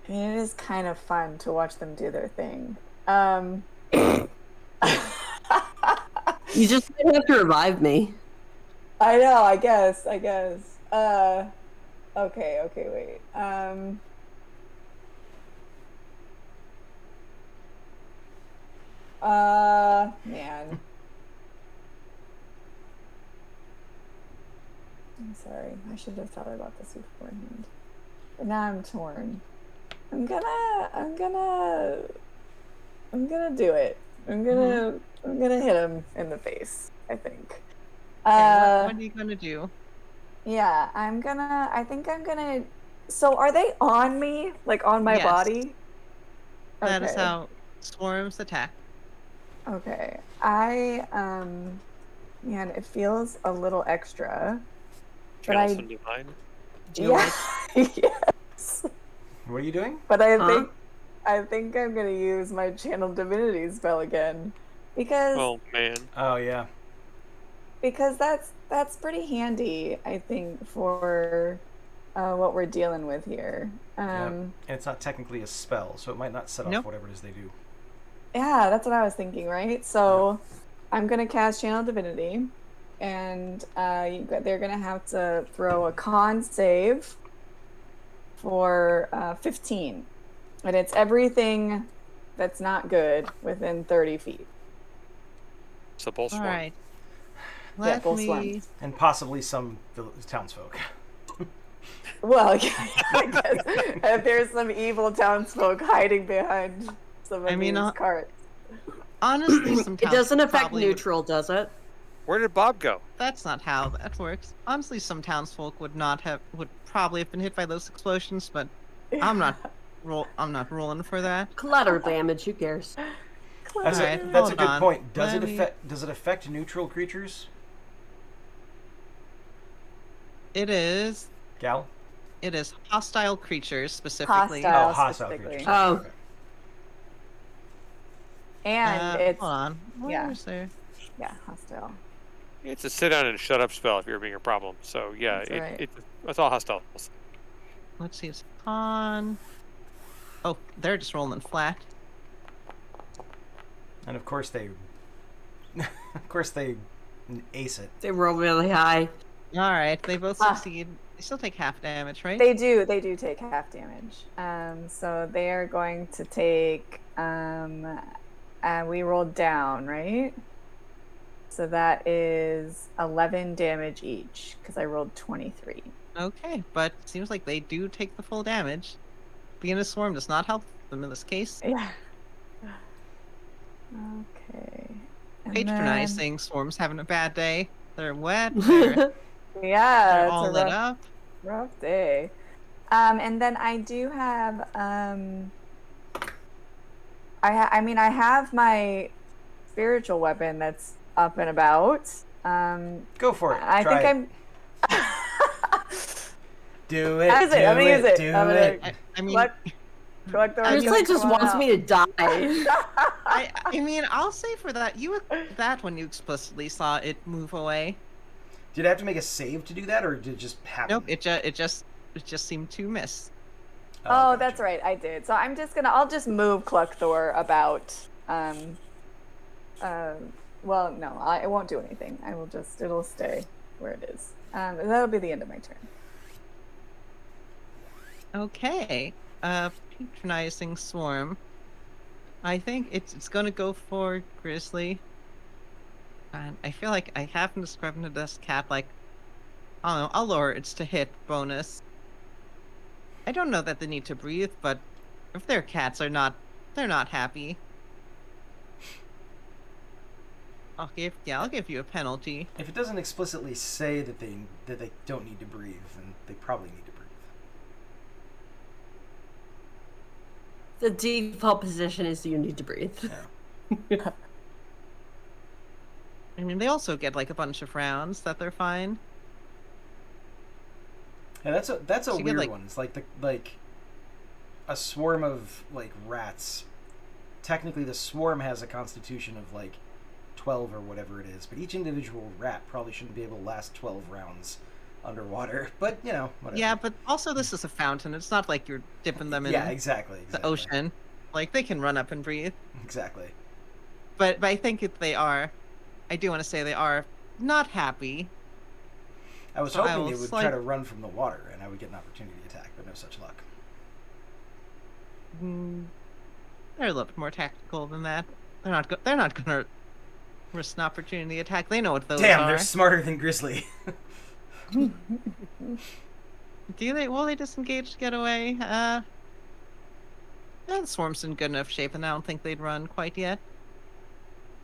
I mean, it is kind of fun to watch them do their thing. You just might have to revive me. I know, I guess. Okay, wait. Man. I'm sorry. I should have thought about this beforehand. But now I'm torn. I'm gonna do it. I'm gonna hit him in the face, I think. Okay, what are you gonna do? Yeah, I think I'm gonna. So are they on me? Like on my Yes. body? That is Okay. how swarms attack. Okay. Man, it feels a little extra. But Channel I- some divine. Do you Yeah. Yes. What are you doing? But I Huh? think I'm gonna use my channel divinity spell again. Because Oh man. Oh yeah. that's pretty handy, I think, for what we're dealing with here. And it's not technically a spell, so it might not set off Nope. whatever it is they do. Yeah, that's what I was thinking, right? So I'm going to cast Channel Divinity, and they're going to have to throw a con save for 15. And it's everything that's not good within 30 feet. So both All swarm. right. Yeah, Let both me. swarms. And possibly some townsfolk. Well, yeah, I guess if there's some evil townsfolk hiding behind some of I mean, these carts. Honestly, some It doesn't towns affect probably would- neutral, does it? Where did Bob go? That's not how that works. Honestly, some townsfolk would probably have been hit by those explosions, but I'm not rolling for that. Collateral damage, who cares? That's Alright, a hold good on. point. Does Let it me- affect? Does it affect neutral creatures? It is Gal? hostile creatures specifically. Hostile. Oh, hostile specifically. creatures. Oh. Okay. And it's Hold on. yeah. Where is there? yeah, hostile. It's a sit down and shut up spell if you're being a problem. So yeah, That's right. it's all hostile. Let's see. It's on. Oh, they're just rolling flat. And of course they ace it. They roll really high. All right, they both Ah. succeed. still take half damage, right? They do take half damage. So they are going to take. We rolled down, right? So that is 11 damage each because I rolled 23. Okay, but it seems like they do take the full damage. Being a swarm does not help them in this case. Yeah. Okay. And Patronizing swarms having a bad day. They're wet. They're yeah, it's all a lit up. rough day. And then I do have I mean I have my spiritual weapon that's up and about. Go for it. I Try think it. I'm Do it. I'm gonna use it. Do I'm gonna it. I mean, collect the Grizzly just wants me to die. I mean, I'll say for that, that when you explicitly saw it move away. Did I have to make a save to do that, or did it just happen? Nope, it just seemed to miss. Oh, gotcha. that's right, I did. So I'll just move Cluckthor about. Well, no, it won't do anything. It'll stay where it is. That'll be the end of my turn. Okay, patronizing swarm. I think it's gonna go for Grizzly. And I feel like I haven't described it as cat, like, I don't know, I'll lower its to hit bonus. I don't know that they need to breathe, but if their cats are not, they're not happy. I'll give you a penalty. If it doesn't explicitly say that they don't need to breathe, then they probably need to breathe. The default position is you need to breathe. Yeah. I mean, they also get like a bunch of rounds that they're fine. Yeah, that's a So you get, weird like- one. It's like a swarm of like rats. Technically, the swarm has a constitution of like 12 or whatever it is, but each individual rat probably shouldn't be able to last 12 rounds underwater. But you know, whatever. Yeah, but also this is a fountain. It's not like you're dipping them in Yeah, exactly. the ocean. Like they can run up and breathe. Exactly. But I think if they are, I do want to say they are not happy. I was So I hoping will they would try to run from the water, and I would get an opportunity attack, but no such luck. They're a little bit more tactical than that. They're not gonna risk an opportunity attack. They know what those Damn, are. they're smarter than Grizzly. Do they? Will they disengage to get away? The swarm's in good enough shape, and I don't think they'd run quite yet.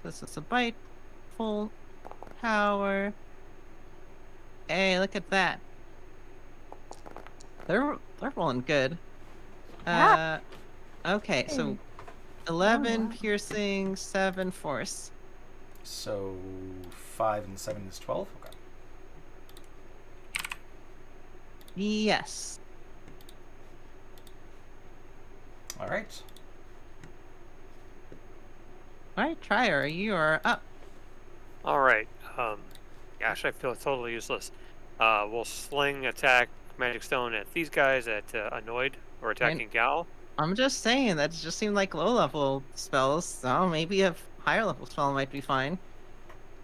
This is a bite, full power. Hey, look at that. They're rolling good. Okay, so 11 piercing, 7 force. So 5 and 7 is 12. Okay. Yes. All right. All right, Trier, you are up. All right. Gosh, I feel totally useless. We'll sling attack magic stone at these guys at annoyed or attacking Gal. I'm just saying that just seemed like low level spells, so maybe a higher level spell might be fine.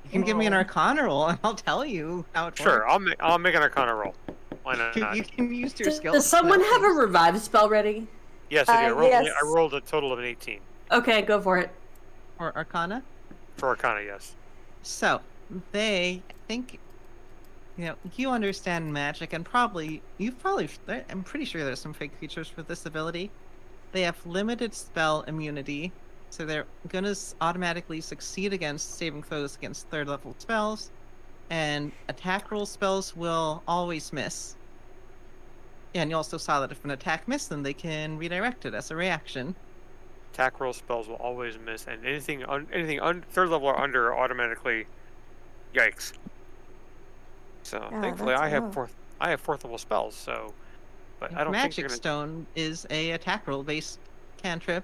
You can give me an Arcana roll, and I'll tell you how it Sure, works. I'll make an Arcana roll. Why not? You can use your skill. Does someone have a revive spell ready? Yes, I do. Yes. I rolled a total of an 18 Okay, go for it. or Arcana? for Arcana. Yes. So I think, you understand magic, and I'm pretty sure there's some fake creatures with this ability. They have limited spell immunity, so they're gonna automatically succeed against saving throws against 3rd level spells, and attack roll spells will always miss. And you also saw that if an attack missed, then they can redirect it as a reaction. Attack roll spells will always miss, and anything 3rd level or under are automatically yikes. So Yeah, thankfully that's I have rough. 4th level spells. So, but I don't think Magic you're gonna. Stone is a attack roll based cantrip.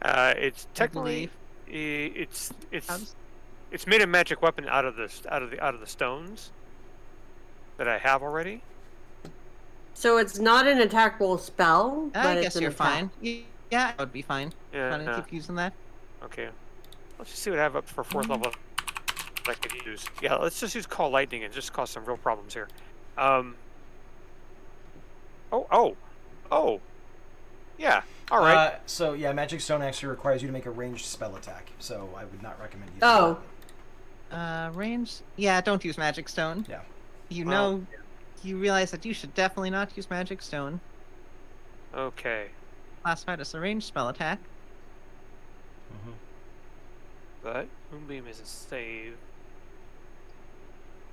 It's I technically believe. it's made a magic weapon out of the stones that I have already. So it's not an attack roll spell, but I it's guess an you're attack. fine. Yeah, I would be fine. Yeah. Trying to keep using that. Okay. Let's just see what I have up for 4th level I could use. Yeah, let's just use Call Lightning and just cause some real problems here. Oh. Yeah. All right. So yeah, Magic Stone actually requires you to make a ranged spell attack. So I would not recommend using Oh. Range? Yeah, don't use Magic Stone. Yeah. You Well, know, you realize that you should definitely not use Magic Stone. okay. Classified as a ranged spell attack. Mm-hmm. But Moonbeam is a save.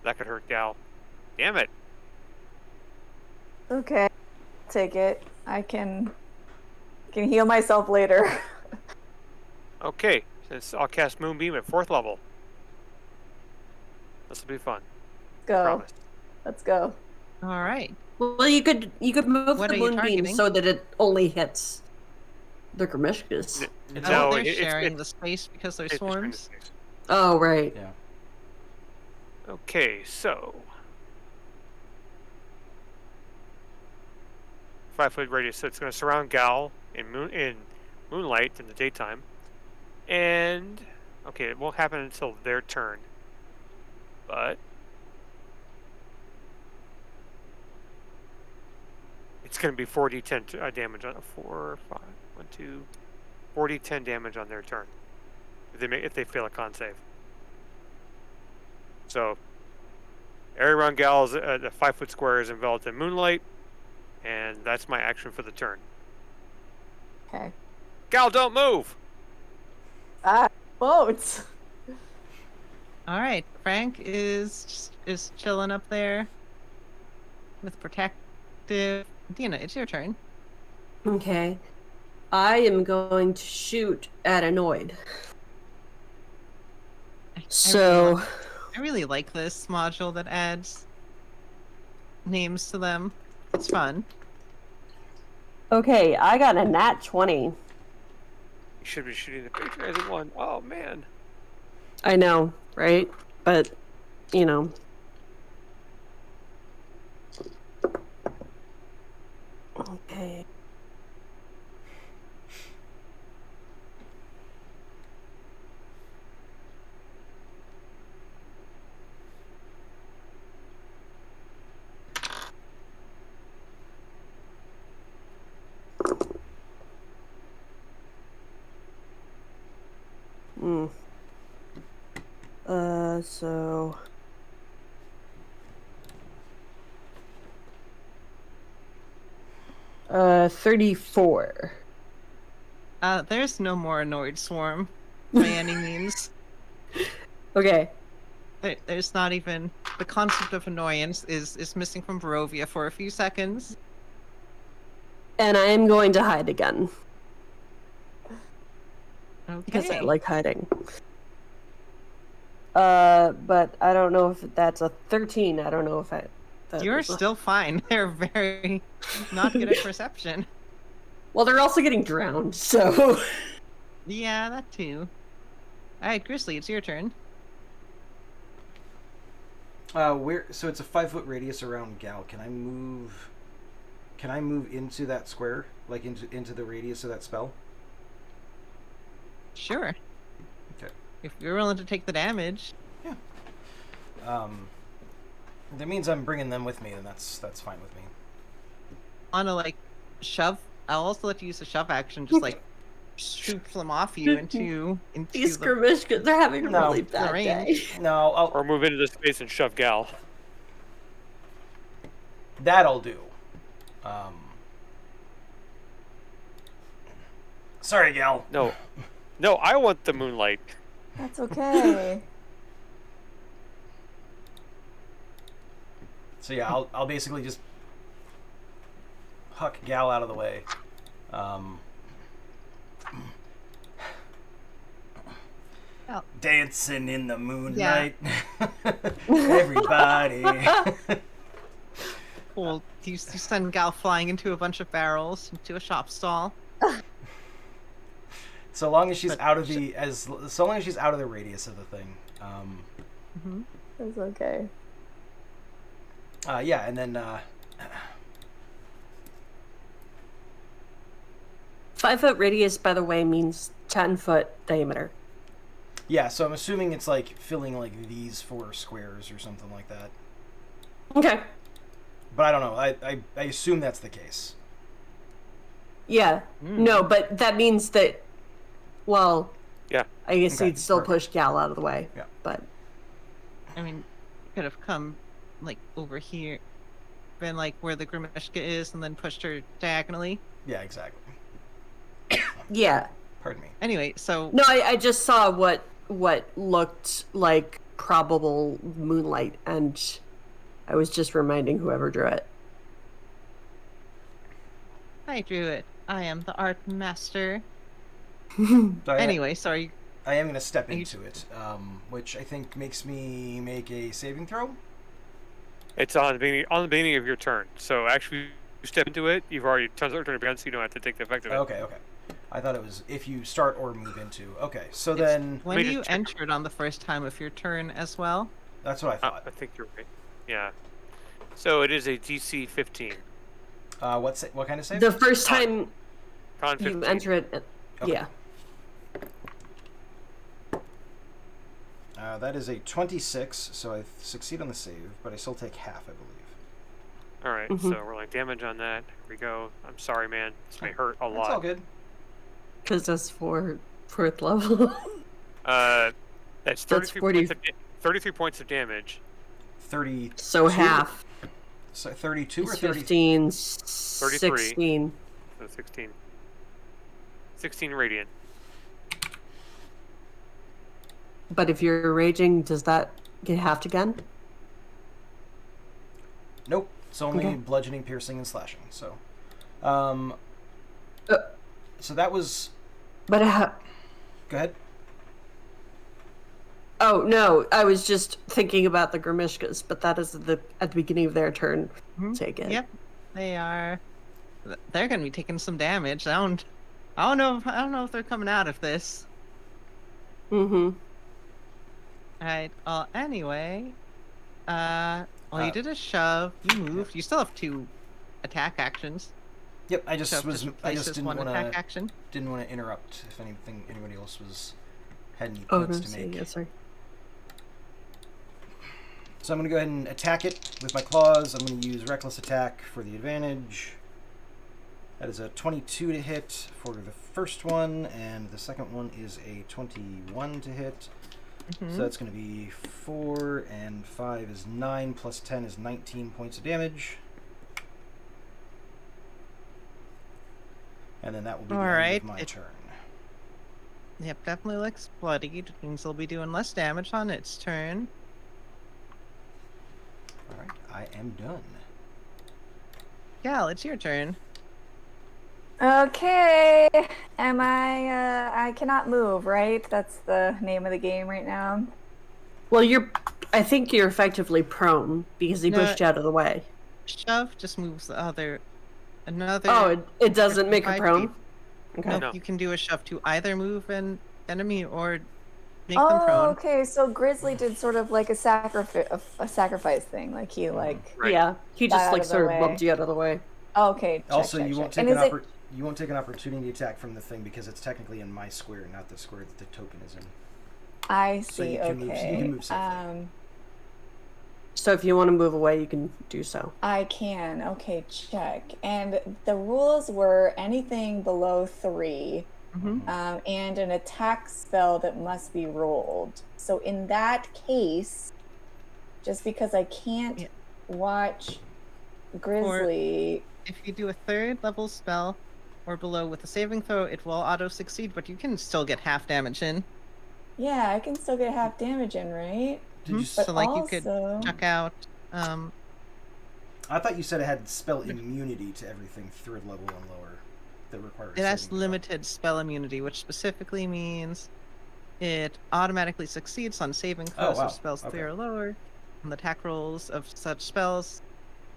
That could hurt Gal. Damn it. Okay, take it. I can heal myself later. Okay. Since I'll cast Moonbeam at 4th level. This will be fun. Go. Promise. Let's go. All right. Well, you could move What the are you moonbeam targeting? so that it only hits the Grimishkas. It's Oh, all- they're it's- sharing it's- the space because they're it's between the swarms. six. Oh, right. Yeah. Okay, so 5-foot radius. So it's going to surround Gal in moonlight in the daytime, and okay, it won't happen until their turn. But it's going to be 4d10 damage on 4, 5, 1, 2, 4d10 damage on their turn if they fail a con save. So area around Gal is the 5-foot square is enveloped in moonlight, and that's my action for the turn. Okay. Gal, don't move. Boats. All right. Frank is chilling up there with protective. Dina, it's your turn. Okay. I am going to shoot at Annoyed. So, I really like this module that adds names to them. It's fun. okay, I got a nat 20. You should be shooting the patronizing one. Oh man. I know, right? But, you know. Okay. So 34. There's no more annoyed swarm by any means. Okay. There's not even the concept of annoyance is missing from Barovia for a few seconds. And I am going to hide again Okay. because I like hiding. But I don't know if that's a 13. I don't know if that You're was a- still fine. They're very not good at perception. Well, they're also getting drowned, so Yeah, that too. Alright, Grizzly, it's your turn. So it's a 5-foot radius around Gal. Can I move? Can I move into that square, like into the radius of that spell? Sure. Okay. If you're willing to take the damage. That means I'm bringing them with me, and that's fine with me. Wanna like shove? I'll also let you use a shove action, just like shoot them off you into these the Grimishkas, they're having a No, really bad day. range. No, Or move into the space and shove Gal. that'll do. Sorry, Gal. No, I want the moonlight. That's okay. So yeah, I'll basically just huck Gal out of the way. Oh. Dancing in the moonlight, everybody. Well, you send Gal flying into a bunch of barrels into a shop stall. So long as she's But out of so long as she's out of the radius of the thing. Mm-hmm. That's okay. Yeah, and then 5-foot radius, by the way, means 10-foot diameter. yeah, so I'm assuming it's like filling like these 4 squares or something like that. Okay. But I don't know. I assume that's the case. Yeah. No, but that means that. Well. Yeah. I guess Okay, you'd still perfect. push Gal out of the way. Yeah. But. I mean, could have come like over here, been like where the Grimishka is, and then pushed her diagonally. Yeah, exactly. Yeah. Pardon me. Anyway, so No, I just saw what looked like probable moonlight, and I was just reminding whoever drew it. I drew it. I am the art master. So Anyway, sorry. I am going to step Are you- into it, which I think makes me make a saving throw. It's on the beginning of your turn. So actually, you step into it. You've already turn begun, so you don't have to take the effect of it. Okay. I thought it was if you start or move into. Okay, so It's then when Let me you just check. entered on the first time of your turn as well. that's what I thought. I think you're right. Yeah. So it is a DC 15. What kind of save? The first time Con 15. you enter it, Okay. yeah. That is a 26, so I succeed on the save, but I still take half, I believe. All right, Mhm. so we're like damage on that. Here we go. I'm sorry, man. This may hurt a That's all lot. good. Because that's fourth level. That's 33 40 points 33 points of damage. 30. So half. So 32 or It's 30? 15, 33. 16. So 16. 16 radiant. But if you're raging, does that get halved again? Nope. It's only Okay. bludgeoning, piercing, and slashing. So, Uh. so that was. But Go ahead. oh no, I was just thinking about the Grimishkas, but that is at the beginning of their turn. Mhm. Take it. Yep, they are. They're gonna be taking some damage. I don't know if they're coming out of this. Mm-hmm. Alright, anyway. Well, you Uh, did a shove, you moved, you still have 2 attack actions. Yep. I just Shove was. I replaces just one didn't attack want to. action. Didn't want to interrupt if anybody else had any Oh, points no, to sorry, make. yeah, sorry. So I'm going to go ahead and attack it with my claws. I'm going to use Reckless Attack for the advantage. That is a 22 to hit for the first one, and the second one is a 21 to hit. Mhm. So that's going to be 4 and 5 is 9, plus 10 is 19 points of damage. And then that will be the end Alright, of my turn. Yep, definitely looks bloodied. Means it'll be doing less damage on its turn. Alright, I am done. Gal, it's your turn. Okay. Am I cannot move, right? That's the name of the game right now. Well, I think you're effectively prone because he No. pushed you out of the way. Shove just moves another. Oh, it doesn't make her 5 prone? feet. Okay. Nope, No. you can do a shove to either move an enemy or make them Oh, prone. okay. So Grizzly did sort of like a sacrifice thing, like he like. Right. Yeah, he Got just out like of the sort of way. bumped you out of the way. Okay. Check, Also, check, you won't check. take And you won't take an opportunity attack from the thing because it's technically in my square, not the square that the token is in. I So see. you can move- Okay. you can move safely. So if you want to move away, you can do so. I can. Okay, check. And the rules were anything below 3, Mhm. and an attack spell that must be rolled. So in that case, just because I can't Yeah. watch Grizzly, If you do a 3rd level spell or below with a saving throw, it will auto succeed, but you can still get half damage in. yeah, I can still get half damage in, right? Did you? So, But like, also, you could check out. I thought you said it had spell immunity to everything 3rd level and lower that requires. It has limited spell immunity, which specifically means it automatically succeeds on saving throws wow. of spells 3 Okay. or lower. And the attack rolls of such spells,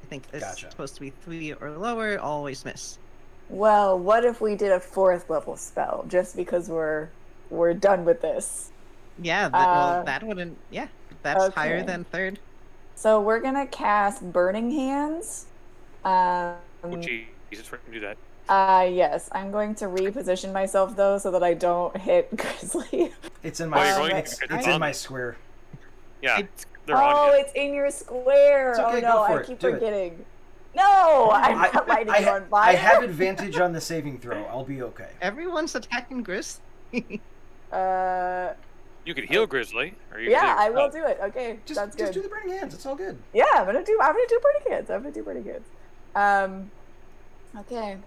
I think it's Gotcha. supposed to be 3 or lower, always miss. well, what if we did a 4th level spell just because we're done with this? Yeah, Uh, that wouldn't. Yeah, that's higher okay. than 3rd. So we're gonna cast Burning Hands. Oh, Jesus, we're going to do that. Yes, I'm going to reposition myself though so that I don't hit Grizzly. It's in Oh, my. you're going right. to It's in my square. Yeah, I- they're on Oh, you. it's in your square. It's okay, Oh go no, for I it. keep Do it. forgetting. No, I'm not lighting you on fire. I have advantage on the saving throw. I'll be okay. Everyone's attacking Grizzly. You could heal Grizzly. Or you Yeah, could I will do it. Okay, Just that's good. do the burning hands. It's all good. Yeah, I'm gonna do pretty good. Okay.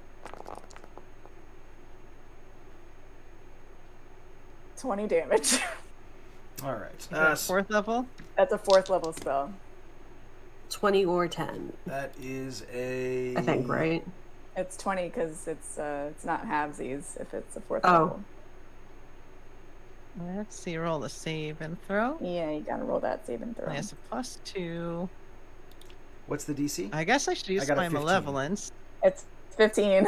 20 damage. All right. Is that 4th level? That's a 4th level spell. 20 or 10. That is a. I think, right? It's 20 because it's not halvesies if it's a 4th Oh. level. Let's see, roll a save and throw. Yeah, you gotta roll that save and throw. That's a +2. What's the DC? I guess I should use got a my 15. malevolence. It's 15.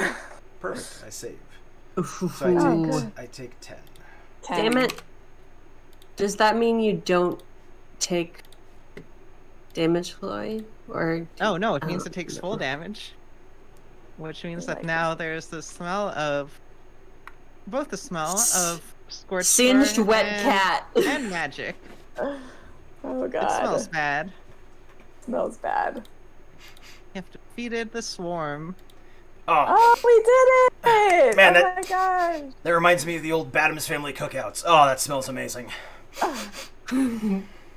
Perfect. I save. Ooh. So I take 10. 10. Damn it. Does that mean you don't take damage, Chloe? Or Oh no, it means it takes full damage. Which means that like now there's the smell of both the smell of scorched singed burn wet and, cat. and magic. Oh god. It smells bad. Smells bad. You have defeated the swarm. Oh, Oh, we did it! Man, oh that- my gosh. that reminds me of the old Badams family cookouts. Oh, that smells amazing.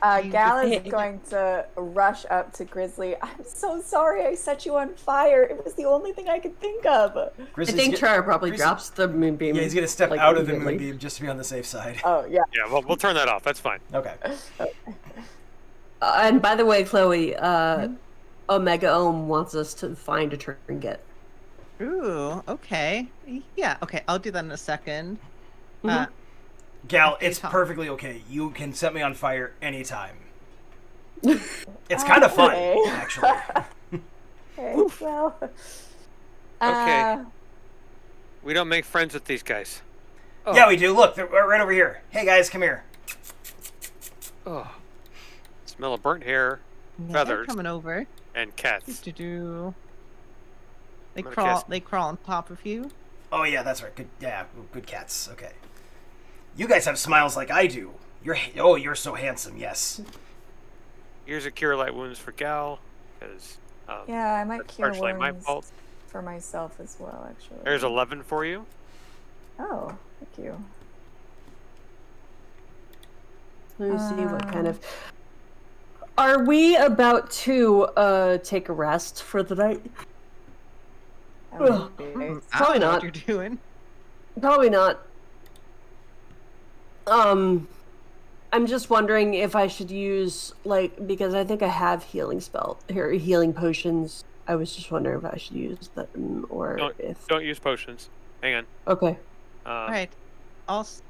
Gal is going to rush up to Grizzly. I'm so sorry I set you on fire. It was the only thing I could think of. I Grizzly's think get- Chara probably Grizzly- drops the moonbeam. Yeah, he's gonna step like, out of the immediately. moonbeam just to be on the safe side. Oh, yeah. Yeah, well, we'll turn that off. That's fine. Okay. And by the way, Chloe, Omega Ohm wants us to find a trinket. Ooh, okay. Yeah, okay, I'll do that in a second. Gal, Okay, it's Tom. perfectly okay. You can set me on fire anytime. It's kind of fun, Okay. actually. Okay, well. Okay. We don't make friends with these guys. Oh. Yeah, we do. Look, they're right over here. Hey, guys, come here. Oh. Smell of burnt hair Yeah, Feathers. they're coming over. and cats. Do. They I'm gonna crawl. cast- They crawl on top of you. Oh, yeah, that's right. Good. Yeah, good cats. Okay. You guys have smiles like I do. You're so handsome. Yes. Here's a cure light wounds for Gal, because Yeah, I might that's cure partially my wounds fault. for myself as well, actually. There's 11 for you. Oh, thank you. Let me see what kind of. Are we about to take a rest for the night? That would be nice. I Probably don't know not. what you're doing. Probably not. I'm just wondering if I should use because I think I have healing healing potions. I was just wondering if I should use them or if. Don't use potions. Hang on. Okay. All right. Also,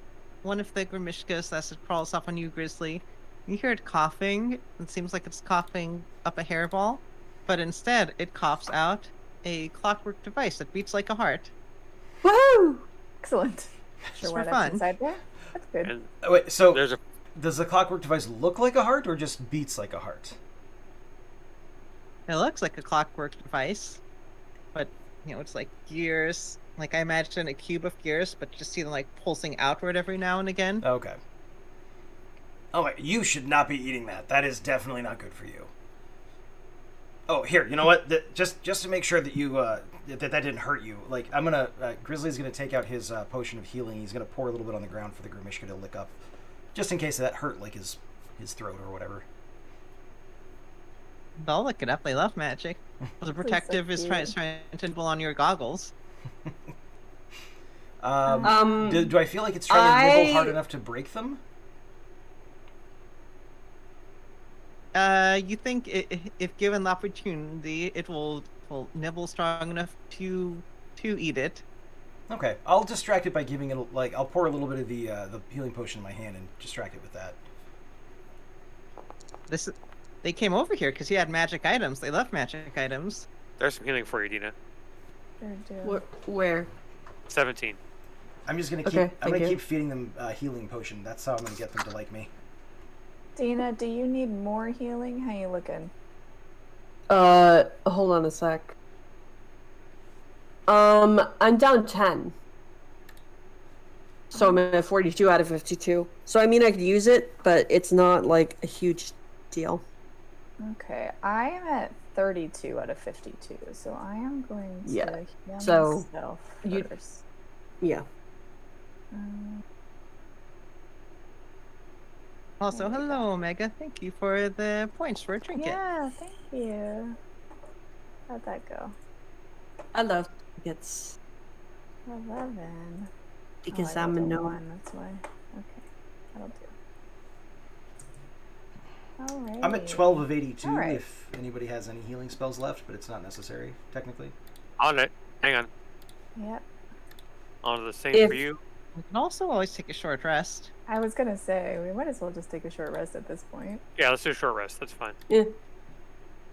one of the Grimishkas as it crawls up on you, Grizzly, you hear it coughing. It seems like it's coughing up a hairball, but instead it coughs out a clockwork device that beats like a heart. Woohoo! Excellent. Sure, Just why for that's fun. inside there? That's good. And Wait, so there's a does the clockwork device look like a heart or just beats like a heart? It looks like a clockwork device, but it's like gears. Like I imagine a cube of gears, but just see them like pulsing outward every now and again. Okay. Oh, wait, you should not be eating that. That is definitely not good for you. Oh, here, you know what? Just to make sure that you that didn't hurt you. Like I'm gonna Grizzly's gonna take out his potion of healing. He's gonna pour a little bit on the ground for the Grimishka to lick up, just in case that hurt like his throat or whatever. They'll look it up. They love magic. The protective is trying to pull on your goggles. Do I feel like it's trying to nibble hard I- enough to break them? You think if given the opportunity, it will nibble strong enough to eat it. Okay, I'll distract it by giving it I'll pour a little bit of the healing potion in my hand and distract it with that. They came over here because he had magic items. They love magic items. there's some healing for you, Dina. Where? 17. I'm just gonna Okay, I'm gonna thank you. keep feeding them healing potion. That's how I'm gonna get them to like me. Dina, do you need more healing? How you looking? Hold on a sec. I'm down 10. So I'm at 42 out of 52. So I mean I could use it, but it's not like a huge deal. Okay, I am at 32 out of 52, so I am going to Yeah, heal so myself you- first. Yeah. Also, There we go. hello, Omega. Thank you for the points for a trinket. Yeah, thank you. How'd that go? I love trinkets 11. because I I'm a rolled gnome. 1, that's why. Okay, that'll do. Alright. I'm at 12 of 82 Alright. if anybody has any healing spells left, but it's not necessary, technically. On it. Hang on. Yep. On the same If- for you. You can also always take a short rest. I was gonna say, we might as well just take a short rest at this point. Yeah, let's do a short rest. That's fine. Yeah.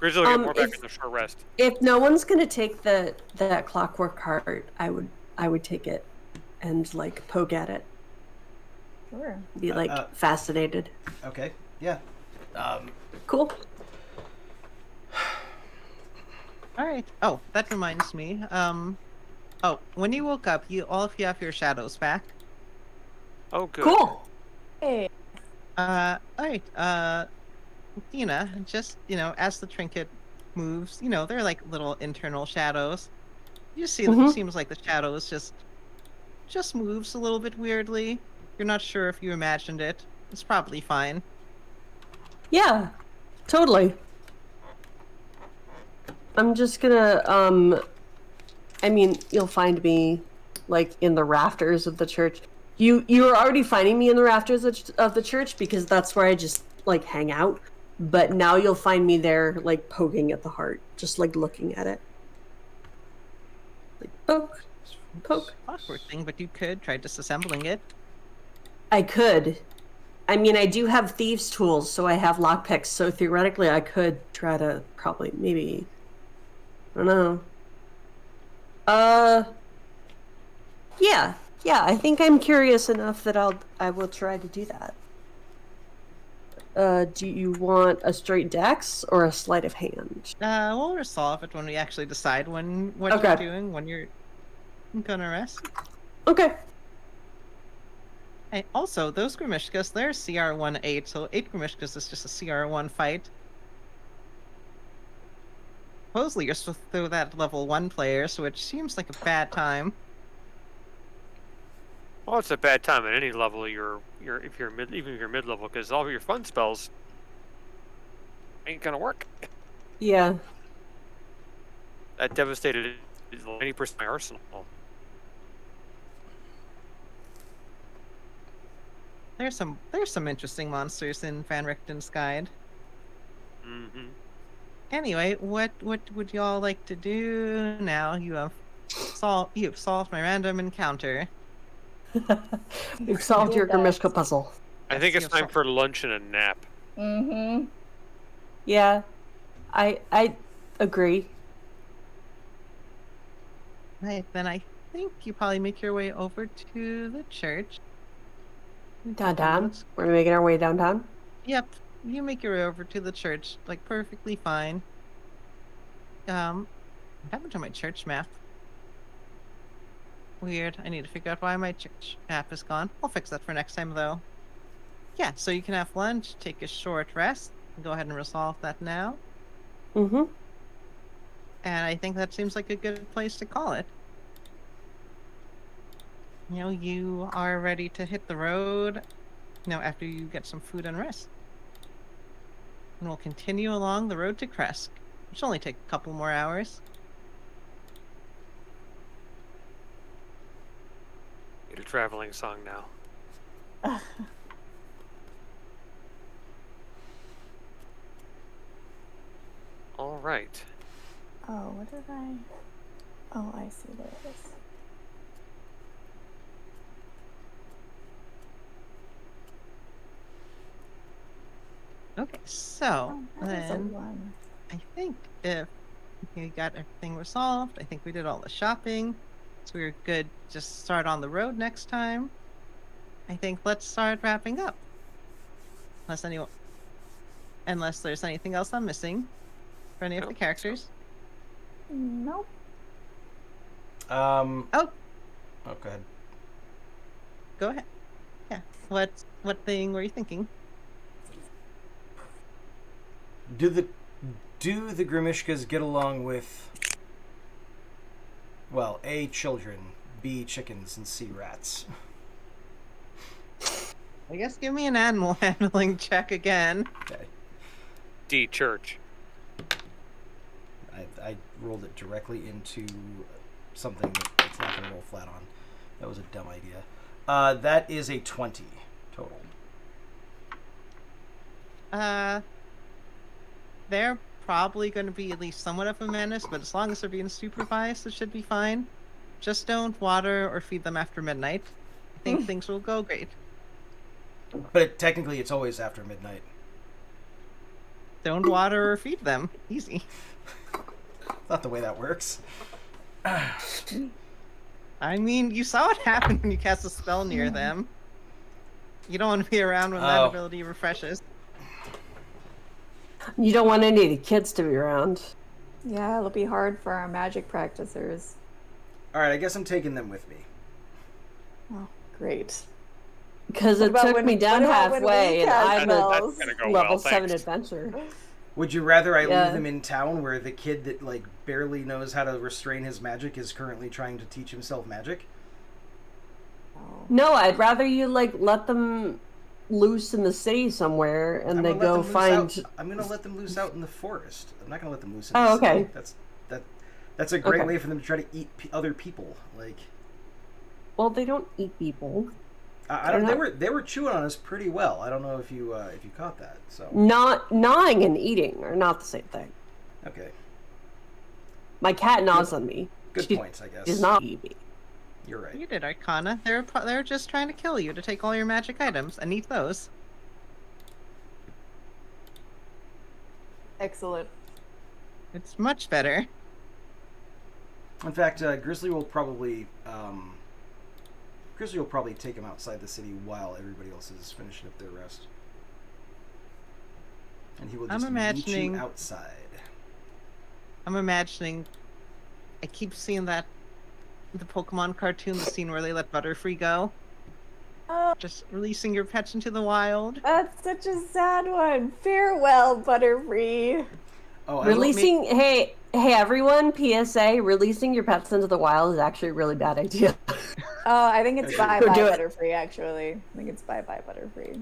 Grizzly will get more back if- in the short rest. If no one's gonna take that clockwork heart, I would take it and like poke at it. Sure. Be like fascinated. Okay, yeah. Cool. All right. Oh, that reminds me. Oh, when you woke up, all of you have your shadows back. Oh, good. Cool. Hey. All right. Dina, just as the trinket moves, they're like little internal shadows. You see that it seems like the shadows just moves a little bit weirdly. You're not sure if you imagined it. It's probably fine. Yeah, totally. I'm just gonna I mean, you'll find me like in the rafters of the church. You're already finding me in the rafters of the church because that's where I just like hang out. But now you'll find me there like poking at the heart, just like looking at it. Like poke. Awkward thing, but you could try disassembling it. I could. I mean, I do have thieves' tools, so I have lockpicks. So theoretically, I could try to probably maybe. I don't know. Yeah. I think I'm curious enough that I will try to do that. Do you want a straight dex or a sleight of hand? We'll resolve it when we actually decide what Okay. you're doing, when you're gonna rest. Okay. Hey, also, those Grimishkas, they're CR1 8, so 8 Grimishkas is just a CR1 fight. Supposedly you're supposed to throw that level 1 player, so it seems like a bad time. Well, it's a bad time at any level. Even if you're mid level, because all of your fun spells ain't gonna work. Yeah. That devastated 90% of my arsenal. There's some interesting monsters in Van Richten's Guide. Mm-hmm. Anyway, what would y'all like to do now? You've solved my random encounter. You've solved did your that. Grimishka puzzle. I think Yes, it's you have time for lunch and a nap. Mm-hmm. Yeah. I agree. Right, then I think you probably make your way over to the church. Downtown. We're making our way downtown. Yep, you make your way over to the church, like perfectly fine. What happened to my church map? Weird. I need to figure out why my church map is gone. I'll fix that for next time, though. Yeah, so you can have lunch, take a short rest. Go ahead and resolve that now. Mm-hmm. And I think that seems like a good place to call it. You are ready to hit the road, after you get some food and rest. And we'll continue along the road to Kresk, which will only take a couple more hours. Need a traveling song now. All right. Oh, what did I... Oh, I see. There it is. Okay, so Oh, that is a then 1. I think if we got everything resolved, I think we did all the shopping, so we're good. Just start on the road next time. I think let's start wrapping up. Unless there's anything else I'm missing for any of the Nope. characters. Nope. Oh, Oh, go ahead. go ahead. Yeah. What thing were you thinking? Do Do the Grimishkas get along with, well, A, children, B, chickens, and C, rats? I guess give me an animal handling check again. Okay. D, church. I rolled it directly into something that it's not going to roll flat on. That was a dumb idea. That is a 20 total. They're probably going to be at least somewhat of a menace, but as long as they're being supervised, it should be fine. Just don't water or feed them after midnight. I think things will go great. But technically, it's always after midnight. Don't water or feed them. Easy. Not the way that works. I mean, you saw what happened when you cast a spell near them. You don't want to be around when that ability refreshes. You don't want any of the kids to be around. Yeah, it'll be hard for our magic practicers. Alright, I guess I'm taking them with me. Oh, great. Because What it about took when- me down what about when we halfway, and cast I'm spells? a That's gonna go level well, 7 thanks. adventure. Would you rather I Yeah. leave them in town where the kid that, like, barely knows how to restrain his magic is currently trying to teach himself magic? Oh. No, I'd rather you, like, let them loose in the city somewhere, and I'm they gonna let go them loose find... out- I'm gonna let them loose out in the forest. I'm not gonna let them loose in the Oh, city. okay. That's a great Okay. way for them to try to eat other people. Like, Well, they don't eat people. I don't. They're They were chewing on us pretty well. I don't know if you caught that. So Not gnawing and eating are not the same thing. okay, My cat gnaws on me. good She points. I guess does not eat me. you're right. You did, Arcana. They're just trying to kill you to take all your magic items and eat those. Excellent. It's much better. In fact, Grizzly will probably take him outside the city while everybody else is finishing up their rest, and he will I'm just meet imagining- you outside. I'm imagining. I keep seeing the Pokemon cartoon, the scene where they let Butterfree go. Oh, Just releasing your pets into the wild. that's such a sad one. Farewell, Butterfree. Oh, Releasing, hey everyone, PSA, releasing your pets into the wild is actually a really bad idea. Oh, I think it's Go bye do bye it. Butterfree. Actually, I think it's bye bye Butterfree. I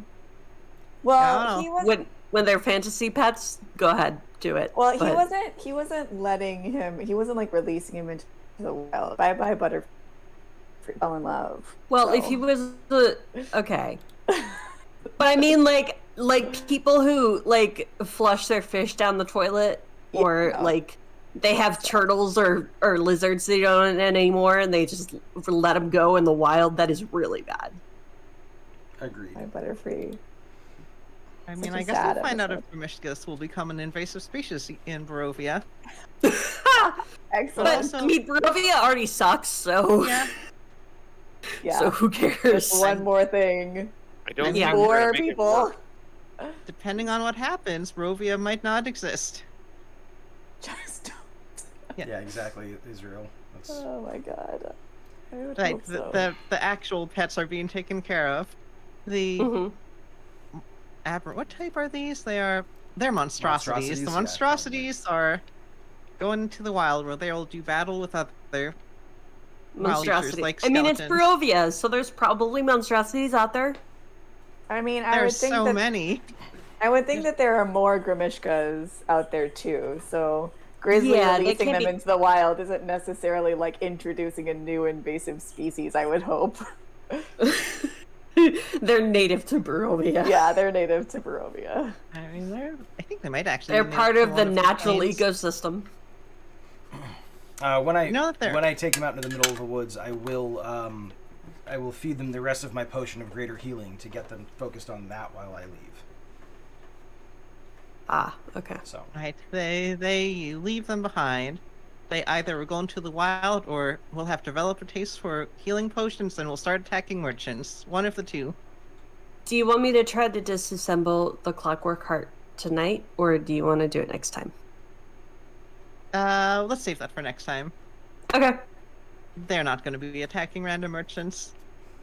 Well, don't he was. when they're fantasy pets, go ahead, do it. Well, But- he wasn't letting him. He wasn't like releasing him into the wild. Bye bye Butterfree. Fell in love. Well, if so. he was okay, but I mean, like people who like flush their fish down the toilet, or Yeah. like they have turtles or lizards they don't anymore, and they just let them go in the wild. That is really bad. Agreed. Bye Butterfree. I mean, Such a I guess sad we'll find out if episode. Mishkas will become an invasive species in Barovia. Excellent. But Also- I mean, Barovia already sucks, so Yeah. Yeah. so who cares? One more thing. I don't Yeah. think we're gonna More make it people. work. Depending on what happens, Barovia might not exist. Just don't. Yeah, exactly. Israel. That's... Oh my god. I would Like hope so. the actual pets are being taken care of. The Mhm. what type are these? They're monstrosities. Monstrosities, The yeah, monstrosities are going into the wild where they'll do battle with other wild creatures Monstrosity. like I mean, it's skeletons. Barovia, so there's probably monstrosities out there. I mean, I would There's think so that many. I would think that there are more Grimishkas out there too. So Grizzly Yeah, they releasing can them be- into the wild isn't necessarily like introducing a new invasive species. I would hope. They're native to Barovia. Yeah, they're native to Barovia. I mean, I think they might actually. They're be part native of to the one natural plains. ecosystem. When I You know that they're- when I take them out into the middle of the woods, I will feed them the rest of my potion of greater healing to get them focused on that while I leave. Ah, okay. So Right. They leave them behind. They either will go into the wild or will have developed a taste for healing potions and will start attacking merchants. One of the two. Do you want me to try to disassemble the clockwork heart tonight, or do you want to do it next time? Let's save that for next time. Okay. They're not going to be attacking random merchants.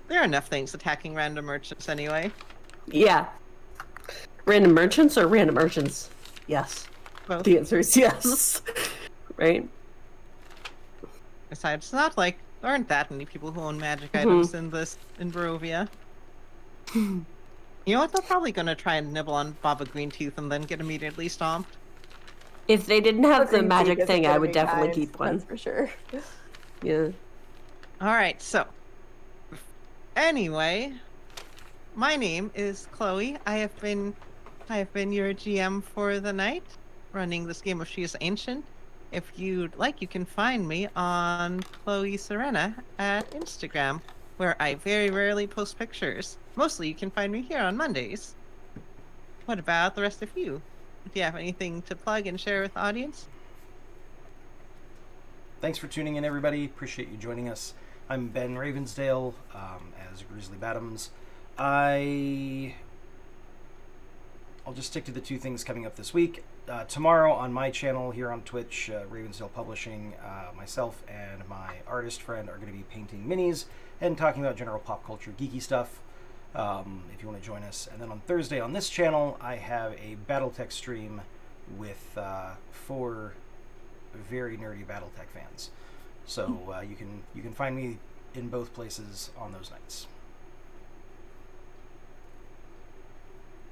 There are enough things attacking random merchants anyway. Yeah. Random merchants or random urchins? Yes. Both. The answer is yes. Right? Besides, it's not like there aren't that many people who own magic Mhm. items in Barovia. You know what? They're probably gonna try and nibble on Baba Greentooth and then get immediately stomped. If they didn't have the Green tea magic isn't thing, I gonna would be definitely kind, keep one. That's for sure. Yeah. All right, so anyway, my name is Chloe. I have been your GM for the night, running this game of She is Ancient. If you'd like, you can find me on Chloe Serena at Instagram, where I very rarely post pictures. Mostly, you can find me here on Mondays. What about the rest of you? Do you have anything to plug and share with the audience? Thanks for tuning in, everybody. Appreciate you joining us. I'm Ben Ravensdale as Grizzly Bottoms. I'll just stick to the two things coming up this week. Tomorrow on my channel here on Twitch, Ravensdale Publishing, myself and my artist friend are going to be painting minis and talking about general pop culture geeky stuff. If you want to join us. And then on Thursday on this channel, I have a BattleTech stream with 4 very nerdy BattleTech fans. So you can find me in both places on those nights.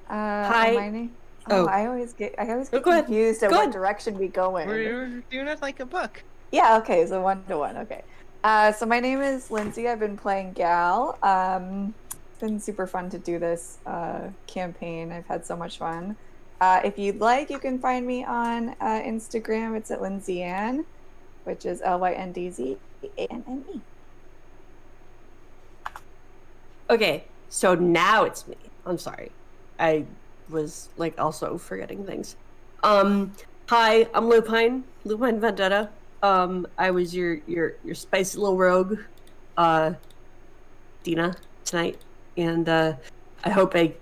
Hi. My name. Oh. I always get go ahead. confused at Go what ahead. direction we go in. We're doing it like a book. Yeah, okay, so 1-to-1, okay. So my name is Lindsay. I've been playing Gal. It's been super fun to do this campaign. I've had so much fun. If you'd like, you can find me on Instagram. It's at Lindsay Ann, which is LYNDZANNE. Okay, so now it's me. I'm sorry. I was also forgetting things. Hi, I'm Lupine Vendetta. I was your spicy little rogue, Dina, tonight, and I hope I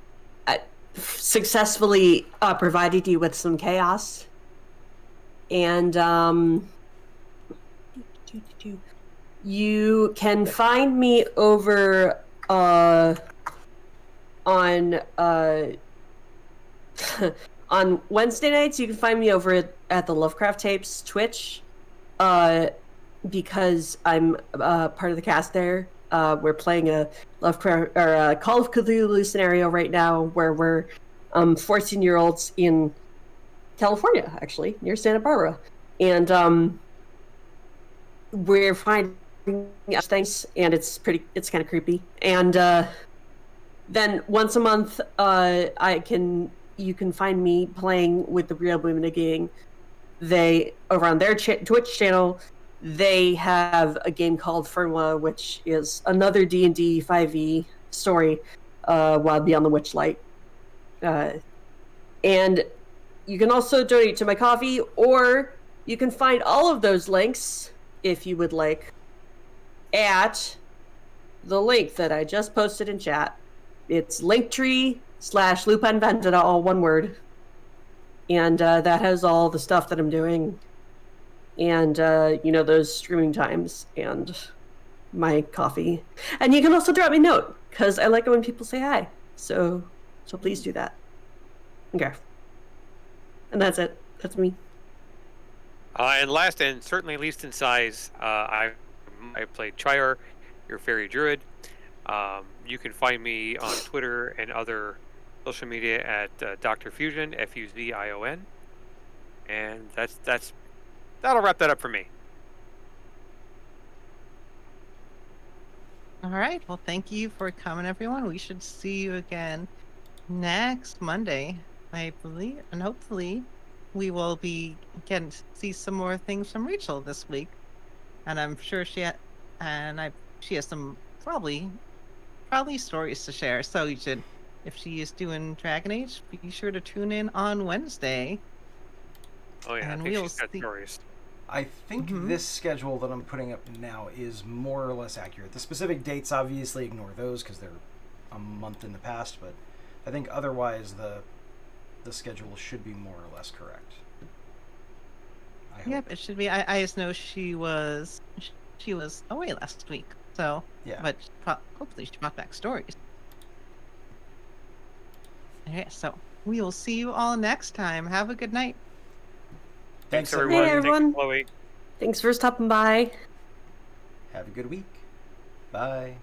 successfully provided you with some chaos. And you can find me over on on Wednesday nights. You can find me over at the Lovecraft Tapes Twitch, because I'm part of the cast there. We're playing a Lovecraft or a Call of Cthulhu scenario right now, where we're 14-year-olds in California, actually near Santa Barbara, and we're finding things, and it's kind of creepy. And then once a month, you can find me playing with the Real Women of Gang. They, over on their Twitch channel, they have a game called Fernwa, which is another D&D 5e story, Wild Beyond the Witchlight. And you can also donate to my coffee, or you can find all of those links, if you would like, at the link that I just posted in chat. It's linktree/Lupin Vendetta, all one word. And that has all the stuff that I'm doing. And, those streaming times and my coffee. And you can also drop me a note, because I like it when people say hi. So please do that. Okay. And that's it. That's me. And last and certainly least in size, I played Trier, your fairy druid. You can find me on Twitter and other social media at Dr. Fusion, FUZION. And that'll wrap that up for me. All right. Well, thank you for coming, everyone. We should see you again next Monday, I believe, and hopefully we will be getting to see some more things from Rachel this week. And I'm sure she has some probably stories to share. So you should, if she is doing Dragon Age, be sure to tune in on Wednesday. Oh yeah, And I think we'll she's got see. stories. I think this schedule that I'm putting up now is more or less accurate. The specific dates, obviously, ignore those because they're a month in the past, but I think otherwise the schedule should be more or less correct. I hope. Yep, it should be. I just know she was away last week, so Yeah. but hopefully she brought back stories. Okay, so we will see you all next time. Have a good night. Thanks, everyone. Hey, Thank you, everyone. Chloe. Thanks for stopping by. Have a good week. Bye.